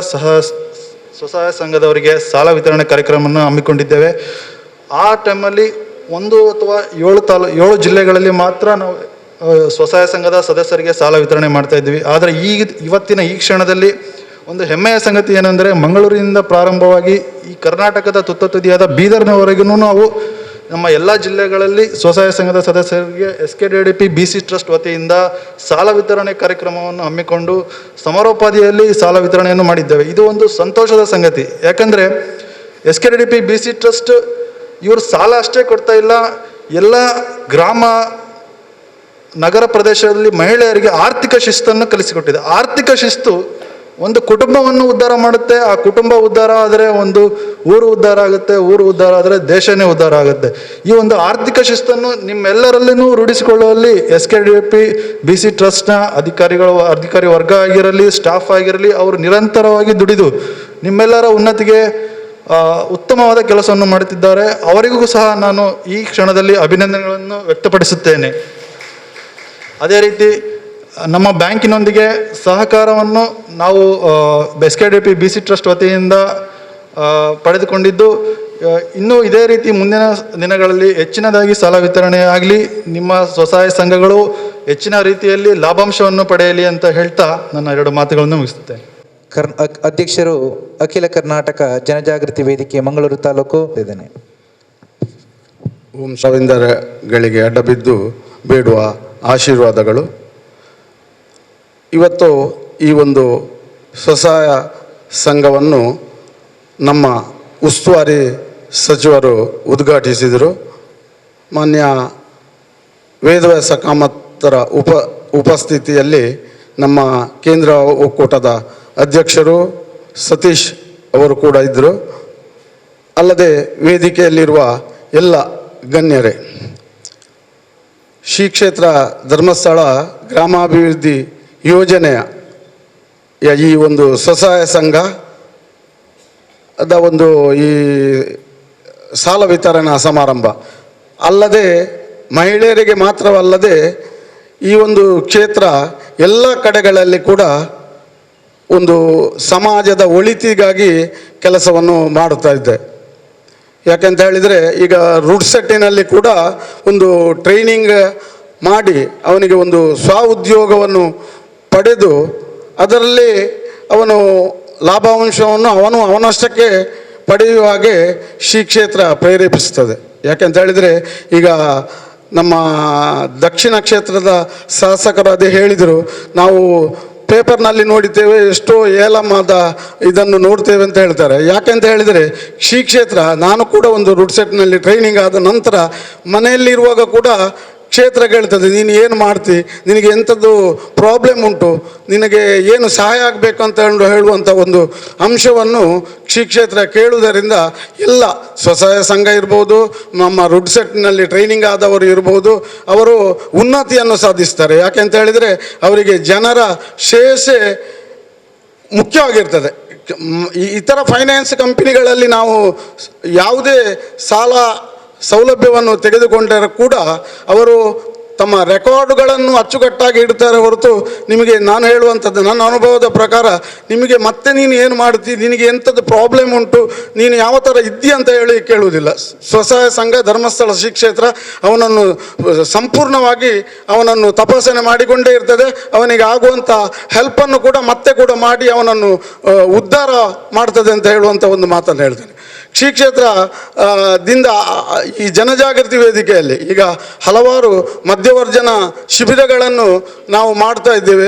ಸ್ವಸಹಾಯ ಸಂಘದವರಿಗೆ ಸಾಲ ವಿತರಣೆ ಕಾರ್ಯಕ್ರಮವನ್ನು ಹಮ್ಮಿಕೊಂಡಿದ್ದೇವೆ. ಆ ಟೈಮಲ್ಲಿ 1 ಅಥವಾ 7 ಜಿಲ್ಲೆಗಳಲ್ಲಿ ಮಾತ್ರ ನಾವು ಸ್ವಸಹಾಯ ಸಂಘದ ಸದಸ್ಯರಿಗೆ ಸಾಲ ವಿತರಣೆ ಮಾಡ್ತಾ ಇದ್ವಿ. ಆದರೆ ಇವತ್ತಿನ ಈ ಕ್ಷಣದಲ್ಲಿ ಒಂದು ಹೆಮ್ಮೆಯ ಸಂಗತಿ ಏನೆಂದರೆ, ಮಂಗಳೂರಿನಿಂದ ಪ್ರಾರಂಭವಾಗಿ ಈ ಕರ್ನಾಟಕದ ತುತ್ತತುದಿಯಾದ ಬೀದರ್ನವರೆಗೂ ನಾವು ನಮ್ಮ ಎಲ್ಲ ಜಿಲ್ಲೆಗಳಲ್ಲಿ ಸ್ವಸಹಾಯ ಸಂಘದ ಸದಸ್ಯರಿಗೆ SKIDDP BC ಟ್ರಸ್ಟ್ ವತಿಯಿಂದ ಸಾಲ ವಿತರಣೆ ಕಾರ್ಯಕ್ರಮವನ್ನು ಹಮ್ಮಿಕೊಂಡು ಸಮರೋಪಾದಿಯಲ್ಲಿ ಸಾಲ ವಿತರಣೆಯನ್ನು ಮಾಡಿದ್ದೇವೆ. ಇದು ಒಂದು ಸಂತೋಷದ ಸಂಗತಿ. ಯಾಕಂದರೆ SKIDDP BC ಟ್ರಸ್ಟ್ ಇವರು ಸಾಲ ಅಷ್ಟೇ ಕೊಡ್ತಾ ಇಲ್ಲ, ಎಲ್ಲ ಗ್ರಾಮ ನಗರ ಪ್ರದೇಶದಲ್ಲಿ ಮಹಿಳೆಯರಿಗೆ ಆರ್ಥಿಕ ಶಿಸ್ತನ್ನು ಕಲಿಸಿಕೊಟ್ಟಿದೆ. ಆರ್ಥಿಕ ಶಿಸ್ತು ಒಂದು ಕುಟುಂಬವನ್ನು ಉದ್ಧಾರ ಮಾಡುತ್ತೆ. ಆ ಕುಟುಂಬ ಉದ್ಧಾರ ಆದರೆ ಒಂದು ಊರು ಉದ್ಧಾರ ಆಗುತ್ತೆ, ಊರು ಉದ್ಧಾರ ಆದರೆ ದೇಶನೇ ಉದ್ಧಾರ ಆಗುತ್ತೆ. ಈ ಒಂದು ಆರ್ಥಿಕ ಶಿಸ್ತನ್ನು ನಿಮ್ಮೆಲ್ಲರಲ್ಲಿನೂ ರೂಢಿಸಿಕೊಳ್ಳುವಲ್ಲಿ SKIDDP BC ಟ್ರಸ್ಟ್ನ ಅಧಿಕಾರಿ ವರ್ಗ ಆಗಿರಲಿ, ಸ್ಟಾಫ್ ಆಗಿರಲಿ, ಅವರು ನಿರಂತರವಾಗಿ ದುಡಿದು ನಿಮ್ಮೆಲ್ಲರ ಉನ್ನತಿಗೆ ಉತ್ತಮವಾದ ಕೆಲಸವನ್ನು ಮಾಡುತ್ತಿದ್ದಾರೆ. ಅವರಿಗೂ ಸಹ ನಾನು ಈ ಕ್ಷಣದಲ್ಲಿ ಅಭಿನಂದನೆಗಳನ್ನು ವ್ಯಕ್ತಪಡಿಸುತ್ತೇನೆ. ಅದೇ ರೀತಿ ನಮ್ಮ ಬ್ಯಾಂಕಿನೊಂದಿಗೆ ಸಹಕಾರವನ್ನು ನಾವು SKIDDP BC ಟ್ರಸ್ಟ್ ವತಿಯಿಂದ ಪಡೆದುಕೊಂಡಿದ್ದು, ಇನ್ನೂ ಇದೇ ರೀತಿ ಮುಂದಿನ ದಿನಗಳಲ್ಲಿ ಹೆಚ್ಚಿನದಾಗಿ ಸಾಲ ವಿತರಣೆ ಆಗಲಿ, ನಿಮ್ಮ ಸ್ವಸಹಾಯ ಸಂಘಗಳು ಹೆಚ್ಚಿನ ರೀತಿಯಲ್ಲಿ ಲಾಭಾಂಶವನ್ನು ಪಡೆಯಲಿ ಅಂತ ಹೇಳ್ತಾ ನನ್ನ 2 ಮಾತುಗಳನ್ನು ಮುಗಿಸುತ್ತೇನೆ. ಅಧ್ಯಕ್ಷರು ಅಖಿಲ ಕರ್ನಾಟಕ ಜನಜಾಗೃತಿ ವೇದಿಕೆ ಮಂಗಳೂರು ತಾಲೂಕು ಇದ್ದೇನೆ. ಓಂ ಸಾವಿಂದರಗಳಿಗೆ ಅಡ್ಡಬಿದ್ದು ಬೇಡುವ ಆಶೀರ್ವಾದಗಳು. ಇವತ್ತು ಈ ಒಂದು ಸ್ವಸಹಾಯ ಸಂಘವನ್ನು ನಮ್ಮ ಉಸ್ತುವಾರಿ ಸಚಿವರು ಉದ್ಘಾಟಿಸಿದರು. ಮಾನ್ಯ ವೇದವ್ಯಾಸ ಕಾಮತರ ಉಪಸ್ಥಿತಿಯಲ್ಲಿ ನಮ್ಮ ಕೇಂದ್ರ ಒಕ್ಕೂಟದ ಅಧ್ಯಕ್ಷರು ಸತೀಶ್ ಅವರು ಕೂಡ ಇದ್ದರು. ಅಲ್ಲದೆ ವೇದಿಕೆಯಲ್ಲಿರುವ ಎಲ್ಲ ಗಣ್ಯರೇ, ಶ್ರೀ ಕ್ಷೇತ್ರ ಧರ್ಮಸ್ಥಳ ಗ್ರಾಮಾಭಿವೃದ್ಧಿ ಯೋಜನೆಯ ಈ ಒಂದು ಸ್ವಸಹಾಯ ಸಂಘದ ಒಂದು ಈ ಸಾಲ ವಿತರಣಾ ಸಮಾರಂಭ ಅಲ್ಲದೆ ಮಹಿಳೆಯರಿಗೆ ಮಾತ್ರವಲ್ಲದೆ ಈ ಒಂದು ಕ್ಷೇತ್ರ ಎಲ್ಲ ಕಡೆಗಳಲ್ಲಿ ಕೂಡ ಒಂದು ಸಮಾಜದ ಒಳಿತಿಗಾಗಿ ಕೆಲಸವನ್ನು ಮಾಡುತ್ತಾ ಇದ್ದೆ. ಯಾಕೆಂತ ಹೇಳಿದರೆ ಈಗ ರೂಟ್ ಸೆಟ್ಟಿನಲ್ಲಿ ಕೂಡ ಒಂದು ಟ್ರೈನಿಂಗ್ ಮಾಡಿ ಅವನಿಗೆ ಒಂದು ಸ್ವ ಉದ್ಯೋಗವನ್ನು ಪಡೆದು ಅದರಲ್ಲಿ ಅವನು ಲಾಭಾಂಶವನ್ನು ಅವನಷ್ಟಕ್ಕೆ ಪಡೆಯುವ ಹಾಗೆ ಶ್ರೀ ಕ್ಷೇತ್ರ ಪ್ರೇರೇಪಿಸ್ತದೆ. ಯಾಕೆಂತ ಹೇಳಿದರೆ ಈಗ ನಮ್ಮ ದಕ್ಷಿಣ ಕ್ಷೇತ್ರದ ಶಾಸಕರು ಅದೇ ಹೇಳಿದರು, ನಾವು ಪೇಪರ್ನಲ್ಲಿ ನೋಡಿದ್ದೇವೆ, ಎಷ್ಟೋ ಏಲಮಾದ ಇದನ್ನು ನೋಡ್ತೇವೆ ಅಂತ ಹೇಳ್ತಾರೆ. ಯಾಕೆಂತ ಹೇಳಿದರೆ ಶ್ರೀ ಕ್ಷೇತ್ರ, ನಾನು ಕೂಡ ಒಂದು ರೂಟ್ ಸೆಟ್ನಲ್ಲಿ ಟ್ರೈನಿಂಗ್ ಆದ ನಂತರ ಮನೆಯಲ್ಲಿರುವಾಗ ಕೂಡ ಕ್ಷೇತ್ರ ಕೇಳ್ತದೆ, ನೀನು ಏನು ಮಾಡ್ತಿ, ನಿನಗೆ ಎಂಥದ್ದು ಪ್ರಾಬ್ಲಮ್ ಉಂಟು, ನಿನಗೆ ಏನು ಸಹಾಯ ಆಗಬೇಕು ಅಂತ ಹೇಳುವಂಥ ಒಂದು ಅಂಶವನ್ನು ಶ್ರೀ ಕ್ಷೇತ್ರ ಕೇಳುವುದರಿಂದ ಎಲ್ಲ ಸ್ವಸಹಾಯ ಸಂಘ ಇರ್ಬೋದು, ನಮ್ಮ ರೂಟ್ ಸೆಟ್ನಲ್ಲಿ ಟ್ರೈನಿಂಗ್ ಆದವರು ಇರ್ಬೋದು, ಅವರು ಉನ್ನತಿಯನ್ನು ಸಾಧಿಸ್ತಾರೆ. ಯಾಕೆಂತ ಹೇಳಿದರೆ ಅವರಿಗೆ ಜನರ ಶ್ರೇಯಸ್ಸೇ ಮುಖ್ಯವಾಗಿರ್ತದೆ. ಇತರ ಫೈನಾನ್ಸ್ ಕಂಪನಿಗಳಲ್ಲಿ ನಾವು ಯಾವುದೇ ಸಾಲ ಸೌಲಭ್ಯವನ್ನು ತೆಗೆದುಕೊಂಡರೂ ಕೂಡ ಅವರು ತಮ್ಮ ರೆಕಾರ್ಡ್ಗಳನ್ನು ಅಚ್ಚುಕಟ್ಟಾಗಿ ಇಡ್ತಾರೆ ಹೊರತು ನಿಮಗೆ ನಾನು ಹೇಳುವಂಥದ್ದು ನನ್ನ ಅನುಭವದ ಪ್ರಕಾರ ನಿಮಗೆ ಮತ್ತೆ ನೀನು ಏನು ಮಾಡ್ತೀವಿ, ನಿನಗೆ ಎಂಥದ್ದು ಪ್ರಾಬ್ಲಮ್ ಉಂಟು, ನೀನು ಯಾವ ಥರ ಇದ್ದಿ ಅಂತ ಹೇಳಿ ಕೇಳುವುದಿಲ್ಲ. ಸ್ವಸಹಾಯ ಸಂಘ ಧರ್ಮಸ್ಥಳ ಶ್ರೀ ಕ್ಷೇತ್ರ ಅವನನ್ನು ಸಂಪೂರ್ಣವಾಗಿ ಅವನನ್ನು ತಪಾಸಣೆ ಮಾಡಿಕೊಂಡೇ ಇರ್ತದೆ. ಅವನಿಗೆ ಆಗುವಂಥ ಹೆಲ್ಪನ್ನು ಕೂಡ ಮತ್ತೆ ಕೂಡ ಮಾಡಿ ಅವನನ್ನು ಉದ್ಧಾರ ಮಾಡ್ತದೆ ಅಂತ ಹೇಳುವಂಥ ಒಂದು ಮಾತನ್ನು ಹೇಳ್ತೇನೆ. ಶ್ರೀ ಕ್ಷೇತ್ರ ದಿಂದ ಈ ಜನಜಾಗೃತಿ ವೇದಿಕೆಯಲ್ಲಿ ಈಗ ಹಲವಾರು ಮಧ್ಯವರ್ಜನ ಶಿಬಿರಗಳನ್ನು ನಾವು ಮಾಡ್ತಾ ಇದ್ದೇವೆ.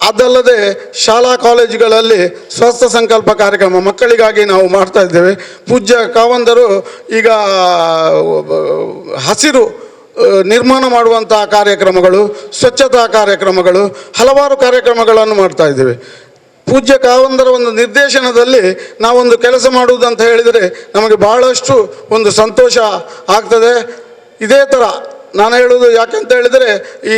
ಅದಲ್ಲದೆ ಶಾಲಾ ಕಾಲೇಜುಗಳಲ್ಲಿ ಸ್ವಸ್ಥ ಸಂಕಲ್ಪ ಕಾರ್ಯಕ್ರಮ ಮಕ್ಕಳಿಗಾಗಿ ನಾವು ಮಾಡ್ತಾ ಇದ್ದೇವೆ. ಪೂಜ್ಯ ಕಾವಂದರು ಈಗ ಹಸಿರು ನಿರ್ಮಾಣ ಮಾಡುವಂತಹ ಕಾರ್ಯಕ್ರಮಗಳು, ಸ್ವಚ್ಛತಾ ಕಾರ್ಯಕ್ರಮಗಳು, ಹಲವಾರು ಕಾರ್ಯಕ್ರಮಗಳನ್ನು ಮಾಡ್ತಾ ಇದ್ದೇವೆ. ಪೂಜ್ಯ ಕಾವಂದರ ಒಂದು ನಿರ್ದೇಶನದಲ್ಲಿ ನಾವೊಂದು ಕೆಲಸ ಮಾಡುವುದಂತ ಹೇಳಿದರೆ ನಮಗೆ ಬಹಳಷ್ಟು ಒಂದು ಸಂತೋಷ ಆಗ್ತದೆ. ಇದೇ ಥರ ನಾನು ಹೇಳುವುದು ಯಾಕೆಂತ ಹೇಳಿದರೆ ಈ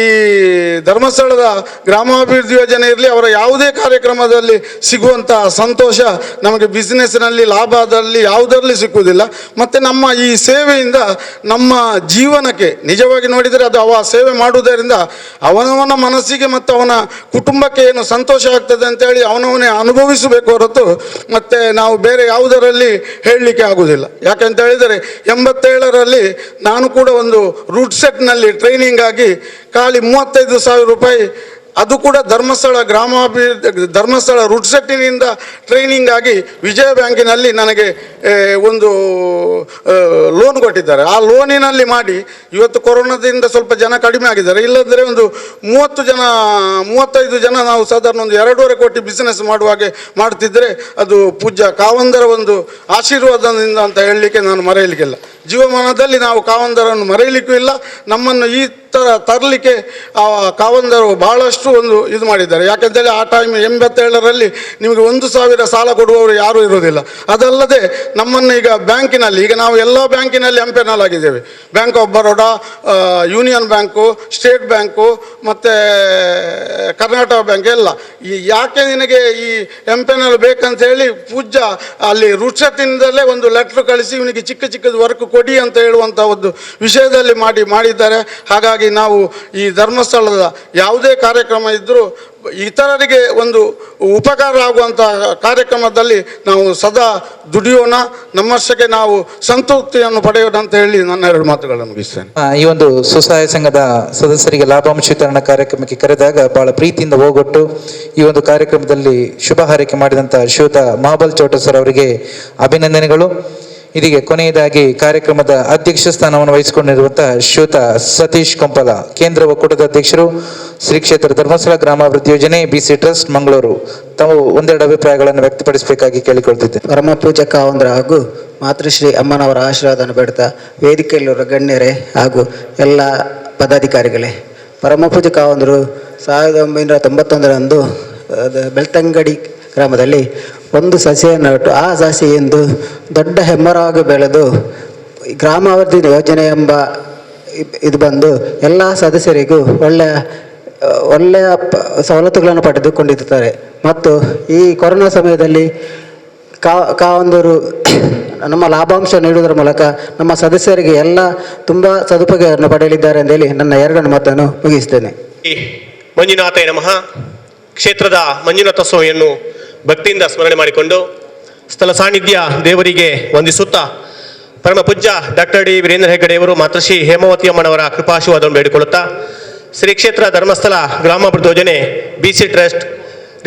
ಧರ್ಮಸ್ಥಳದ ಗ್ರಾಮಾಭಿವೃದ್ಧಿ ಯೋಜನೆ ಇರಲಿ, ಅವರ ಯಾವುದೇ ಕಾರ್ಯಕ್ರಮದಲ್ಲಿ ಸಿಗುವಂಥ ಸಂತೋಷ ನಮಗೆ ಬಿಸ್ನೆಸ್ನಲ್ಲಿ ಲಾಭದಲ್ಲಿ ಯಾವುದರಲ್ಲಿ ಸಿಕ್ಕುವುದಿಲ್ಲ. ಮತ್ತು ನಮ್ಮ ಈ ಸೇವೆಯಿಂದ ನಮ್ಮ ಜೀವನಕ್ಕೆ ನಿಜವಾಗಿ ನೋಡಿದರೆ ಅದು ಅವ ಸೇವೆ ಮಾಡುವುದರಿಂದ ಅವನವನ ಮನಸ್ಸಿಗೆ ಮತ್ತು ಅವನ ಕುಟುಂಬಕ್ಕೆ ಏನು ಸಂತೋಷ ಆಗ್ತದೆ ಅಂತೇಳಿ ಅವನವನೇ ಅನುಭವಿಸಬೇಕು ಹೊರತು ಮತ್ತು ನಾವು ಬೇರೆ ಯಾವುದರಲ್ಲಿ ಹೇಳಲಿಕ್ಕೆ ಆಗುವುದಿಲ್ಲ. ಯಾಕೆಂತ ಹೇಳಿದರೆ 87ರಲ್ಲಿ ನಾನು ಕೂಡ ಒಂದು ರೂಟ್ ಸೆಟ್ನಲ್ಲಿ ಟ್ರೈನಿಂಗ್ ಆಗಿ ಖಾಲಿ 35,000 ರೂಪಾಯಿ, ಅದು ಕೂಡ ಧರ್ಮಸ್ಥಳ ರೂಟ್ ಸೆಟ್ಟಿನಿಂದ ಟ್ರೈನಿಂಗ್ ಆಗಿ ವಿಜಯ ಬ್ಯಾಂಕಿನಲ್ಲಿ ನನಗೆ ಒಂದು ಲೋನ್ ಕೊಟ್ಟಿದ್ದಾರೆ. ಆ ಲೋನಿನಲ್ಲಿ ಮಾಡಿ ಇವತ್ತು ಕೊರೋನಾದಿಂದ ಸ್ವಲ್ಪ ಜನ ಕಡಿಮೆ ಆಗಿದ್ದಾರೆ. ಇಲ್ಲಂದರೆ ಒಂದು 35 ಜನ ನಾವು ಸಾಧಾರಣ ಒಂದು 2.5 ಕೋಟಿ ಬಿಸ್ನೆಸ್ ಮಾಡುವಾಗೆ ಮಾಡ್ತಿದ್ದರೆ ಅದು ಪೂಜ್ಯ ಕಾವಂದರ ಒಂದು ಆಶೀರ್ವಾದದಿಂದ ಅಂತ ಹೇಳಲಿಕ್ಕೆ ನಾನು ಮರೆಯಲಿಕ್ಕಿಲ್ಲ. ಜೀವಮಾನದಲ್ಲಿ ನಾವು ಕಾವಂದರನ್ನು ಮರೆಯಲಿಕ್ಕೂ ಇಲ್ಲ. ನಮ್ಮನ್ನು ಈ ಥರ ತರಲಿಕ್ಕೆ ಕಾವಂದರು ಬಹಳಷ್ಟು ಒಂದು ಇದು ಮಾಡಿದ್ದಾರೆ. ಯಾಕೆಂತೇಳಿ ಆ ಟೈಮ್ 87ರಲ್ಲಿ ನಿಮಗೆ 1,000 ಸಾಲ ಕೊಡುವವರು ಯಾರೂ ಇರೋದಿಲ್ಲ. ಅದಲ್ಲದೆ ನಮ್ಮನ್ನು ಈಗ ಬ್ಯಾಂಕಿನಲ್ಲಿ, ಈಗ ನಾವು ಎಲ್ಲ ಬ್ಯಾಂಕಿನಲ್ಲಿ ಎಂಪೆನಲ್ ಆಗಿದ್ದೇವೆ. Bank of Baroda, union bank, state bank ಮತ್ತು ಕರ್ನಾಟಕ ಬ್ಯಾಂಕ್ ಎಲ್ಲ. ಯಾಕೆ ನಿನಗೆ ಈ ಎಂಪೆನಲ್ ಬೇಕಂತ ಹೇಳಿ ಪೂಜ್ಯ ಅಲ್ಲಿ ರೂಟ್ಸೆಟ್ಟಿಂದಲೇ ಒಂದು ಲೆಟ್ರ್ ಕಳಿಸಿ ಇವನಿಗೆ ಚಿಕ್ಕದು ವರ್ಕ್ ಕೊಡಿ ಅಂತ ಹೇಳುವಂಥ ಒಂದು ವಿಷಯದಲ್ಲಿ ಮಾಡಿದ್ದಾರೆ. ಹಾಗಾಗಿ ನಾವು ಈ ಧರ್ಮಸ್ಥಳದ ಯಾವುದೇ ಕಾರ್ಯಕ್ರಮ ಇದ್ದರೂ ಇತರರಿಗೆ ಒಂದು ಉಪಕಾರ ಆಗುವಂಥ ಕಾರ್ಯಕ್ರಮದಲ್ಲಿ ನಾವು ಸದಾ ದುಡಿಯೋಣ, ನಮ್ಮಷ್ಟಕ್ಕೆ ನಾವು ಸಂತೃಪ್ತಿಯನ್ನು ಪಡೆಯೋಣ ಅಂತ ಹೇಳಿ ನನ್ನ 2 ಮಾತುಗಳನ್ನು ಮುಗಿಸ್ತೇನೆ. ಈ ಒಂದು ಸ್ವಸಹಾಯ ಸಂಘದ ಸದಸ್ಯರಿಗೆ ಲಾಭಾಂಶ ವಿತರಣಾ ಕಾರ್ಯಕ್ರಮಕ್ಕೆ ಕರೆದಾಗ ಬಹಳ ಪ್ರೀತಿಯಿಂದ ಹೋಗೊಟ್ಟು ಈ ಒಂದು ಕಾರ್ಯಕ್ರಮದಲ್ಲಿ ಶುಭ ಹಾರೈಕೆ ಮಾಡಿದಂಥ ಶ್ರೀಯುತ ಮಹಾಬಲ್ ಚೌಟ ಸರ್ ಅವರಿಗೆ ಅಭಿನಂದನೆಗಳು. ಇದೀಗ ಕೊನೆಯದಾಗಿ ಕಾರ್ಯಕ್ರಮದ ಅಧ್ಯಕ್ಷ ಸ್ಥಾನವನ್ನು ವಹಿಸಿಕೊಂಡಿರುವಂತಹ ಶ್ರೀಯುತ ಸತೀಶ್ ಕೊಂಪಲ, ಕೇಂದ್ರ ಒಕ್ಕೂಟದ ಅಧ್ಯಕ್ಷರು, ಶ್ರೀ ಕ್ಷೇತ್ರ ಧರ್ಮಸ್ಥಳ ಗ್ರಾಮಾಭಿವೃದ್ಧಿ ಯೋಜನೆ BC ಟ್ರಸ್ಟ್ ಮಂಗಳೂರು, ತಾವು ಒಂದೆರಡು ಅಭಿಪ್ರಾಯಗಳನ್ನು ವ್ಯಕ್ತಪಡಿಸಬೇಕಾಗಿ ಕೇಳಿಕೊಳ್ತಿದ್ದೆ. ಪರಮ ಪೂಜ್ಯ ಕಾವಂದ್ರ ಹಾಗೂ ಮಾತೃಶ್ರೀ ಅಮ್ಮನವರ ಆಶೀರ್ವಾದವನ್ನು ಬೇಡ್ತಾ ವೇದಿಕೆಯಲ್ಲಿರುವ ಗಣ್ಯರೇ ಹಾಗೂ ಎಲ್ಲ ಪದಾಧಿಕಾರಿಗಳೇ, ಪರಮ ಪೂಜ್ಯ ಕಾವಂದರು 1991ರಂದು ಬೆಳ್ತಂಗಡಿ ಗ್ರಾಮದಲ್ಲಿ ಒಂದು ಸಸಿಯನ್ನು ನೆಟ್ಟು ಆ ಸಸಿ ಎಂದು ದೊಡ್ಡ ಹೆಮ್ಮರವಾಗಿ ಬೆಳೆದು ಗ್ರಾಮಾಭಿವೃದ್ಧಿ ಯೋಜನೆ ಎಂಬ ಇದು ಬಂದು ಎಲ್ಲ ಸದಸ್ಯರಿಗೂ ಒಳ್ಳೆಯ ಸವಲತ್ತುಗಳನ್ನು ಪಡೆದುಕೊಂಡಿರುತ್ತಾರೆ. ಮತ್ತು ಈ ಕೊರೋನಾ ಸಮಯದಲ್ಲಿ ಕಾವಂದರು ನಮ್ಮ ಲಾಭಾಂಶ ನೀಡುವುದರ ಮೂಲಕ ನಮ್ಮ ಸದಸ್ಯರಿಗೆ ಎಲ್ಲ ತುಂಬ ಸದುಪಯೋಗವನ್ನು ಪಡೆಯಲಿದ್ದಾರೆ ಅಂತೇಳಿ ನನ್ನ 2 ಮಾತನ್ನು ಮುಗಿಸ್ತೇನೆ. ಮಂಜುನಾಥಾಯ ನಮಃ. ಕ್ಷೇತ್ರದ ಮಂಜುನಾಥ ಸ್ವಾಮಿಯನ್ನು ಭಕ್ತಿಯಿಂದ ಸ್ಮರಣೆ ಮಾಡಿಕೊಂಡು ಸ್ಥಳ ಸಾನ್ನಿಧ್ಯ ದೇವರಿಗೆ ವಂದಿಸುತ್ತಾ ಪರಮ ಪೂಜ್ಯ ಡಾಕ್ಟರ್ ಡಿ ವೀರೇಂದ್ರ ಹೆಗ್ಗಡೆಯವರು ಮಾತೃಶ್ರೀ ಹೇಮಾವತಿ ಅಮ್ಮನವರ ಕೃಪಾಶೀರ್ವಾದವನ್ನು ಬೇಡಿಕೊಳ್ಳುತ್ತಾ ಶ್ರೀ ಕ್ಷೇತ್ರ ಧರ್ಮಸ್ಥಳ ಗ್ರಾಮಾಭಿವೃದ್ಧಿ ಯೋಜನೆ BC trust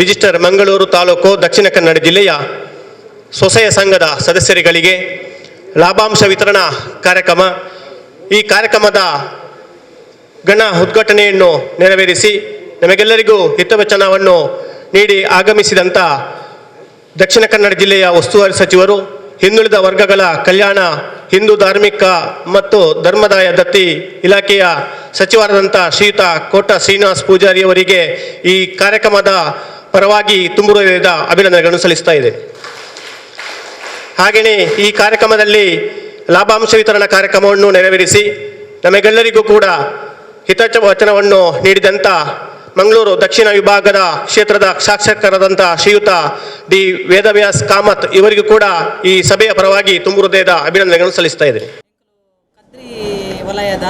register Mangaluru taluk Dakshina Kannada ಜಿಲ್ಲೆಯ ಸ್ವಸಹಾಯ ಸಂಘದ ಸದಸ್ಯರುಗಳಿಗೆ ಲಾಭಾಂಶ ವಿತರಣಾ ಕಾರ್ಯಕ್ರಮ. ಈ ಕಾರ್ಯಕ್ರಮದ ಗಣ ಉದ್ಘಾಟನೆಯನ್ನು ನೆರವೇರಿಸಿ ನಮಗೆಲ್ಲರಿಗೂ ಹಿತವಚನವನ್ನು ನೀಡಿ ಆಗಮಿಸಿದಂಥ ದಕ್ಷಿಣ ಕನ್ನಡ ಜಿಲ್ಲೆಯ ಉಸ್ತುವಾರಿ ಸಚಿವರು, ಹಿಂದುಳಿದ ವರ್ಗಗಳ ಕಲ್ಯಾಣ, ಹಿಂದೂ ಧಾರ್ಮಿಕ ಮತ್ತು ಧರ್ಮದಾಯ ದತ್ತಿ ಇಲಾಖೆಯ ಸಚಿವರಾದಂಥ ಶ್ರೀಯುತ ಕೋಟ ಶ್ರೀನಿವಾಸ್ ಪೂಜಾರಿಯವರಿಗೆ ಈ ಕಾರ್ಯಕ್ರಮದ ಪರವಾಗಿ ತುಂಬು ಹೃದಯದ ಅಭಿನಂದನೆಗಳನ್ನು ಸಲ್ಲಿಸ್ತಾ ಇದೆ. ಹಾಗೆಯೇ ಈ ಕಾರ್ಯಕ್ರಮದಲ್ಲಿ ಲಾಭಾಂಶ ವಿತರಣಾ ಕಾರ್ಯಕ್ರಮವನ್ನು ನೆರವೇರಿಸಿ ನಮಗೆಲ್ಲರಿಗೂ ಕೂಡ ಹಿತವಚನವನ್ನು ನೀಡಿದಂಥ ಮಂಗಳೂರು ದಕ್ಷಿಣ ವಿಭಾಗದ ಕ್ಷೇತ್ರದ ಶಾಸಕರಾದಂಥ ಶ್ರೀಯುತ ಡಿ ವೇದವ್ಯಾಸ್ ಕಾಮತ್ ಇವರಿಗೂ ಕೂಡ ಈ ಸಭೆಯ ಪರವಾಗಿ ತುಂಬು ಹೃದಯದ ಅಭಿನಂದನೆಗಳನ್ನು ಸಲ್ಲಿಸ್ತಾ ಇದ್ದೇನೆ. ಕದ್ರಿ ವಲಯದ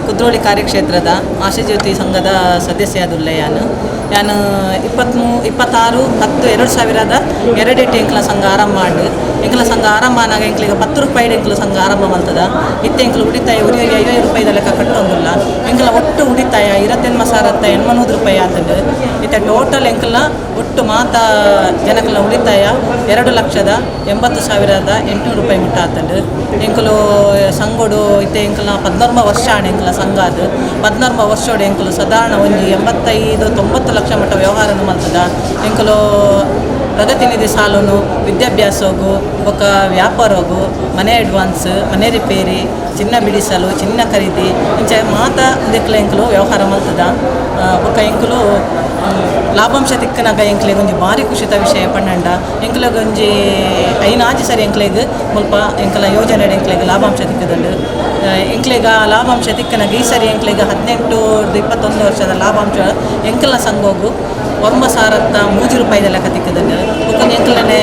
ಕುದ್ರೋಳಿ ಕಾರ್ಯಕ್ಷೇತ್ರದ ಆಶಾಜ್ಯೋತಿ ಸಂಘದ ಸದಸ್ಯದುಲ್ಲೆ ನಾನು 26/10/2002 ಎಂಕ್ಲ ಸಂಘ ಆರಂಭ ಮಾಡಿ ಎಂಕ್ಲ ಸಂಘ ಆರಂಭ ಆನಾಗ ಎಂಕ್ಲಿಗೆ 10 ರೂಪಾಯಿ ಎಂಕ್ಲ ಸಂಘ ಆರಂಭ ಮಾಡ್ತದ. ಇತ್ತೆ ಎಂಕ್ಲು ಉಳಿತಾಯ 50 ರೂಪಾಯಿದ ಲೆಕ್ಕ ಕಟ್ಟೊಂದಿಲ್ಲ. ಎಂಕ್ಲ ಒಟ್ಟು ಉಳಿತಾಯ 28,800 ರೂಪಾಯಿ ಆತಂಡು. ಇತ್ತೆ ಟೋಟಲ್ ಎಂಕ್ಲ ಒಟ್ಟು ಮಾತ ಜನಕಲ ಉಳಿತಾಯ 2,80,800 ರೂಪಾಯಿ ಮುಟ್ಟ ಆತಂಡು. ಎಂಕಲು ಸಂಗೋಡು ಇತ್ತೆ ಎಂಕ್ಲ 14 ವರ್ಷ ಆಣ ಎಂಕ್ಲ ಸಂಘ ಅದು 14 ವರ್ಷೋಡು ಎಂಕಲು ಸಾಧಾರಣ ಒಂದು 85-90 ಲಕ್ಷ ಮಟ್ಟ ವ್ಯವಹಾರನು ಮಾಡ್ತದ. ಎಂಕಲು ಪ್ರಗತಿ ನಿಧಿ ಸಾಲನು ವಿದ್ಯಾಭ್ಯಾಸ ಹೋಗು ఒక ವ್ಯಾಪಾರ ಹೋಗು ಮನೆ ಅಡ್ವಾನ್ಸ್ ಮನೆ ರಿಪೇರಿ ಚಿನ್ನ ಬಿಡಿಸಲು ಚಿನ್ನ ಖರೀದಿ ಇಂಚ ಮಾತ ಇದಕ್ಕೆಲ್ಲ ಎಂಕಲು ವ್ಯವಹಾರ ಮಾಡ್ತದ. ఒక ಎಂಕಲು ಲಾಭಾಂಶ ತಿಕ್ಕನಾಗ ಎಂಕ್ಲೆಗೆ ಒಂಜಿ ಭಾರಿ ಖುಷಿತ ವಿಷಯ ಪನ್ನಂಡ ಎಂಕ್ಲೆಗೆ ಒಂಜಿ ಐನಾಜಿ ಸರಿ ಎಂಕ್ಲೆಗೆ ಮುಲ್ಪ ಎಂಕಲ ಯೋಜನೆ ಎಂಕ್ಲೆಗೆ ಲಾಭಾಂಶ ತಿಕ್ಕದಂಡು ಎಂಕ್ಲೆಗ ಲಾಭಾಂಶ ತಿಕ್ಕನಾಗ ಈ ಸರಿ ಎಂಕ್ಲೆಗೆ 18-21 ವರ್ಷದ ಲಾಭಾಂಶ ಎಂಕಲ ಸಂಘೋಗು 9,300 ರೂಪಾಯಿದ ಲೆಕ್ಕ ತಿಕ್ಕದಂಡು ಒಕ್ಕನ ಎಂಕಲನೆ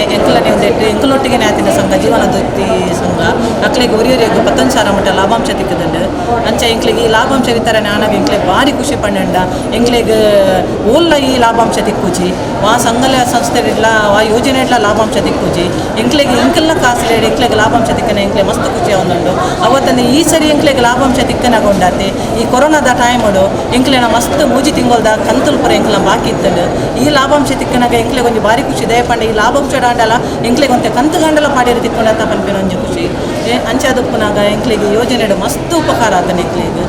ಒಂದೆಟ್ಟು ಎಂಕಲೊಟ್ಟಿಗೆ ಆತಿನ ಸಂಘ ಜೀವನ ದೊತ್ತಿ ಸಂಘ ಅಕ್ಲೆಗೆ ಒರಿಯೊರಿಗೂ 11,000 ಮಟ್ಟ ಲಾಭಾಂಶ ತಿಕ್ಕದಂಡು ಅಂಚ ಎಂಕ್ಲೆಗೆ ಈ ಲಾಭಾಂಶ ವಿತರಣೆ ಆನಾಗ ಎಂಕ್ಲೆಗೆ ಭಾರಿ ಖುಷಿ ಪನ್ನಂಡ. ಎಂಕ್ಲೆಗೆ ಓಲ್ಲ ಈ ಲಾಭಾಂಶ ತಿಕ್ಕುಜಿ ಆ ಸಂಘಲ ಸಂಸ್ಥೆ ಇಡ್ಲ ಆ ಯೋಜನೆ ಇಡ್ಲ ಲಾಭಾಂಶ ತಿಕ್ಕುಜಿ ಎಂಕ್ಲೆಗೆ ಎಂಕೆಲ್ಲ ಕಾಸು ಎಂಕ್ಲೆಗೆ ಲಾಭಾಂಶ ತಿಕ್ಕನೆ ಎಂಕ್ಲೆ ಮಸ್ತ್ ಖುಷಿ ಆಗೊಂಡು. ಅವತ್ತಂದು ಈ ಸರಿ ಎಂಕ್ಲೆಗೆ ಲಾಭಾಂಶ ತಿಕ್ಕನಾಗ ಉಂಡಾತೆ ಈ ಕೊರೋನಾದ ಟೈಮಡು ಎಂಕ್ಲೆನ ಮಸ್ತ್ ಮೂಜಿ ತಿಂಗೊಳ್ದ ಕಂತುಲು ಪುರ ಎಂಕ್ಲ ಬಾಕಿ ಇತ್ತಂಡು ಈ ಲಾಭಾಂಶ ತಿಕ್ಕನಾಗ ಎಂಕ್ಲೆಗೆ ಒಂದು ಭಾರಿ ಖುಷಿ ದಯಪಂಡ ಈ ಲಾಭಾಂಶ ಡಾಂಡಲ ಎಂಕ್ಲೆಗೆ ಒಂತೆ ಕಂತು ಗಂಡಲ ಪಾಡಿರ ತಿಕ್ಕೊಂಡಂತ ಪನ್ಪಿನ ಒಂಜಿ ಖುಷಿ ಅಂಚಾದಪ್ಪನಾಗ ಎಂಕ್ಲೆಗೆ ಯೋಜನೆ ಮಸ್ತ್ ಉಪಕಾರ ಆತನ ಎಂಕ್ಲೆಗೆ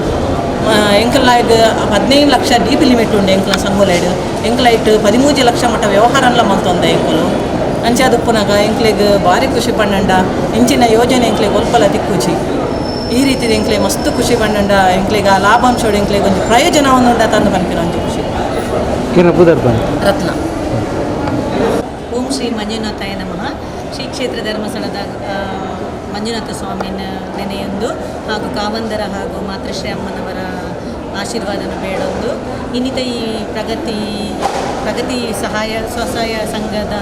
ಎಂಕಲ್ಲಾಯ್ಡ್ 15 ಲಕ್ಷ DP ಲಿಮಿಟ್ ಉಂಡು ಎಂಕಲ ಸಂಘಲೈಡ್ ಎಂಕಲೈಟ್ 13 ಲಕ್ಷ ಮಟ್ಟ ವ್ಯವಹಾರಲ್ಲ ಮಂತೊಂದ ಎಂಕಲು ಅಂಚಾದಪ್ಪನಾಗ ಎಂಕ್ಲೆಗೆ ಭಾರಿ ಖುಷಿ ಪನ್ನಂಡ ಇಂಚಿನ ಯೋಜನೆ ಎಂಕ್ಲೆಗೆ ಒಲ್ಪಲ ತಿಕ್ಕುಚಿ ಈ ರೀತಿ ಎಂಕ್ಲೆ ಮಸ್ತ್ ಖುಷಿ ಪನ್ನಂಡ ಎಂಕ್ಲೆಗೆ ಆ ಲಾಭಾಂಶೋಡು ಎಂಕ್ಲೆಗೆ ಒಂದು ಪ್ರಯೋಜನವನ್ನು ಉಂಡ ತಂದು ಪನ್ಪಿನ ಒಂಜಿ ಖುಷಿ. ರತ್ನ. ಓಂ ಶ್ರೀ ಮಂಜುನಾಥಾಯ ನಮಃ. ಶ್ರೀ ಕ್ಷೇತ್ರ ಧರ್ಮಸ್ಥಳದ ಮಂಜುನಾಥ ಸ್ವಾಮಿನ ನೆನೆಯೊಂದು ಹಾಗೂ ಕಾವಂದರ ಹಾಗೂ ಮಾತೃಶ್ರೀ ಅಮ್ಮನವರ ಆಶೀರ್ವಾದನ ಬೇಡೊಂದು ಇನ್ನಿತ ಈ ಪ್ರಗತಿ ಸ್ವಸಹಾಯ ಸಂಘದ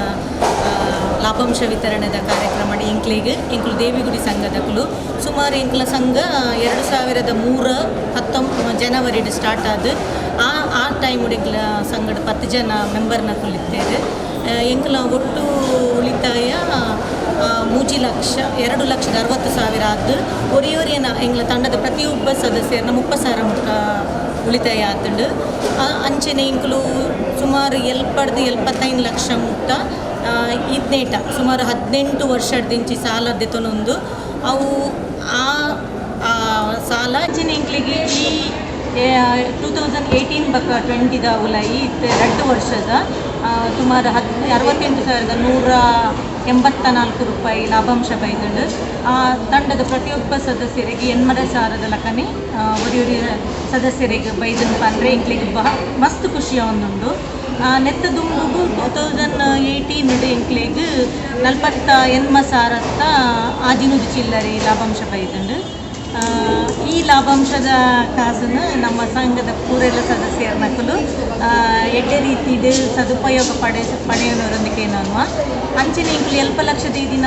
ಲಾಭಾಂಶ ವಿತರಣೆದ ಕಾರ್ಯಕ್ರಮ ಎಂಕ್ಲು ದೇವಿಗುಡಿ ಸಂಘದಕ್ಕಲು ಸುಮಾರು ಎಂಕ್ಲ ಸಂಘ 2003 ಜನವರಿ ಸ್ಟಾರ್ಟ್ ಆದ ಆ ಟೈಮ್ ಎಂಕ್ಲ ಸಂಘದ 10 ಜನ ಮೆಂಬರ್ನ ಕುಲಿತ್ತೇವೆ. ಎಂಕ್ಲ ಒಟ್ಟು ಉಳಿತಾಯ 2,60,60,000 ಆದ್ದು ಒರಿಯೋರಿಯನ ಎಂಗ್ಲ ತಂಡದ ಪ್ರತಿಯೊಬ್ಬ ಸದಸ್ಯರನ್ನ 30,000 ಮುಟ್ಟ ಉಳಿತಾಯ ಆತಂಡು. ಅಂಚೆನೆ ಎಂಕ್ಲು ಸುಮಾರು 75 ಲಕ್ಷ ಮುಟ್ಟ ಇದ್ನೇಟ ಸುಮಾರು 18 ವರ್ಷದಿಂಚಿ ಸಾಲ ದೆತೊನೊಂದು ಅವು ಆ ಸಾಲ ಅಂಚೆನೆ ಎಂಕ್ಲಿಗೆ ಈ 2018-20 ಉಲಾಯಿ 2 ವರ್ಷದ ಸುಮಾರು 68,184 ರೂಪಾಯಿ ಲಾಭಾಂಶ ಬೈದಂಡು ಆ ತಂಡದ ಪ್ರತಿಯೊಬ್ಬ ಸದಸ್ಯರಿಗೆ 80,000 ಲಕ್ಕನೆ ಒರಿಯೊರಿ ಸದಸ್ಯರಿಗೆ ಬೈದನ್ ಅಂದರೆ ಎಂಕ್ಲಿಗೆ ಮಸ್ತ್ ಖುಷಿಯ ಒಂದುಂಡು. ನೆತ್ತದುಂಬುಗು 2018 ಎಂಕ್ಲಿಗೆ 48,000 ಆಜಿನುದು ಚಿಲ್ಲರೆ ಲಾಭಾಂಶ ಬೈದಂಡು. ಈ ಲಾಭಾಂಶದ ಕಾಸನ್ನು ನಮ್ಮ ಸಂಘದ ಪೂರೆಲ್ಲ ಸದಸ್ಯರ ನಕಲು ಎಡ್ಡೆ ರೀತಿಯ ಸದುಪಯೋಗ ಪಡೆಯೋರೊಂದಿಗೆ ನಾನು ಅಂಚಿನ ಎಂಕಲು 2 ಲಕ್ಷದ ದಿನ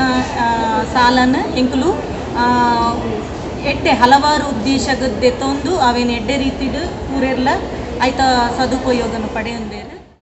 ಸಾಲನ ಎಂಕಲು ಎಡ್ಡೆ ಹಲವಾರು ಉದ್ದೇಶಗದ್ದೆ ತಂದು ಅವೇನು ಎಡ್ಡೆ ರೀತಿಡು ಪೂರೆಲ್ಲ ಐತ ಸದುಪಯೋಗನ ಪಡೆಯೊಂದು ಬೇರೆ